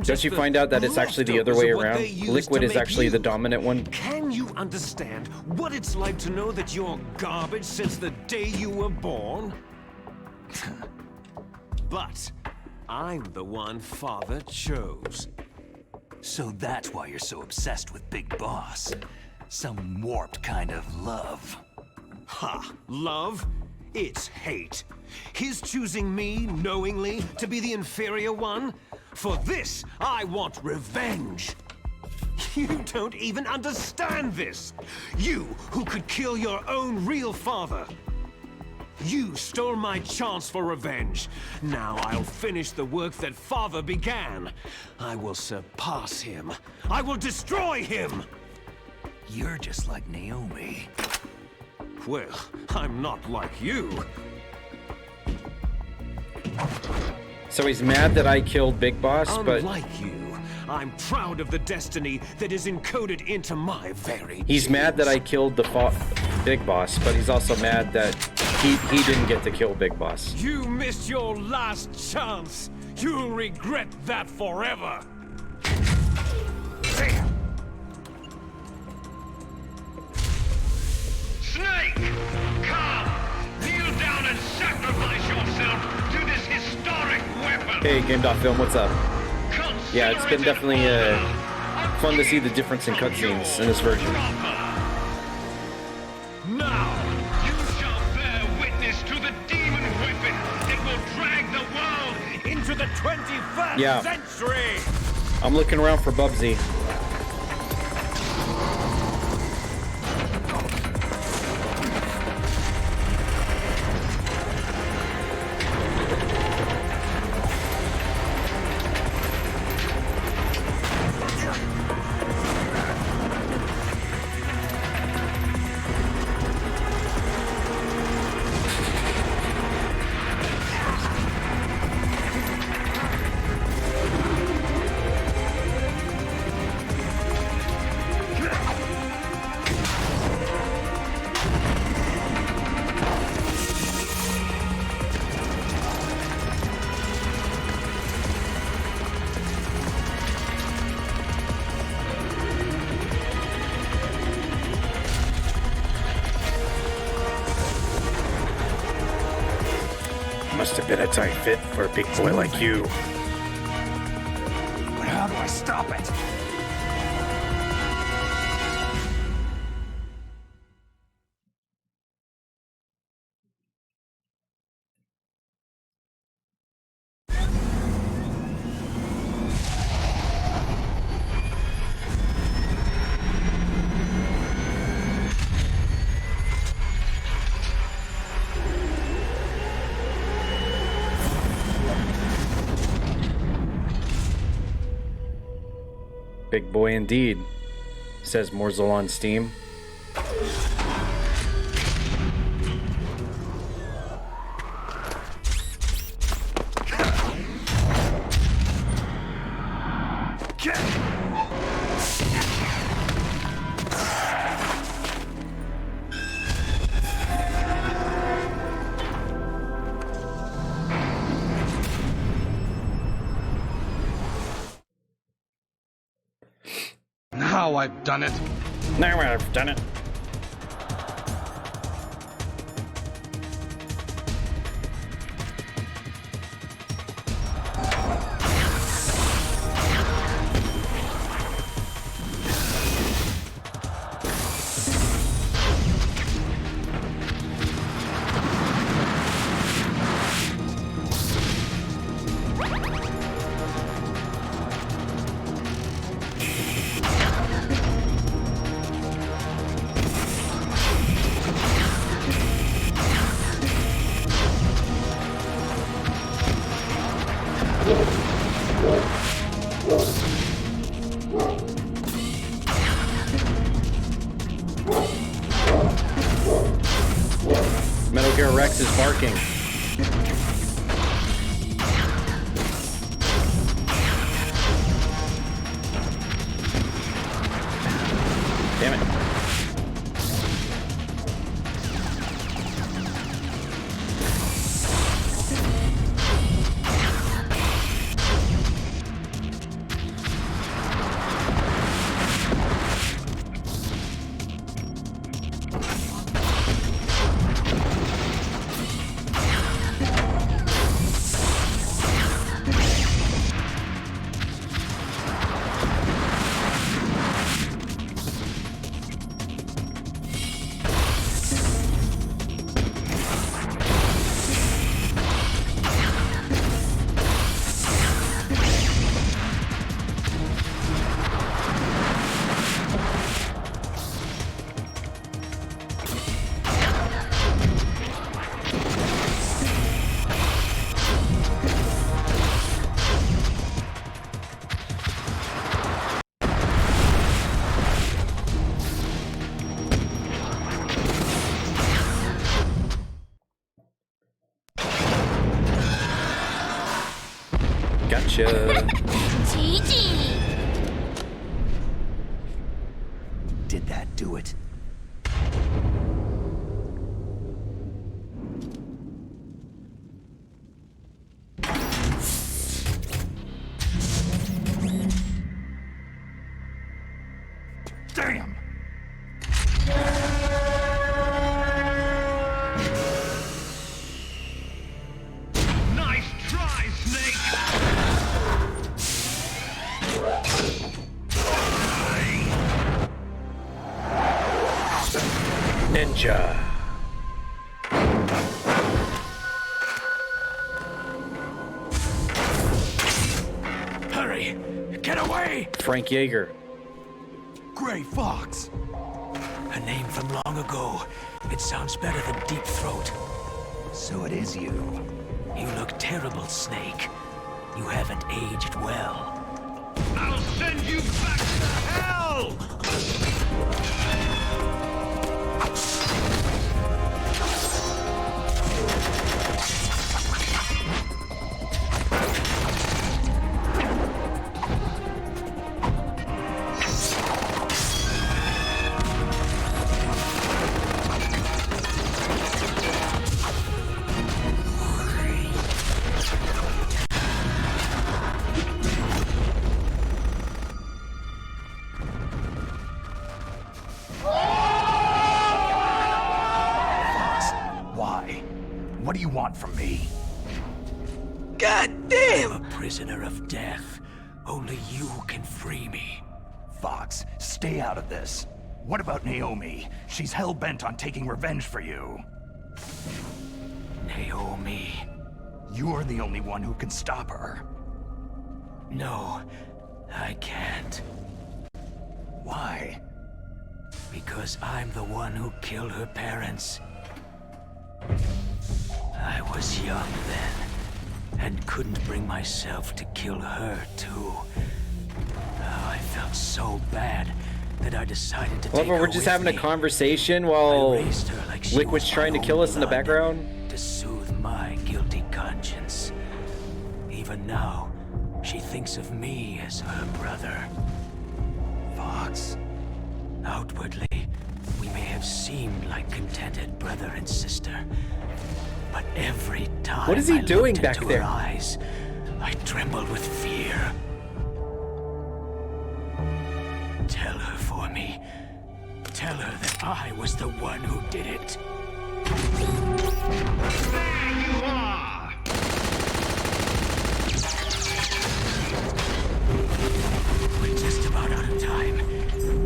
Don't you find out that it's actually the other way around? Liquid is actually the dominant one. Can you understand what it's like to know that you're garbage since the day you were born? But I'm the one Father chose. So that's why you're so obsessed with Big Boss. Some warped kind of love. Ha! Love? It's hate. His choosing me, knowingly, to be the inferior one? For this, I want revenge. You don't even understand this. You, who could kill your own real father. You stole my chance for revenge. Now I'll finish the work that Father began. I will surpass him. I will destroy him. You're just like Naomi. Well, I'm not like you. So he's mad that I killed Big Boss, but... Unlike you, I'm proud of the destiny that is encoded into my very He's genes. mad that I killed the Big Boss, but he's also mad that he didn't get to kill Big Boss. You missed your last chance. You'll regret that forever. Snake! Come! Kneel down and sacrifice yourself to this historic weapon! Hey, Game.Film, what's up? Yeah, it's been definitely fun to see the difference in cutscenes in this version. Now, you shall bear witness to the demon weapon that will drag Yeah. Century! I'm looking around for Bubsy. Must have been a tight fit for a big boy like you. But how do I stop it? Big boy indeed, says Morsel on Steam. Now I've done it. Now I've done it. Metal Gear Rex is barking. Damn it. Gotcha. Did that do it? Damn! Nice try, Snake! Hurry! Get away! Frank Yeager. Gray Fox. A name from long ago. It sounds better than Deep Throat. So it is you. You look terrible, Snake. You haven't aged well. I'll send you back to hell! What do you want from me? God damn! I'm a prisoner of death. Only you can free me. Fox, stay out of this. What about Naomi? She's hell-bent on taking revenge for you. Naomi? You're the only one who can stop her. No, I can't. Why? Because I'm the one who killed her parents. I was young then, and couldn't bring myself to kill her, too. Oh, I felt so bad that I decided to take her We're just having a conversation while Liquid's trying to kill us in the background. To soothe my guilty conscience. Even now, she thinks of me as her brother. Fox, outwardly, we may have seemed like contented brother and sister. But every time what is he doing back into there? Her eyes, I trembled with fear. Tell her for me. Tell her that I was the one who did it. There you are! We're just about out of time.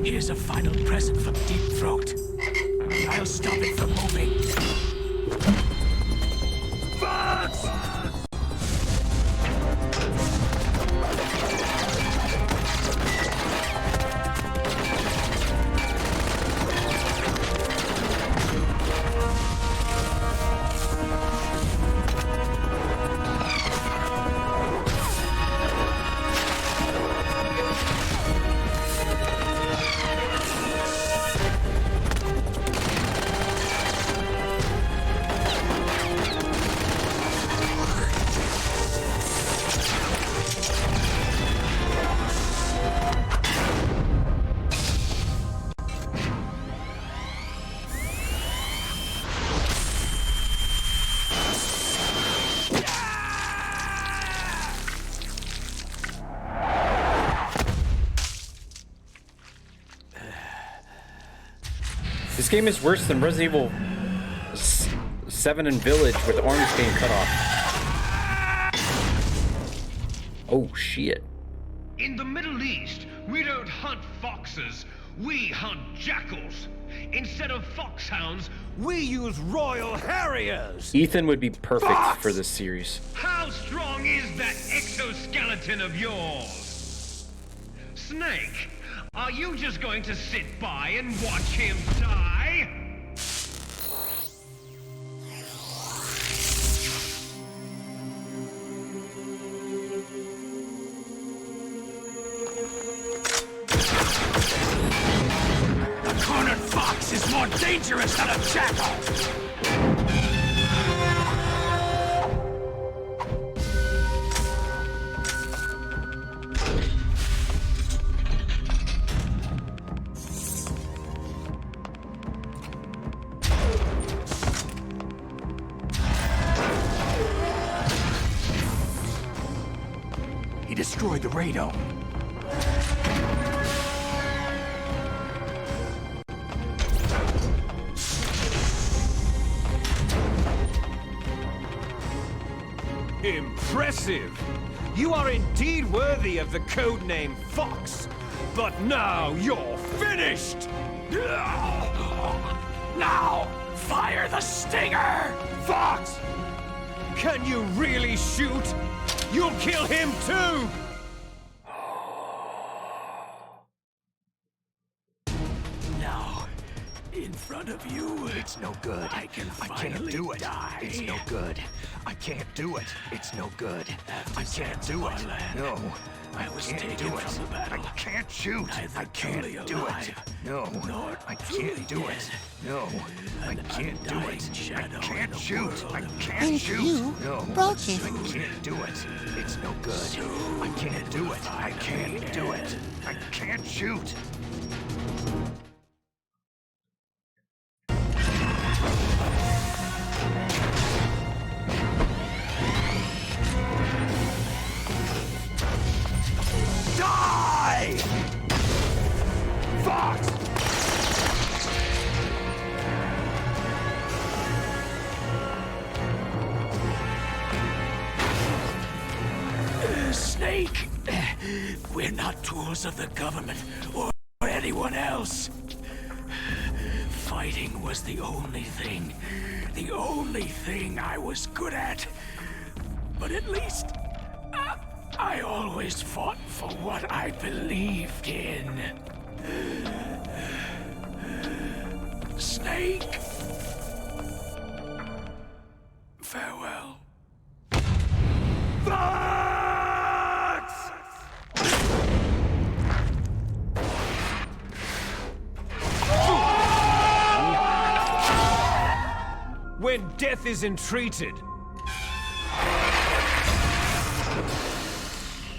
Here's a final present from Deep Throat. I'll stop it from moving. Fox! This game is worse than Resident Evil 7 and Village with arms being cut off. Oh shit. In the Middle East, we don't hunt foxes, we hunt jackals. Instead of foxhounds, we use royal harriers. Ethan would be perfect Fox! for this series. How strong is that exoskeleton of yours? Snake, are you just going to sit by and watch him die? A cornered fox is more dangerous than a jackal! He destroyed the radome. Impressive! You are indeed worthy of the codename Fox. But now you're finished! Now, fire the stinger! Fox! Can you really shoot? You'll kill him too! front of you. It's no good. I can't do it. Die. It's no good. I can't do it. It's no good. I can't do it. No. I was taken from the battle. I can't shoot. I can't do it. No. I can't do it. No. I can't do it. I can't shoot. I can't shoot. No. I can't do it. It's no good. I can't do it. I can't do it. I can't shoot. Die! Fox! Snake, we're not tools of the government or anyone else. Fighting was the only thing I was good at. But at least I always fought for what I believed in. Snake, farewell. Fox! When death is entreated,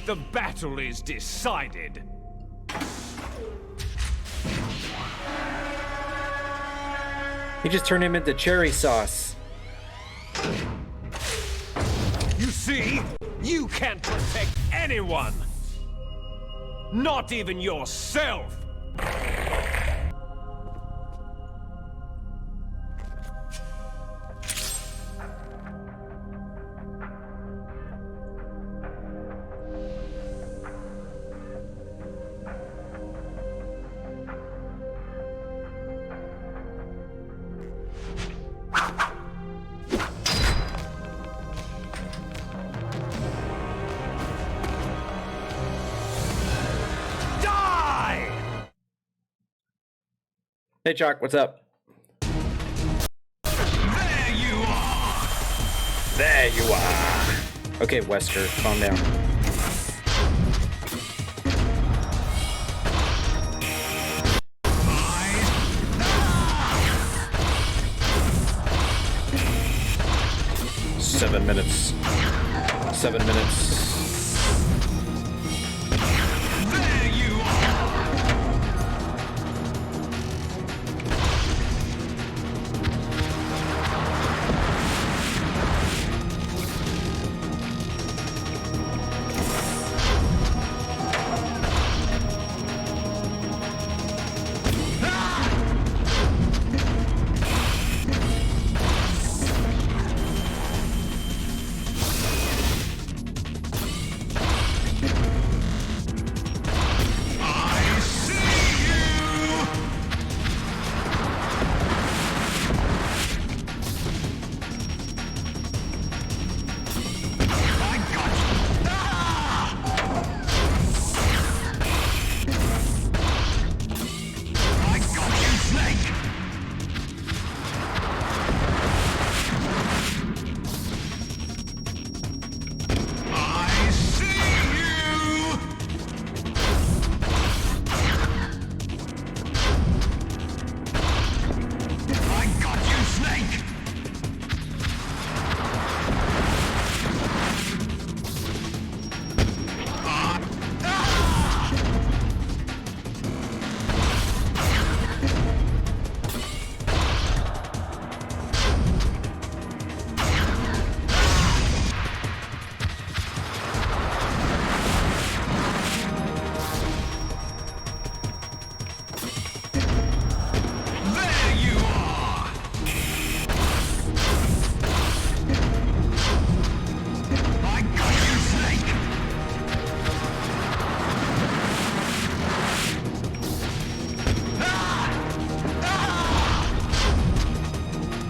the battle is decided. He just turned him into cherry sauce. You see, you can't protect anyone. Not even yourself. Hey, Chalk, what's up? There you are! There you are! Okay, Wesker, calm down. Seven minutes. There you are!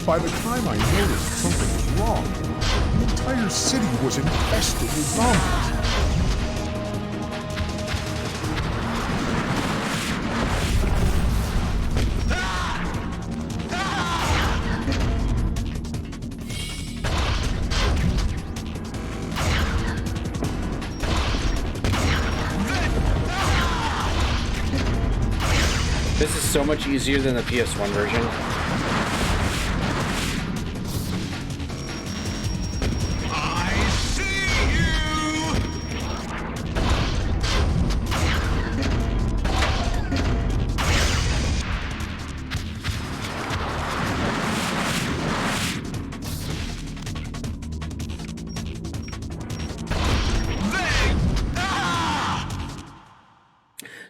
By the time I noticed something was wrong, the entire city was infested with zombies. This is so much easier than the PS1 version.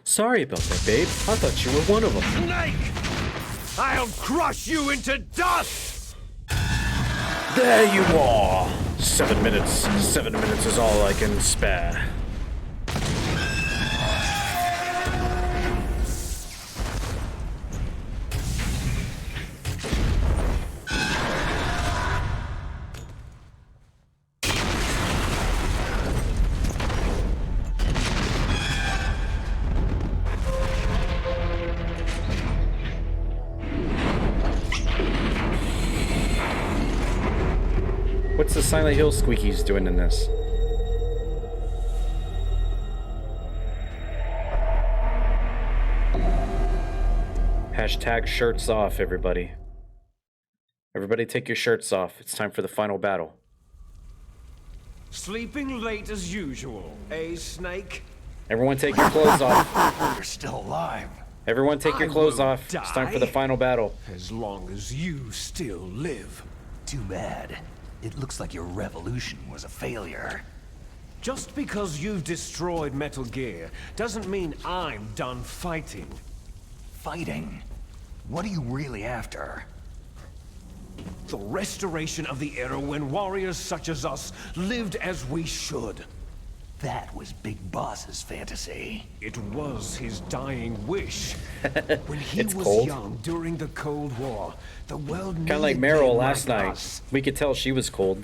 Sorry about that, babe. I thought you were one of them. Snake! I'll crush you into dust! There you are. 7 minutes. 7 minutes is all I can spare. What's the Silent Hill squeakies doing in this? Hashtag shirts off, everybody. Everybody take your shirts off. It's time for the final battle. Sleeping late as usual, eh, Snake? Everyone take your clothes off. You're still alive. Everyone take your clothes off. It's time for the final battle. As long as you still live. Too bad. It looks like your revolution was a failure. Just because you've destroyed Metal Gear doesn't mean I'm done fighting. Fighting? What are you really after? The restoration of the era when warriors such as us lived as we should. That was Big Boss's fantasy. It was his dying wish. When he It's was cold. young during the Cold War, the world Kind of like needed Meryl men last like night. us. We could tell she was cold.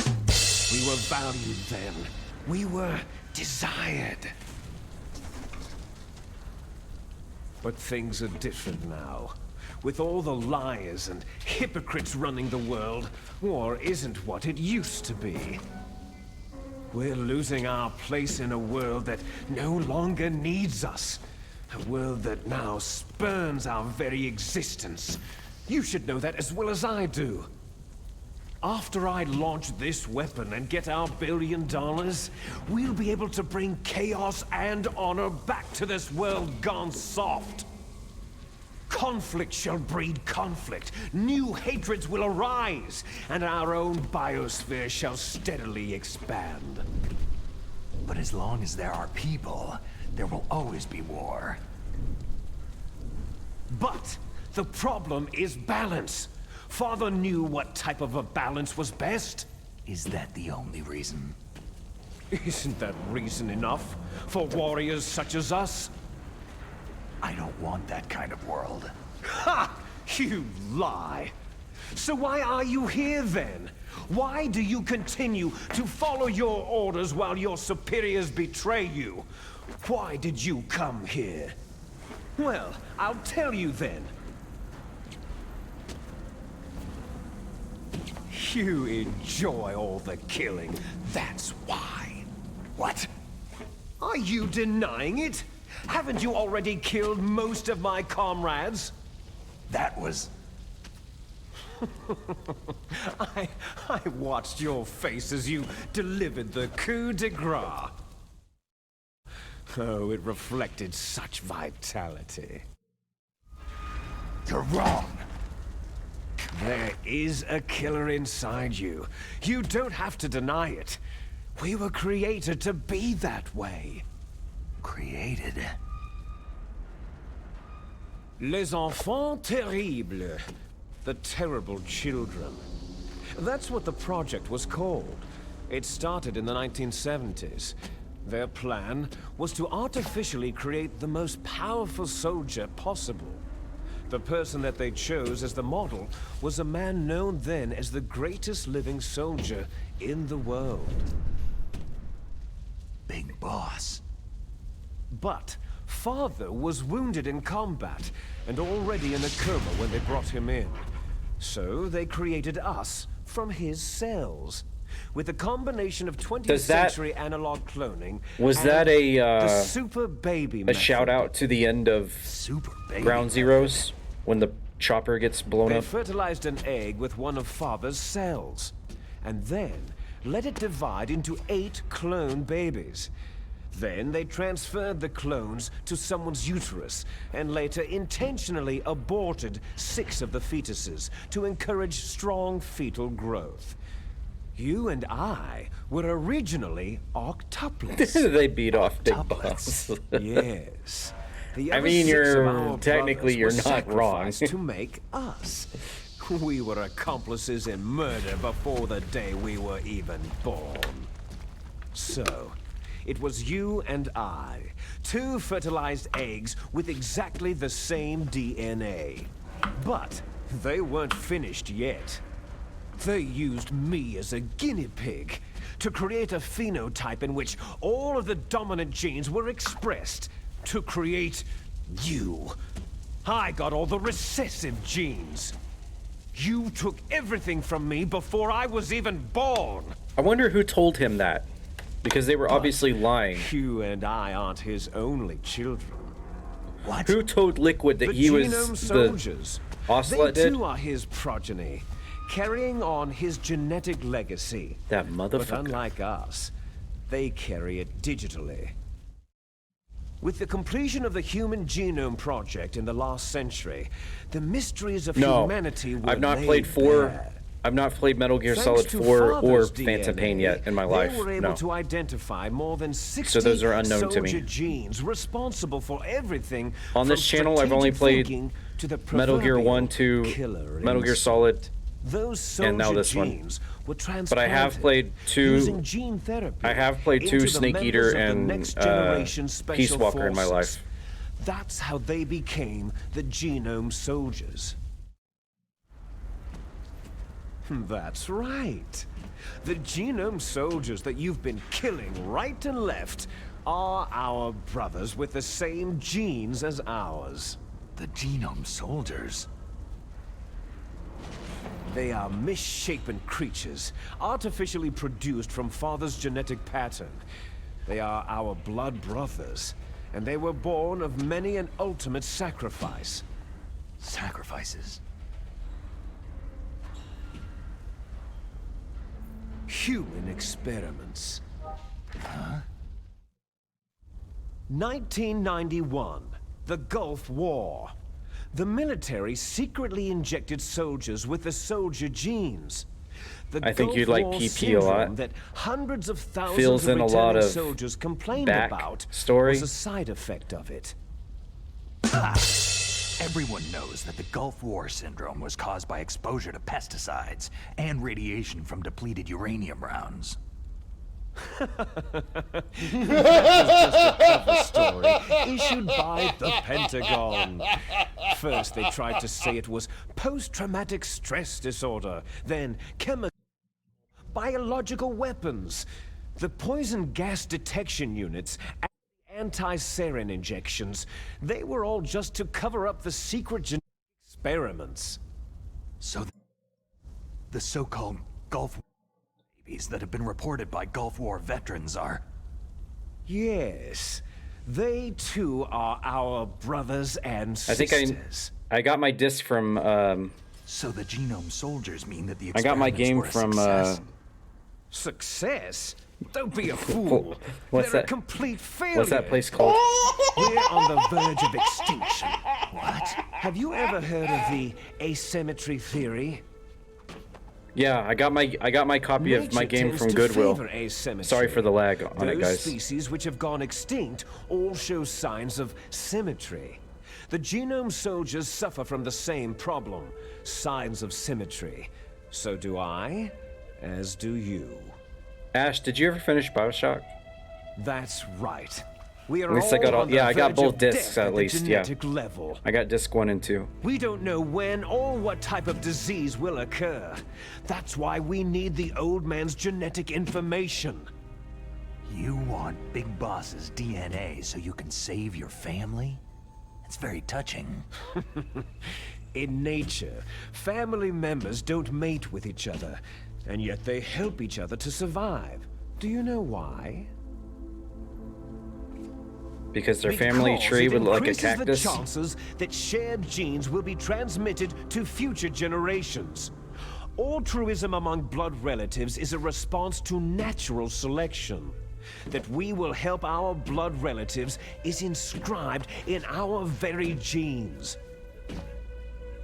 We were valued then. We were desired. But things are different now. With all the liars and hypocrites running the world, war isn't what it used to be. We're losing our place in a world that no longer needs us. A world that now spurns our very existence. You should know that as well as I do. After I launch this weapon and get our $1 billion, we'll be able to bring chaos and honor back to this world gone soft. Conflict shall breed conflict. New hatreds will arise, and our own biosphere shall steadily expand. But as long as there are people, there will always be war. But the problem is balance. Father knew what type of a balance was best. Is that the only reason? Isn't that reason enough for warriors such as us? I don't want that kind of world. Ha! You lie! So why are you here then? Why do you continue to follow your orders while your superiors betray you? Why did you come here? Well, I'll tell you then. You enjoy all the killing, that's why. What? Are you denying it? Haven't you already killed most of my comrades? That was... I watched your face as you delivered the coup de grace. Oh, it reflected such vitality. You're wrong. There is a killer inside you. You don't have to deny it. We were created to be that way. Created? Les enfants terribles. The terrible children. That's what the project was called. It started in the 1970s. Their plan was to artificially create the most powerful soldier possible. The person that they chose as the model was a man known then as the greatest living soldier in the world. Big Boss. But Father was wounded in combat and already in a coma when they brought him in. So they created us from his cells. With a combination of 20th Does that- century analog cloning, Was and that the super baby a method. shout out to the end of Ground Zeroes when the chopper gets blown They up? fertilized an egg with one of father's cells, and then let it divide into 8 clone babies. Then they transferred the clones to someone's uterus, and later intentionally aborted 6 of the fetuses to encourage strong fetal growth. You and I were originally octuplets. They beat off Big Boss. Yes. The I other mean, 6 of you're our technically brothers you're were not wrong. sacrificed to make us. We were accomplices in murder before the day we were even born. So, it was you and I, 2 fertilized eggs with exactly the same DNA. But they weren't finished yet. They used me as a guinea pig to create a phenotype in which all of the dominant genes were expressed to create you. I got all the recessive genes. You took everything from me before I was even born. I wonder who told him that. Because they were obviously lying. You and I aren't his only children. What? Who told Liquid that The he was genome the soldiers. Ocelot They did? too are his progeny, carrying on his genetic legacy. That But motherfucker. unlike us, they carry it digitally. With the completion of the Human Genome Project in the last century, the mysteries of No, humanity were I've not laid played 4. bare. I've not played Metal Gear Thanks Solid to 4 or Father's Phantom Pain DNA, yet in my life. They were able No. to identify more than 60 So those are unknown to me. soldier genes responsible for everything On this from channel, I've only strategic played thinking to the Metal Gear 1, proverbial 2, killer Metal Gear instinct. Solid, Those and now soldier this one. genes were But I have transplanted played 2. using gene therapy I have played 2 into the Snake members Eater of the and next generation special Peace Walker in my forces. life. That's how they became the Genome Soldiers. That's right. The Genome Soldiers that you've been killing right and left are our brothers with the same genes as ours. The Genome Soldiers? They are misshapen creatures, artificially produced from Father's genetic pattern. They are our blood brothers, and they were born of many an ultimate sacrifice. Sacrifices? Human experiments. Huh? 1991, the Gulf War. The military secretly injected soldiers with the soldier genes. The I think Gulf you'd like War PP a lot. syndrome that hundreds of thousands Fills of in a lot returning of soldiers complained back about story. was a side effect of it. Everyone knows that the Gulf War syndrome was caused by exposure to pesticides and radiation from depleted uranium rounds. That was just a cover story issued by the Pentagon. First, they tried to say it was post-traumatic stress disorder, then chemical, biological weapons. The poison gas detection units and the anti-sarin injections, they were all just to cover up the secret genetic experiments. So the so-called Gulf War babies that have been reported by Gulf War veterans are... Yes, they too are our brothers and I think sisters. I got my disc from So the Genome Soldiers mean that the I got my experiments game were a from success? Success? Don't be a fool. What's They're that? a complete failure. What's that place called? We're on the verge of extinction. What? Have you ever heard of the asymmetry theory? Yeah, I got my copy of my Nature game tends from to Goodwill. favor asymmetry. Sorry for the lag on it, Those guys. species which have gone extinct all show signs of symmetry. The Genome Soldiers suffer from the same problem, signs of symmetry. So do I, as do you. Ash, did you ever finish BioShock? That's right. We are At least I got all all. on the Yeah, I got verge both of discs death at the least. Yeah, genetic level. I got disc 1 and 2. We don't know when or what type of disease will occur. That's why we need the old man's genetic information. You want Big Boss's DNA so you can save your family? It's very touching. In nature, family members don't mate with each other. And yet they help each other to survive. Do you know why? Because their family tree would look like a cactus? The chances that shared genes will be transmitted to future generations. Altruism among blood relatives is a response to natural selection. That we will help our blood relatives is inscribed in our very genes.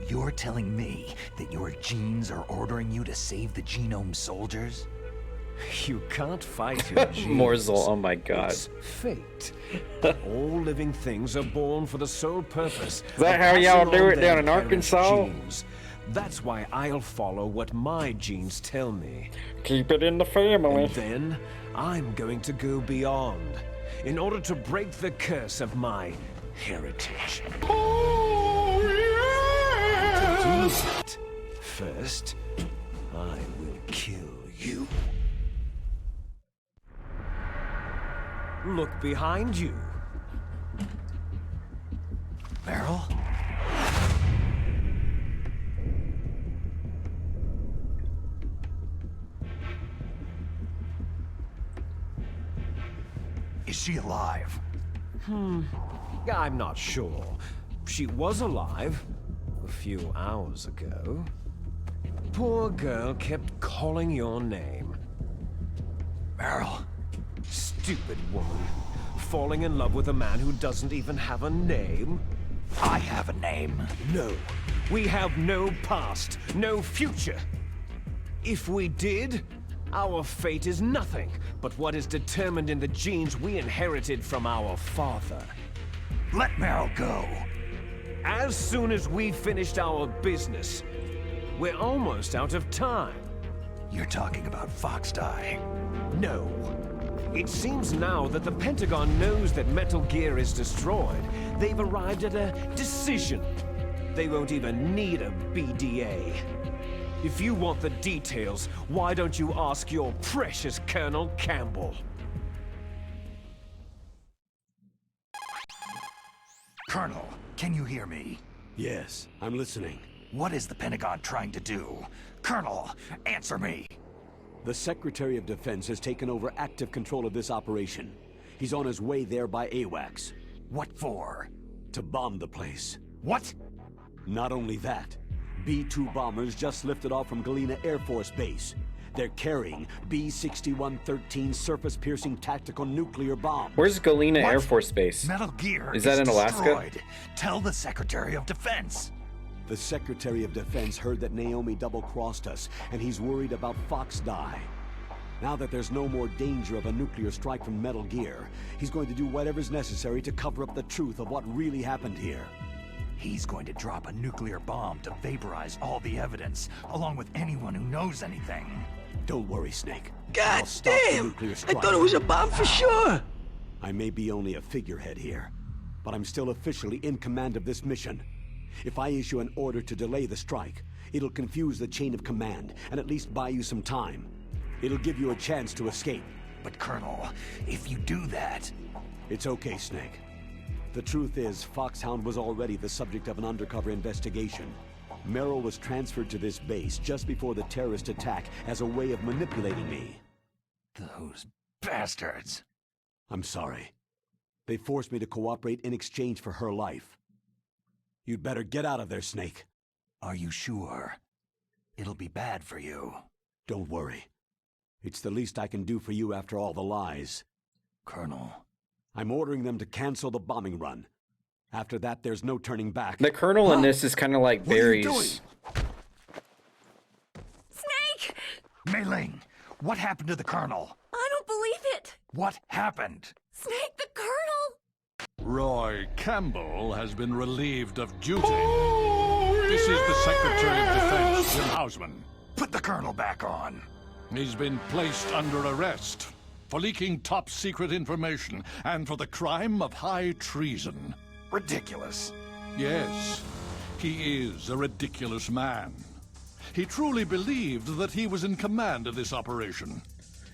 You're telling me that your genes are ordering you to save the genome soldiers? You can't fight your genes. Morsel, oh my god. It's fate. All living things are born for the sole purpose. Is that how y'all do it down in Arkansas? Genes. That's why I'll follow what my genes tell me. Keep it in the family. And then I'm going to go beyond in order to break the curse of my heritage. Oh, yeah. To do that, first, I will kill you. Look behind you. Meryl? Is she alive? I'm not sure. She was alive a few hours ago. Poor girl kept calling your name. Meryl. Stupid woman. Falling in love with a man who doesn't even have a name? I have a name. No. We have no past, no future. If we did, our fate is nothing but what is determined in the genes we inherited from our father. Let Meryl go. As soon as we finished our business, we're almost out of time. You're talking about FOXHOUND. No. It seems now that the Pentagon knows that Metal Gear is destroyed. They've arrived at a decision. They won't even need a BDA. If you want the details, why don't you ask your precious Colonel Campbell? Colonel, can you hear me? Yes, I'm listening. What is the Pentagon trying to do? Colonel, answer me! The Secretary of Defense has taken over active control of this operation. He's on his way there by AWACS. What for? To bomb the place. What? Not only that, B-2 bombers just lifted off from Galena Air Force Base. They're carrying B-6113 surface-piercing tactical nuclear bombs. Where's Galena Air Force Base? Metal Gear is that in Alaska? Destroyed. Tell the Secretary of Defense. The Secretary of Defense heard that Naomi double-crossed us, and he's worried about FOXHOUND. Now that there's no more danger of a nuclear strike from Metal Gear, he's going to do whatever's necessary to cover up the truth of what really happened here. He's going to drop a nuclear bomb to vaporize all the evidence, along with anyone who knows anything. Don't worry, Snake. God damn! I thought it was a bomb for sure! I may be only a figurehead here, but I'm still officially in command of this mission. If I issue an order to delay the strike, it'll confuse the chain of command and at least buy you some time. It'll give you a chance to escape. But Colonel, if you do that... It's okay, Snake. The truth is, FOXHOUND was already the subject of an undercover investigation. Meryl was transferred to this base just before the terrorist attack as a way of manipulating me. Those bastards. I'm sorry. They forced me to cooperate in exchange for her life. You'd better get out of there, Snake. Are you sure? It'll be bad for you. Don't worry. It's the least I can do for you after all the lies. Colonel. I'm ordering them to cancel the bombing run. After that, there's no turning back. The Colonel in this is kind of like Barry's. Snake! Mei Ling, what happened to the Colonel? I don't believe it! What happened? Snake, the Colonel! Roy Campbell has been relieved of duty. This is the Secretary of Defense, Jim Hausman. Put the Colonel back on. He's been placed under arrest for leaking top-secret information and for the crime of high treason. Ridiculous. Yes, he is a ridiculous man. He truly believed that he was in command of this operation.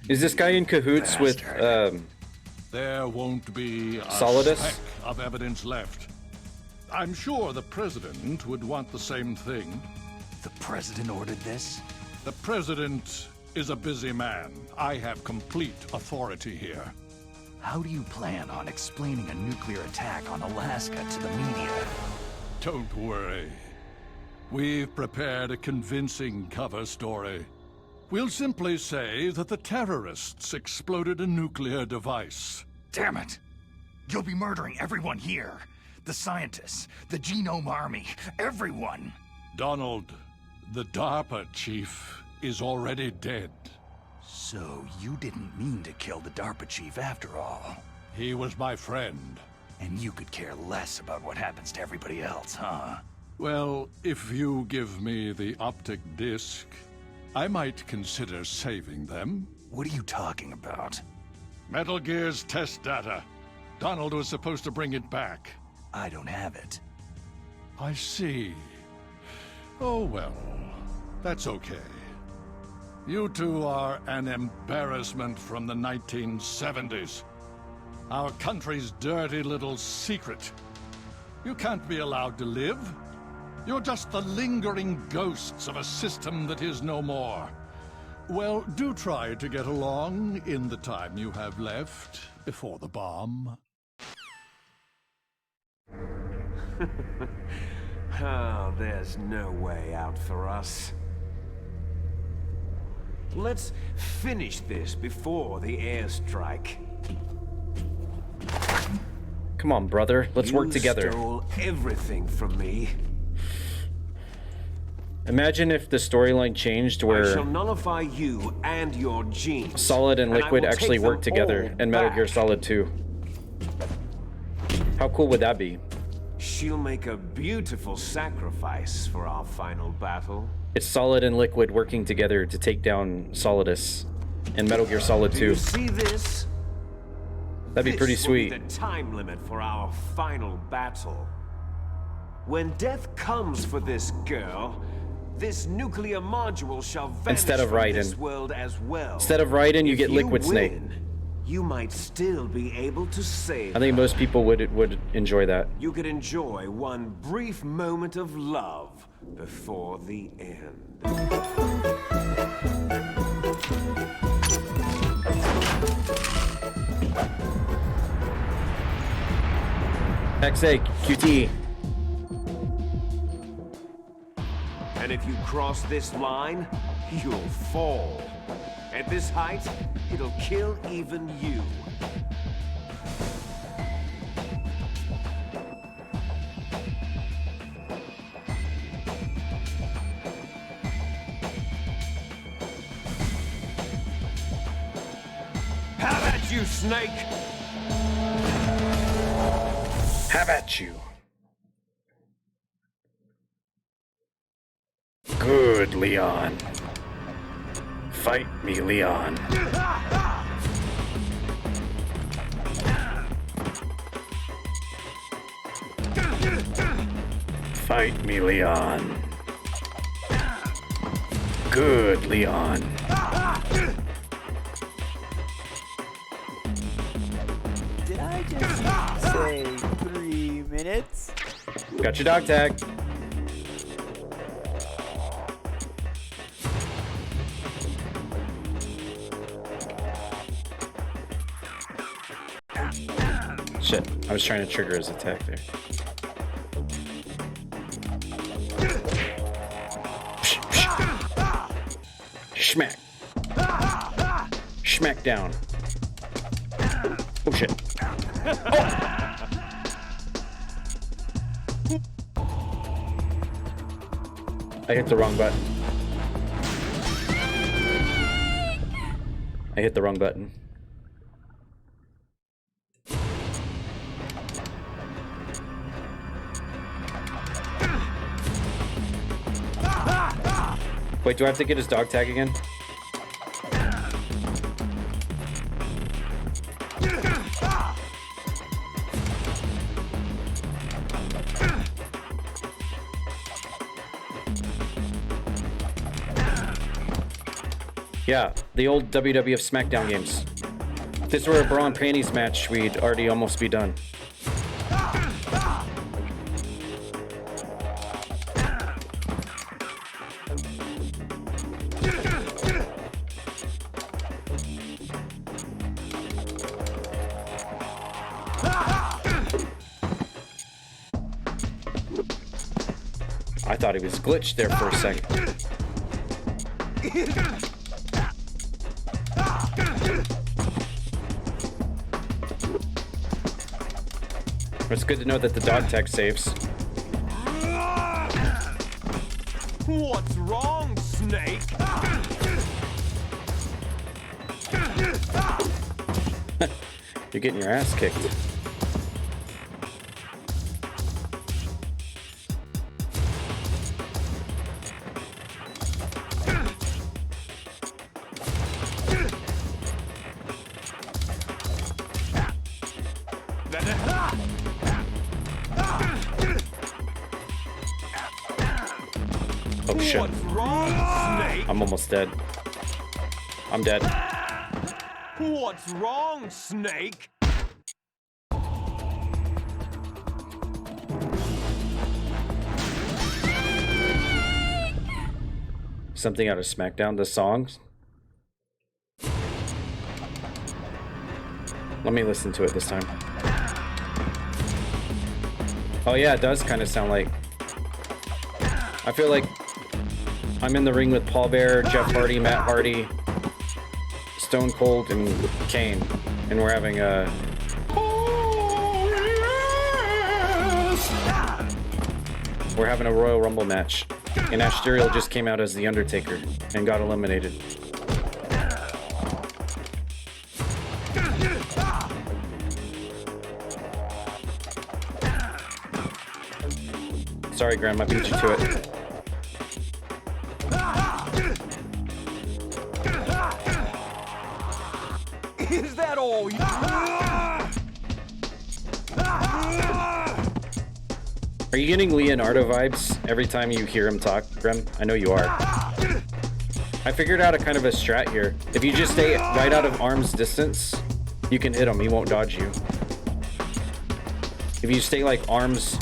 Is this guy in cahoots with, There won't be a Solidus? speck of evidence left. I'm sure the President would want the same thing. The President ordered this? The President is a busy man. I have complete authority here. How do you plan on explaining a nuclear attack on Alaska to the media? Don't worry. We've prepared a convincing cover story. We'll simply say that the terrorists exploded a nuclear device. Damn it! You'll be murdering everyone here. The scientists, the Genome Army, everyone! Donald, the DARPA chief is already dead. So you didn't mean to kill the DARPA chief after all? He was my friend. And you could care less about what happens to everybody else, huh? Well, if you give me the optic disc, I might consider saving them. What are you talking about? Metal Gear's test data. Donald was supposed to bring it back. I don't have it. I see. Oh well, that's okay. You two are an embarrassment from the 1970s. Our country's dirty little secret. You can't be allowed to live. You're just the lingering ghosts of a system that is no more. Well, do try to get along in the time you have left before the bomb. Oh, there's no way out for us. Let's finish this before the airstrike. Come on, brother. Let's work together. You stole everything from me. Imagine if the storyline changed I where shall nullify you and your genes. Solid and Liquid I will actually take work them together all in Metal Gear back. Solid 2. How cool would that be? She'll make a beautiful sacrifice for our final battle. It's Solid and Liquid working together to take down Solidus in Metal Gear Solid 2. Do you see this? That'd be pretty This will be sweet. the time limit for our final battle. When death comes for this girl, this nuclear module shall vanish Instead of from Raiden. this world as well. Instead of Raiden, you If get Liquid Snake. win, you might still be able to save I think her. most people would enjoy that. You could enjoy one brief moment of love before the end. XA, QT. And if you cross this line, you'll fall. At this height, it'll kill even you. Have at you, Snake! Have at you. Good, Leon. Fight me, Leon. Fight me, Leon. Good, Leon. Did I just say 3 minutes? Got your dog tag. Shit, I was trying to trigger his attack there. Schmack. Schmack down. Oh shit. Oh! I hit the wrong button. I hit the wrong button. Wait, do I have to get his dog tag again? Yeah, the old WWF SmackDown games. If this were a bra and panties match, we'd already almost be done. I thought he was glitched there for a second. It's good to know that the dog tag saves. What's wrong, Snake? You're getting your ass kicked. Oh shit. What's wrong, Snake? I'm almost dead. I'm dead. What's wrong, Snake? Something out of SmackDown, the songs. Let me listen to it this time. Oh yeah, it does kind of sound like... I feel like I'm in the ring with Paul Bear, Jeff Hardy, Matt Hardy, Stone Cold, and Kane. And we're having a... We're having a Royal Rumble match. And Ash Stereo just came out as The Undertaker and got eliminated. Sorry, Graham, I beat you to it. Is that all you... Are you getting Leonardo vibes every time you hear him talk, Graham? I know you are. I figured out a kind of a strat here. If you just stay right out of arm's distance, you can hit him. He won't dodge you. If you stay like arms...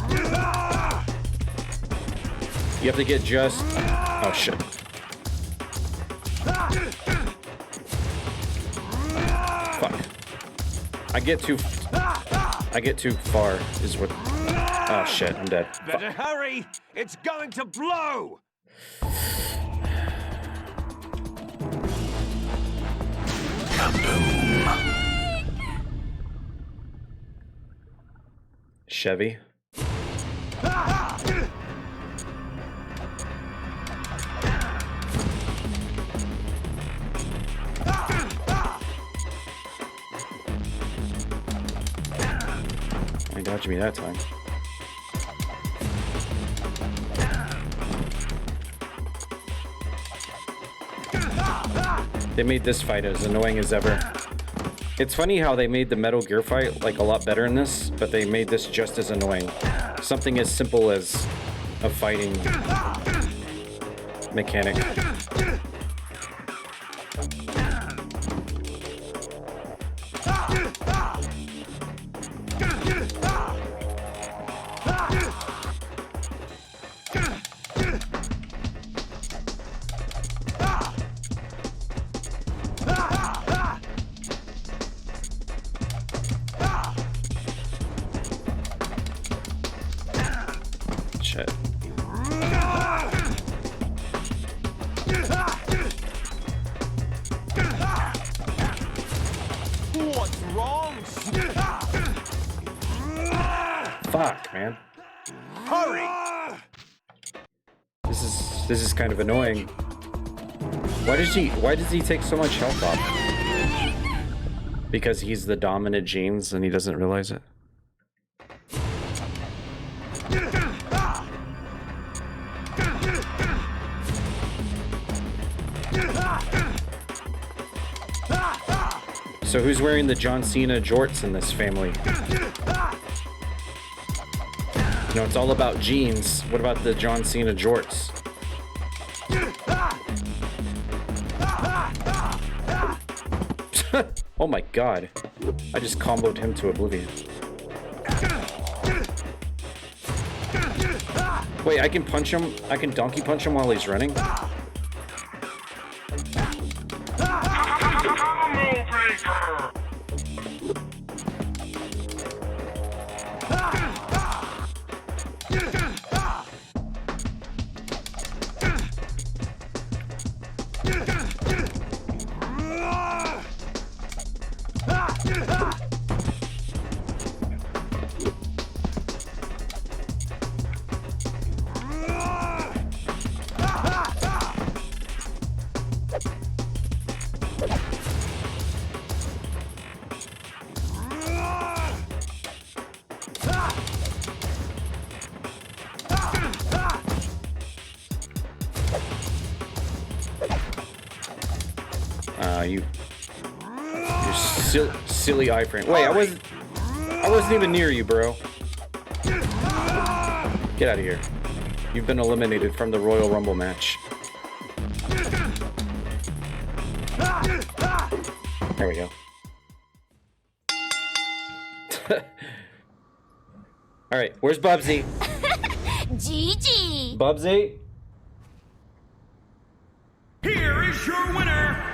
You have to get just... Oh shit. Fuck. I get too far is what... Oh shit, I'm dead. Better hurry! It's going to blow! Kaboom. Chevy. He dodged me that time. They made this fight as annoying as ever. It's funny how they made the Metal Gear fight like a lot better in this, but they made this just as annoying. Something as simple as a fighting mechanic. Shit. What's wrong? Fuck, man. Hurry! This is kind of annoying. Why does he take so much health off? Because he's the dominant genes and he doesn't realize it. So who's wearing the John Cena jorts in this family? You know, it's all about genes. What about the John Cena jorts? Oh my god. I just comboed him to oblivion. Wait, I can punch him? I can donkey punch him while he's running? You silly iframe. Wait, I wasn't even near you, bro. Get out of here. You've been eliminated from the Royal Rumble match. There we go. Alright, where's Bubsy? GG! Bubsy? Here is your winner!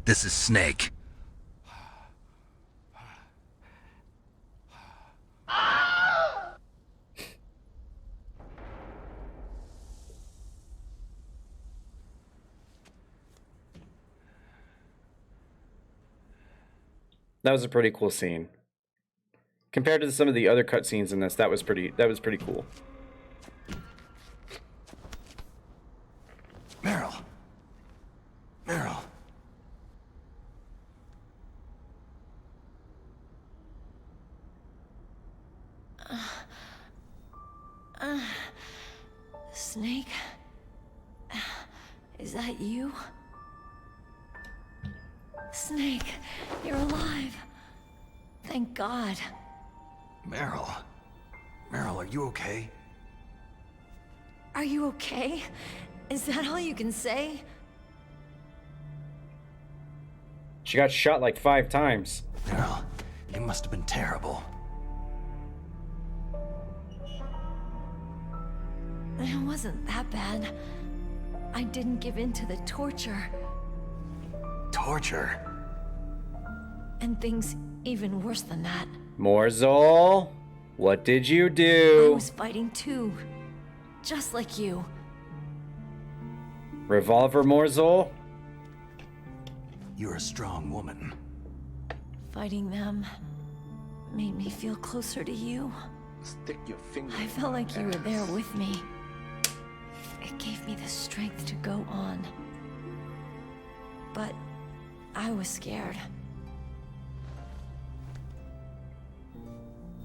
This is Snake. That was a pretty cool scene. Compared to some of the other cutscenes in this, that was pretty cool. Meryl. Meryl. Snake? Is that you? Snake, you're alive. Thank God. Meryl. Meryl, are you okay? Are you okay? Is that all you can say? She got shot like 5 times. Meryl, you must have been terrible. It wasn't that bad. I didn't give in to the torture. Torture? And things even worse than that. Morzol, what did you I do? was fighting too. Just like you. Revolver Morzol? You're a strong woman. Fighting them made me feel closer to you. Stick your finger. I felt like you were there with me. It gave me the strength to go on. But I was scared.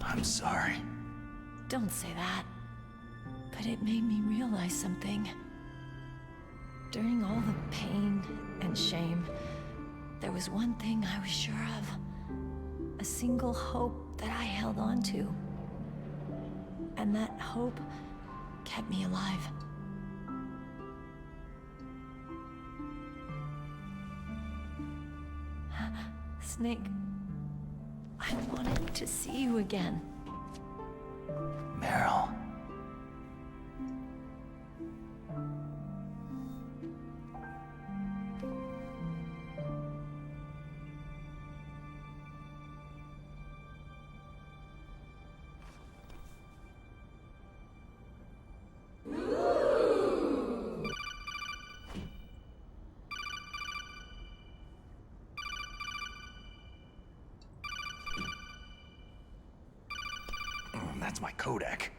I'm sorry. Don't say that. But it made me realize something. During all the pain and shame, there was one thing I was sure of. A single hope that I held on to. And that hope kept me alive. Snake, I wanted to see you again. Meryl. That's my codec.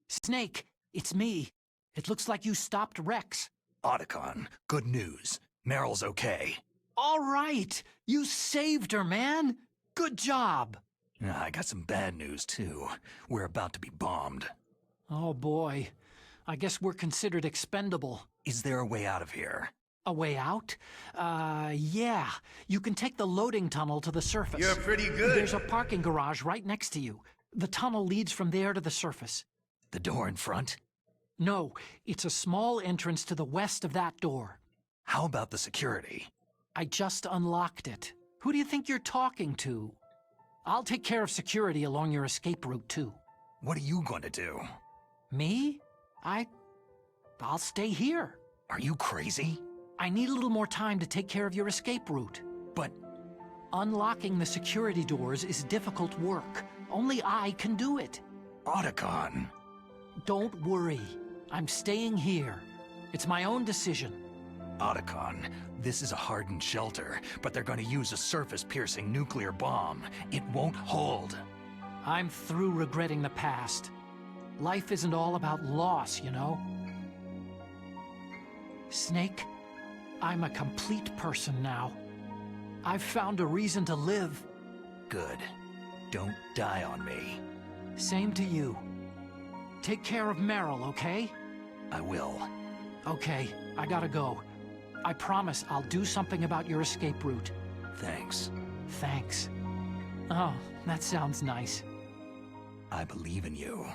Snake, it's me. It looks like you stopped Rex. Otacon, good news. Meryl's okay. All right. You saved her, man. Good job. I got some bad news, too. We're about to be bombed. Oh boy. I guess we're considered expendable. Is there a way out of here? A way out? Yeah. You can take the loading tunnel to the surface. You're pretty good. There's a parking garage right next to you. The tunnel leads from there to the surface. The door in front? No, it's a small entrance to the west of that door. How about the security? I just unlocked it. Who do you think you're talking to? I'll take care of security along your escape route, too. What are you going to do? Me? I'll stay here. Are you crazy? I need a little more time to take care of your escape route. But... unlocking the security doors is difficult work. Only I can do it. Otacon. Don't worry. I'm staying here. It's my own decision. Otacon, this is a hardened shelter, but they're going to use a surface-piercing nuclear bomb. It won't hold. I'm through regretting the past. Life isn't all about loss, you know? Snake, I'm a complete person now. I've found a reason to live. Good. Don't die on me. Same to you. Take care of Meryl, okay? I will. Okay, I gotta go. I promise I'll do something about your escape route. Thanks. Thanks. Oh, that sounds nice. I believe in you.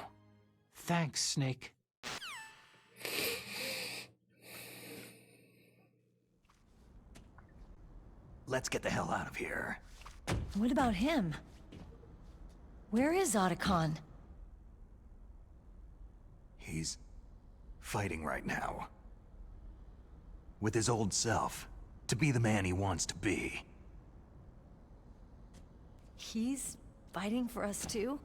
Thanks, Snake. Let's get the hell out of here. What about him? Where is Otacon? He's fighting right now. With his old self. To be the man he wants to be. He's fighting for us too?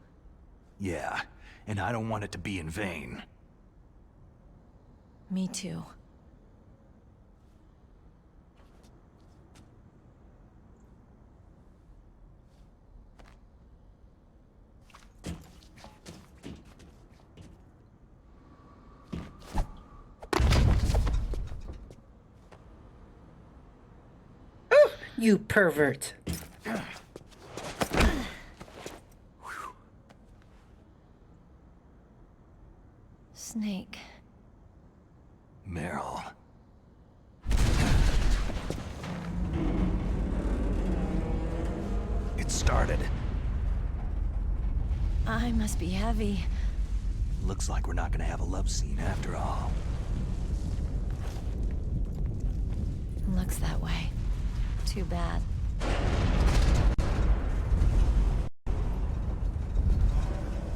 Yeah, and I don't want it to be in vain. Me too. You pervert. Snake. Meryl. It started. I must be heavy. Looks like we're not gonna have a love scene after all. Looks that way. Too bad.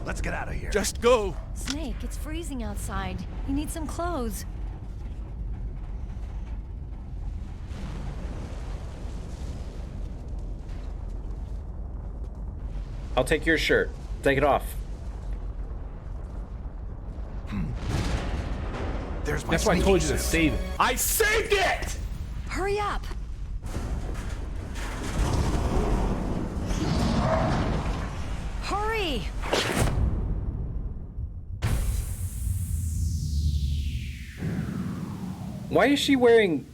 Let's get out of here. Just go! Snake, it's freezing outside. You need some clothes. I'll take your shirt. Take it off. There's my That's why I told you to suit. save it. I saved it! Hurry up! Hurry! Why is she wearing...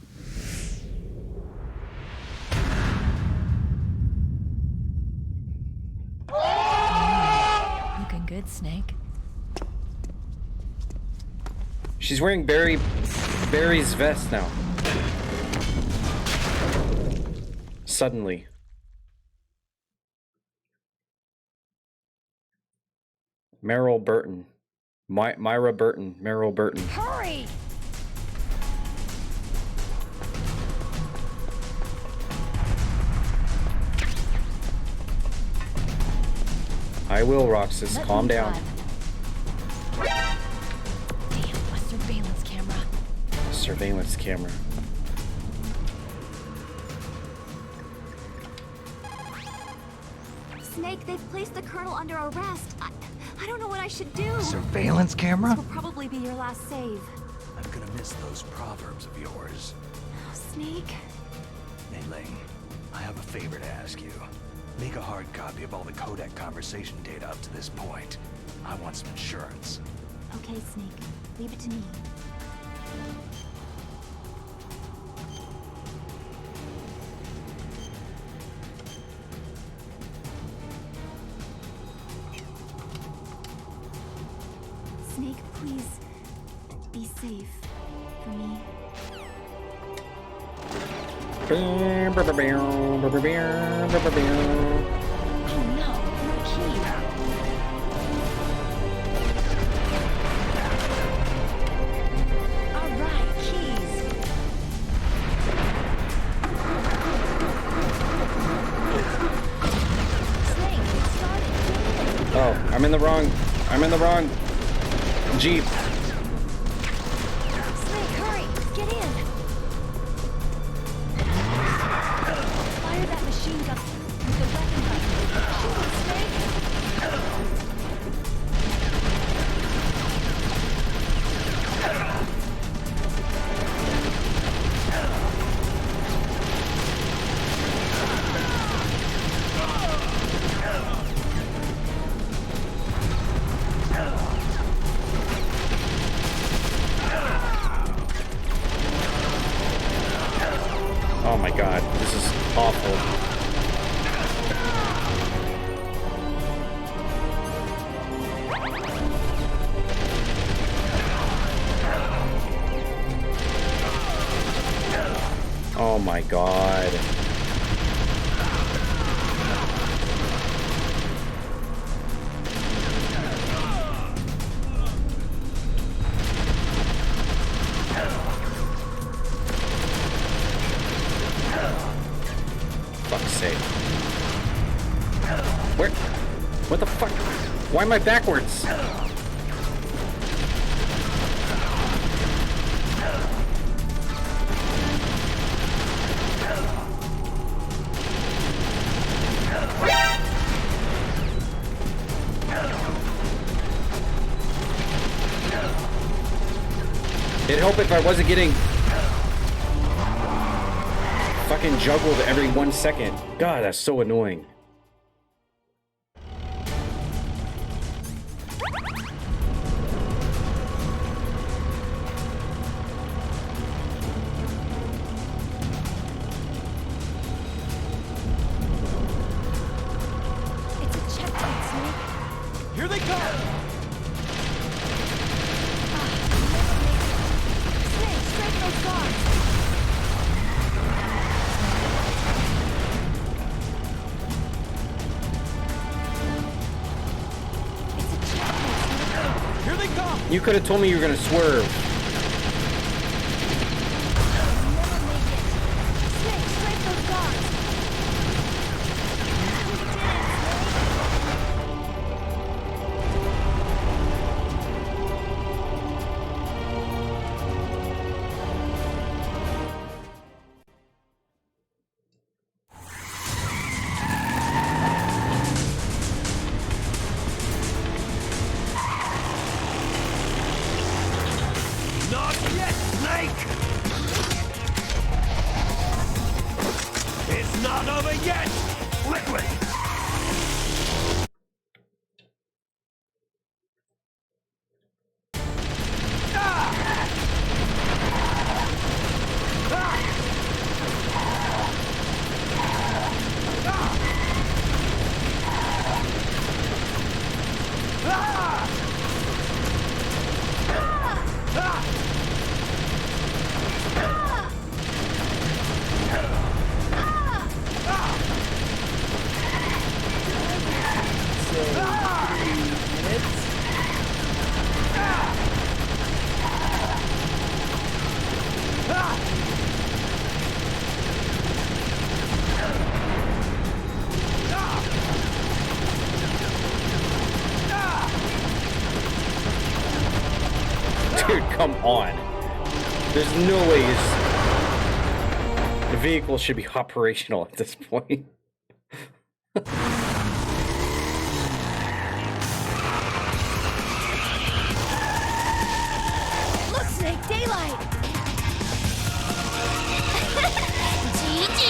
Looking good, Snake. She's wearing Barry's vest now. Suddenly. Meryl Burton. Myra Burton. Meryl Burton. Hurry! I will, Roxas. Let Calm me down. drive. Damn, a surveillance camera. Surveillance camera. Snake, they've placed the Colonel under arrest. I don't know what I should do. Surveillance camera? This will probably be your last save. I'm gonna miss those proverbs of yours. Oh, Snake. Mei-Ling, I have a favor to ask you. Make a hard copy of all the codec conversation data up to this point. I want some insurance. Okay, Snake. Leave it to me. Snake, please be safe for me. Oh no, no key. All right, keys. Snake, it started. Oh, I'm in the wrong Jeep. Snake, hurry, get in. Fire that machine gun with the weapon button. Shoot it, Snake. Oh my god, this is awful. Oh my god. Fuck's sake. Where? What the fuck? Why am I backwards? It'd help if I wasn't getting fucking juggled every 1 second. God, that's so annoying. It's a checkpoint, Snake. Here they come! Snake, straighten those guards. Here they come! You could have told me you were gonna swerve. Snake, straighten those guards. Not yet, Snake! It's not over yet! Liquid! Dude, come on. There's no way the vehicle should be operational at this point. Look, Snake, daylight. GG.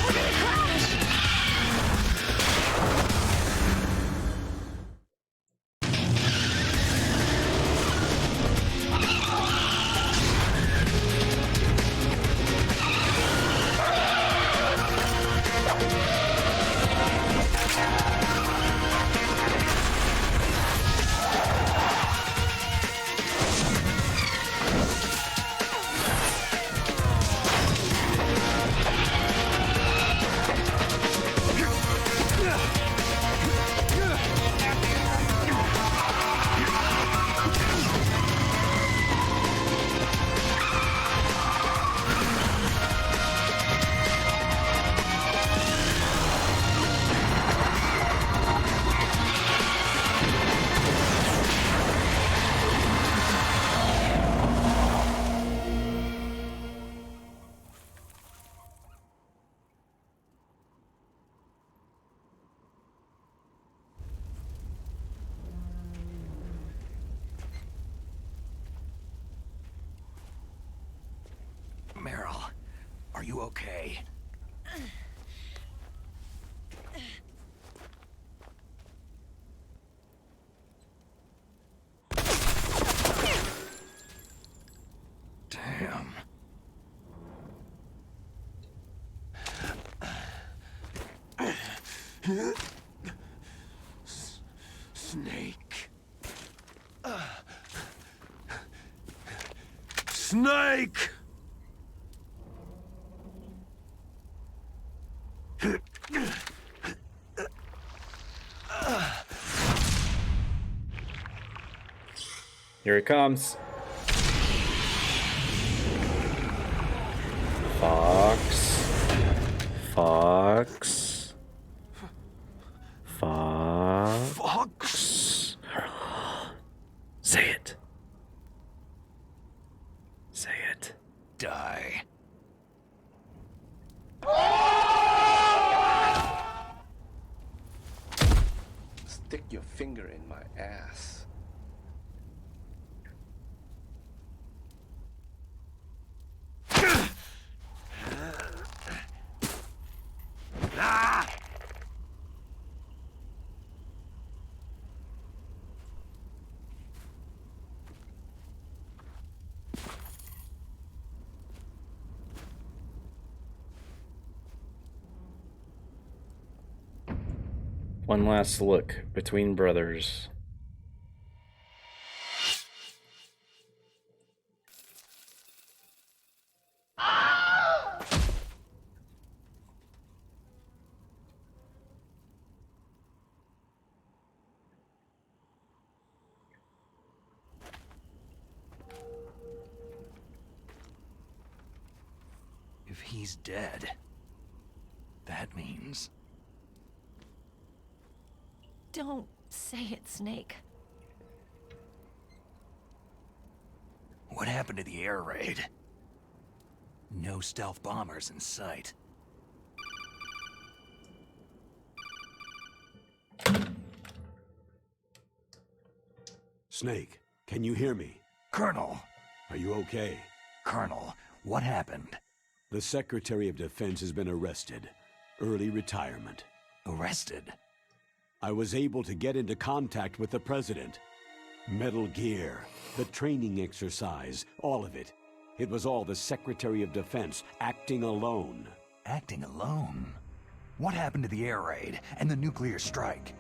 We're gonna crash. okay. Damn. Snake. Snake! Here it comes. Fox. Fox. Fox. Say it. Say it. Die. Stick your finger in my ass. One last look between brothers. If he's dead, that means... Don't say it, Snake. What happened to the air raid? No stealth bombers in sight. Snake, can you hear me? Colonel! Are you okay? Colonel, what happened? The Secretary of Defense has been arrested. Early retirement. Arrested? I was able to get into contact with the President. Metal Gear, the training exercise, all of it. It was all the Secretary of Defense acting alone. Acting alone? What happened to the air raid and the nuclear strike?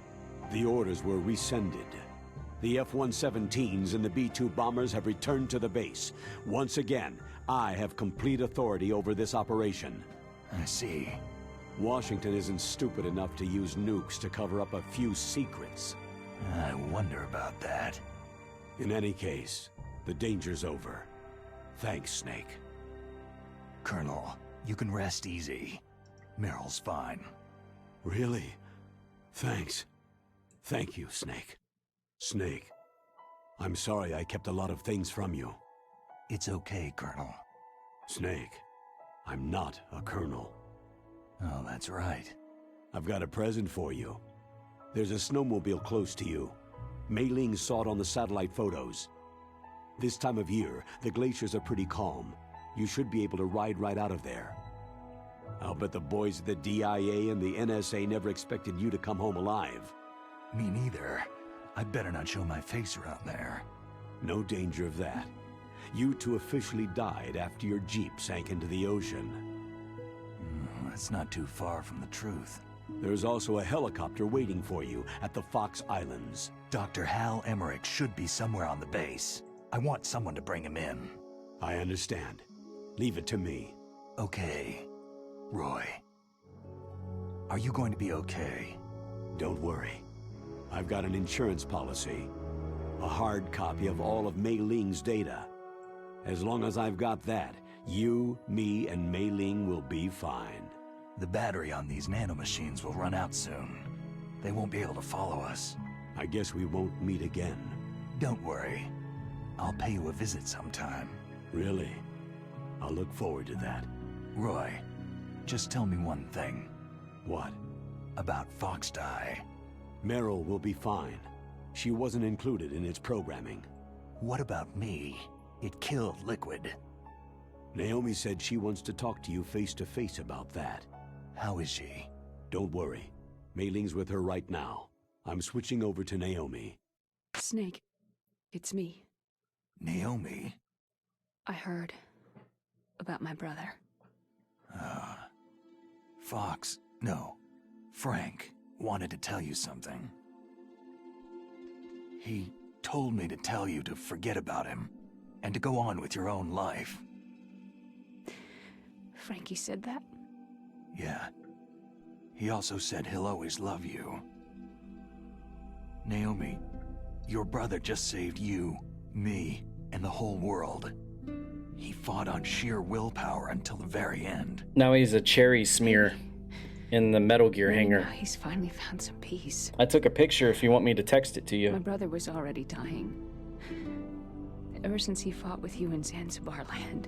The orders were rescinded. The F-117s and the B-2 bombers have returned to the base. Once again, I have complete authority over this operation. I see. Washington isn't stupid enough to use nukes to cover up a few secrets. I wonder about that. In any case, the danger's over. Thanks, Snake. Colonel, you can rest easy. Meryl's fine. Really? Thanks. Thank you, Snake. Snake, I'm sorry I kept a lot of things from you. It's okay, Colonel. Snake, I'm not a colonel. Oh, that's right. I've got a present for you. There's a snowmobile close to you. Mei Ling saw it on the satellite photos. This time of year, the glaciers are pretty calm. You should be able to ride right out of there. I'll bet the boys at the DIA and the NSA never expected you to come home alive. Me neither. I'd better not show my face around there. No danger of that. You two officially died after your Jeep sank into the ocean. That's not too far from the truth. There's also a helicopter waiting for you at the Fox Islands. Dr. Hal Emmerich should be somewhere on the base. I want someone to bring him in. I understand. Leave it to me. Okay. Roy. Are you going to be okay? Don't worry. I've got an insurance policy. A hard copy of all of Mei Ling's data. As long as I've got that, you, me, and Mei Ling will be fine. The battery on these nanomachines will run out soon. They won't be able to follow us. I guess we won't meet again. Don't worry. I'll pay you a visit sometime. Really? I'll look forward to that. Roy, just tell me one thing. What? About FOXHOUND. Meryl will be fine. She wasn't included in its programming. What about me? It killed Liquid. Naomi said she wants to talk to you face to face about that. How is she? Don't worry. Mei Ling's with her right now. I'm switching over to Naomi. Snake, it's me. Naomi? I heard about my brother. Frank wanted to tell you something. He told me to tell you to forget about him and to go on with your own life. Frankie said that? Yeah. He also said he'll always love you. Naomi, your brother just saved you, me, and the whole world. He fought on sheer willpower until the very end. Now he's a cherry smear in the Metal Gear hangar. He's finally found some peace. I took a picture if you want me to text it to you. My brother was already dying. Ever since he fought with you in Zanzibar land,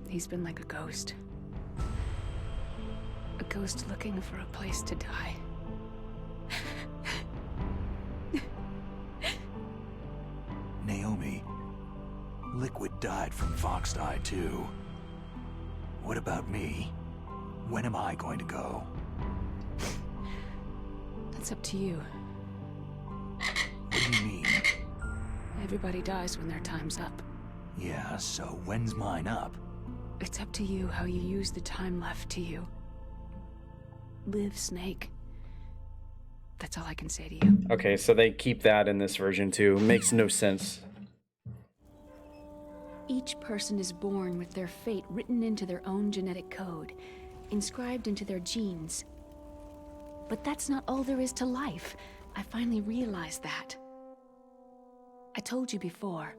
he's been like a ghost. A ghost looking for a place to die. Naomi, Liquid died from FOXHOUND too. What about me? When am I going to go? That's up to you. What do you mean? Everybody dies when their time's up. Yeah, so when's mine up? It's up to you how you use the time left to you. Live, Snake. That's all I can say to you. Okay, so they keep that in this version too. Makes no sense. Each person is born with their fate written into their own genetic code, inscribed into their genes. But that's not all there is to life. I finally realized that. I told you before,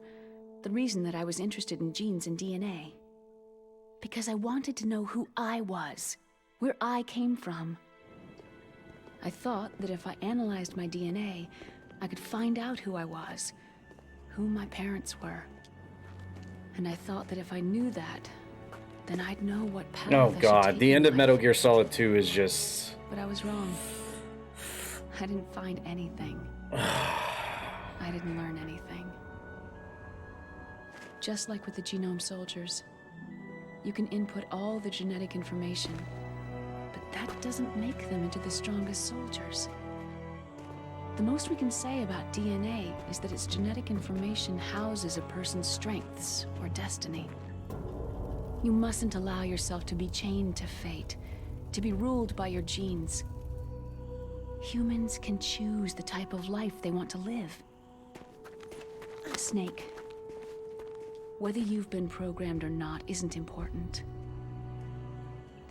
the reason that I was interested in genes and DNA. Because I wanted to know who I was, where I came from. I thought that if I analyzed my DNA, I could find out who I was, who my parents were. And I thought that if I knew that, then I'd know what path I should God, take the in end of life. Metal Gear Solid 2 is just... But I was wrong. I didn't find anything. I didn't learn anything. Just like with the genome soldiers, you can input all the genetic information, but that doesn't make them into the strongest soldiers. The most we can say about DNA is that its genetic information houses a person's strengths or destiny. You mustn't allow yourself to be chained to fate, to be ruled by your genes. Humans can choose the type of life they want to live. Snake, whether you've been programmed or not isn't important.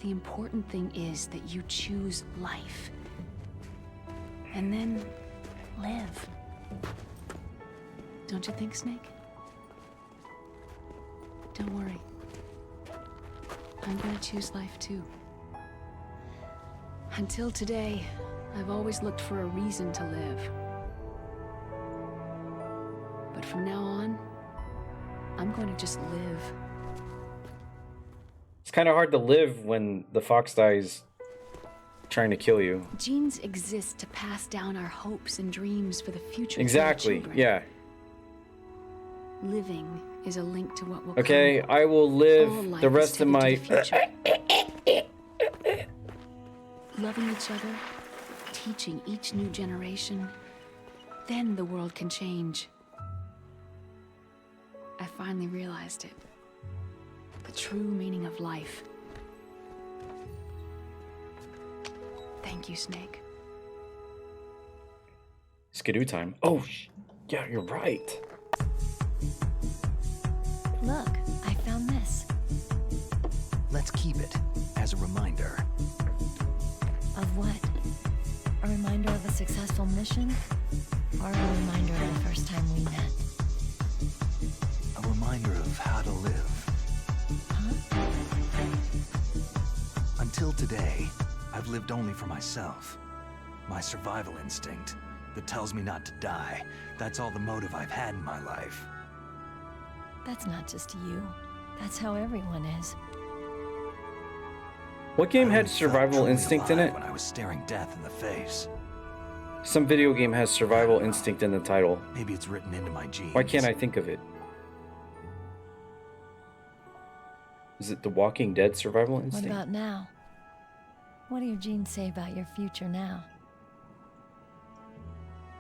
The important thing is that you choose life. And then live. Don't you think, Snake? Don't worry. I'm gonna choose life too. Until today, I've always looked for a reason to live. But from now on, I'm going to just live. It's kind of hard to live when the fox dies trying to kill you. Genes exist to pass down our hopes and dreams for the future. Exactly, of our children. yeah. Living is a link to what will Okay, come. I will All live life the is rest of tied to my... the future. Loving each other, teaching each new generation, then the world can change. I finally realized it. The true meaning of life. Thank you, Snake. Skidoo time. Oh, yeah, you're right. Look, I found this. Let's keep it as a reminder. Of what? A reminder of a successful mission? Or a reminder of the first time we met? A reminder of how to live. Huh? Until today, I've lived only for myself. My survival instinct that tells me not to die. That's all the motive I've had in my life. That's not just you. That's how everyone is. What game had survival instinct in it? When I was staring death in the face. Some video game has survival instinct in the title. Maybe it's written into my genes. Why can't I think of it? Is it the Walking Dead survival What instinct? about now? What do your genes say about your future now?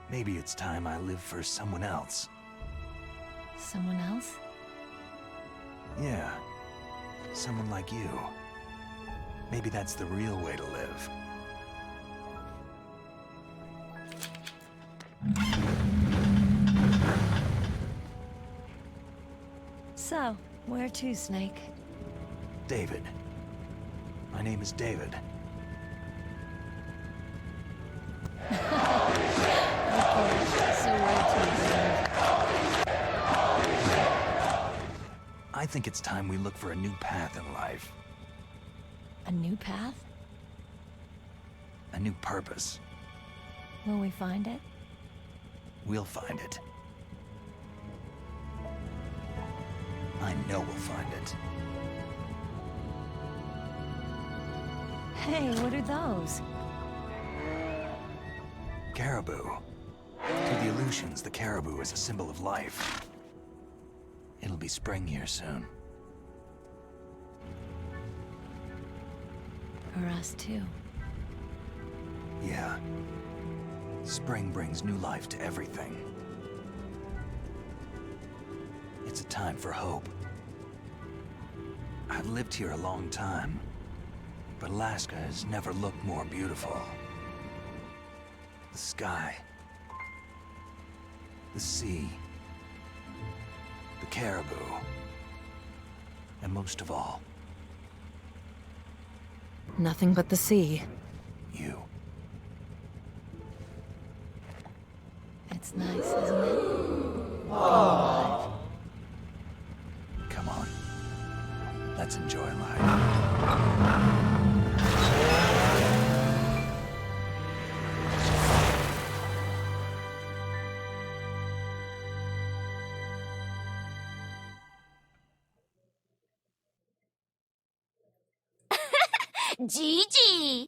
Maybe it's time I live for someone else. Someone else? Yeah. Someone like you. Maybe that's the real way to live. So, where to, Snake? David. My name is David. I think it's time we look for a new path in life. A new path? A new purpose. Will we find it? We'll find it. I know we'll find it. Hey, what are those? Caribou. To the Aleutians, the caribou is a symbol of life. It'll be spring here soon. For us, too. Yeah. Spring brings new life to everything. It's a time for hope. I've lived here a long time, but Alaska has never looked more beautiful. The sky, the sea, the caribou, and most of all, Nothing but the sea. you. It's nice, isn't it? Come on. Let's enjoy life. Gigi!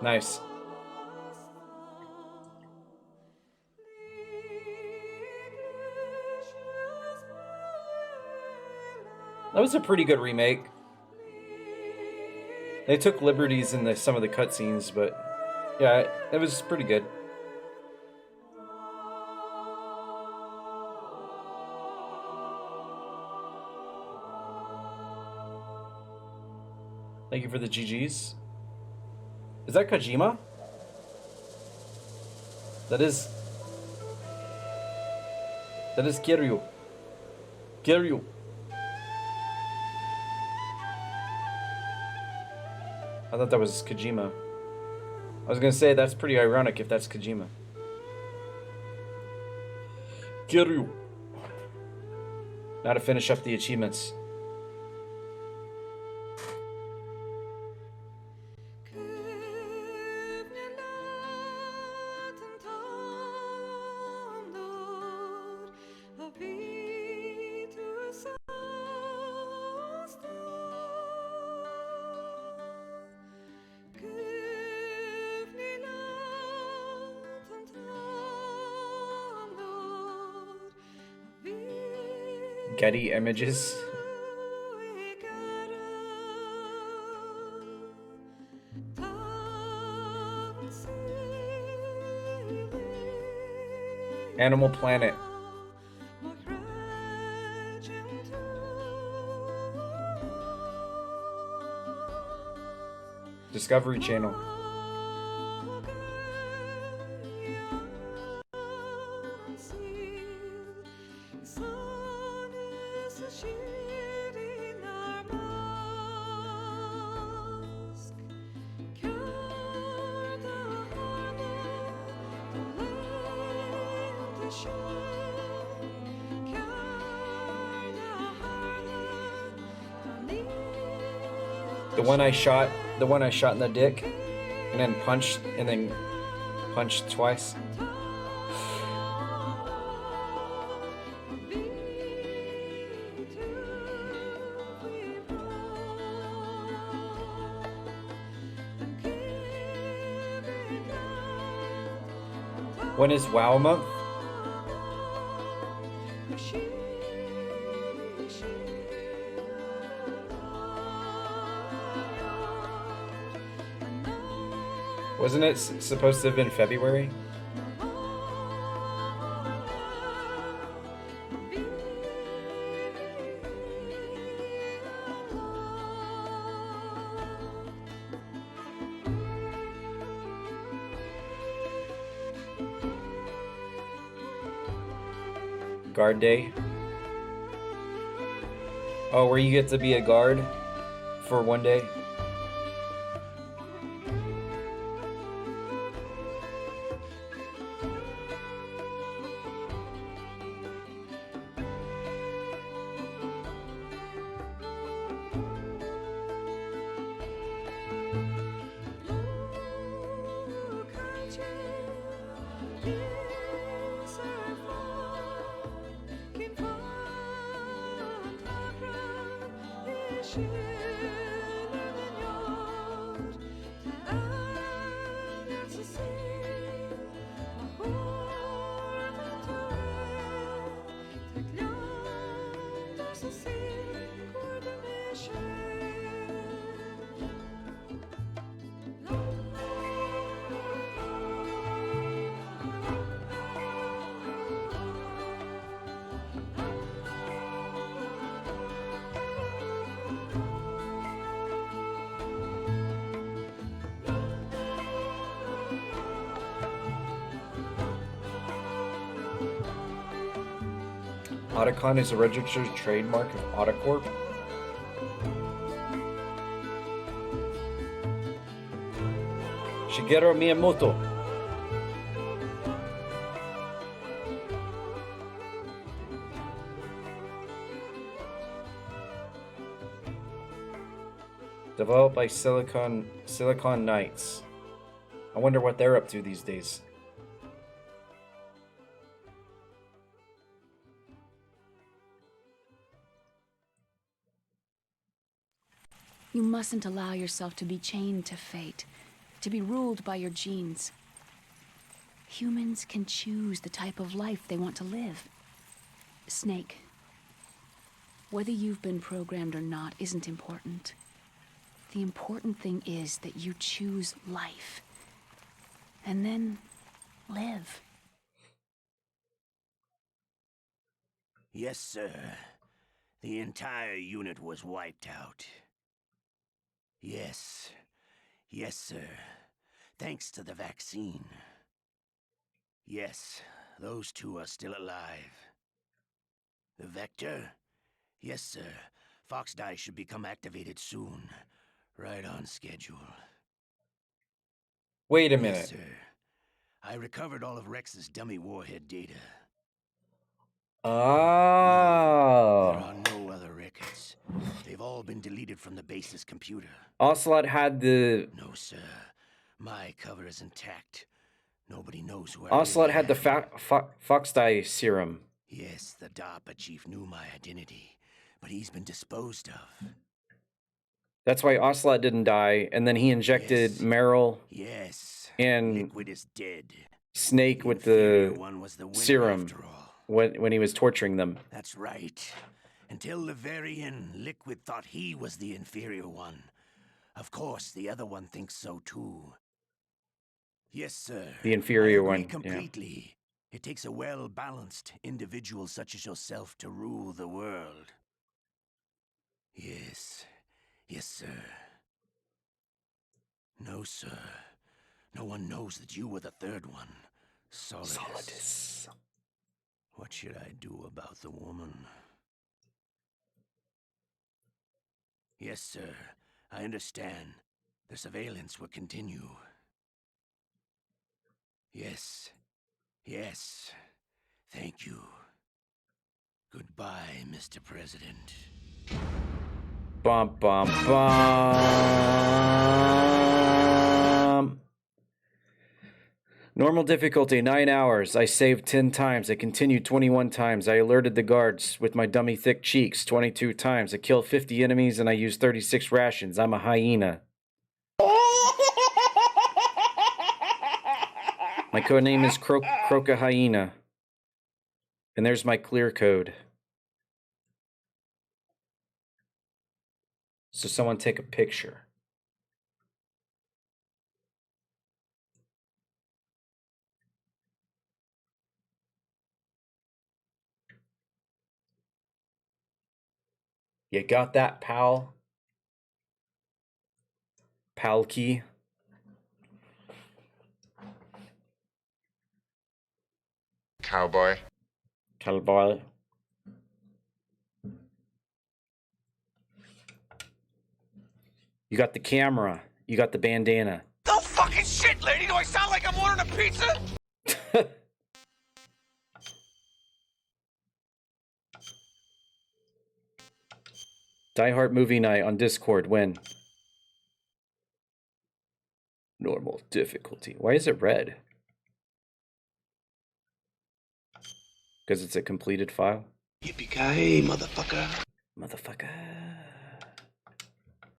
Nice. That was a pretty good remake. They took liberties in some of the cutscenes, but yeah, it was pretty good. Thank you for the GGs. Is that Kojima? That is Kiryu. Kiryu. I thought that was Kojima. I was gonna say that's pretty ironic if that's Kojima. Kiryu. Now to finish up the achievements. Getty Images. Animal Planet. Discovery Channel. The one I shot in the dick, and then punched twice. When is WoW month? Wasn't it supposed to have been February? Guard day. Oh, where you get to be a guard for one day? Otacon is a registered trademark of Otacorp. Shigeru Miyamoto. Developed by Silicon Knights. I wonder what they're up to these days. You mustn't allow yourself to be chained to fate, to be ruled by your genes. Humans can choose the type of life they want to live. Snake, whether you've been programmed or not isn't important. The important thing is that you choose life. And then live. Yes, sir. The entire unit was wiped out. Yes. Yes, sir. Thanks to the vaccine. Yes, those two are still alive. The Vector? Yes, sir. FOXHOUND should become activated soon. Right on schedule. Wait a minute. Yes, sir. I recovered all of Rex's dummy warhead data. Oh. There are no other records. They've all been deleted from the base's computer. Ocelot had the... No, sir. My cover is intact. Nobody knows who I Ocelot really had the FOXHOUND serum. Yes, the DARPA chief knew my identity, but he's been disposed of. That's why Ocelot didn't die, and then he injected Meryl and Liquid is dead. Snake with the serum when he was torturing them. That's right. Until the very end, Liquid thought he was the inferior one. Of course, the other one thinks so too. Yes, sir. The inferior I agree one, completely. It takes a well-balanced individual such as yourself to rule the world. Yes. Yes, sir. No, sir. No one knows that you were the third one. Solidus. What should I do about the woman? Yes, sir. I understand. The surveillance will continue. Yes. Yes. Thank you. Goodbye, Mr. President. Bum, bum, bum. Normal difficulty, 9 hours. I saved 10 times. I continued 21 times. I alerted the guards with my dummy thick cheeks 22 times. I killed 50 enemies and I used 36 rations. I'm a hyena. My codename is Croakitoad. And there's my clear code. So someone take a picture. You got that, pal? Palkey? Cowboy. Cowboy. You got the camera. You got the bandana. No fucking shit, lady! Do I sound like I'm ordering a pizza? Die Hard Movie Night on Discord. When? Normal difficulty. Why is it red? Because it's a completed file? Yippee-ki-yay, motherfucker. Motherfucker.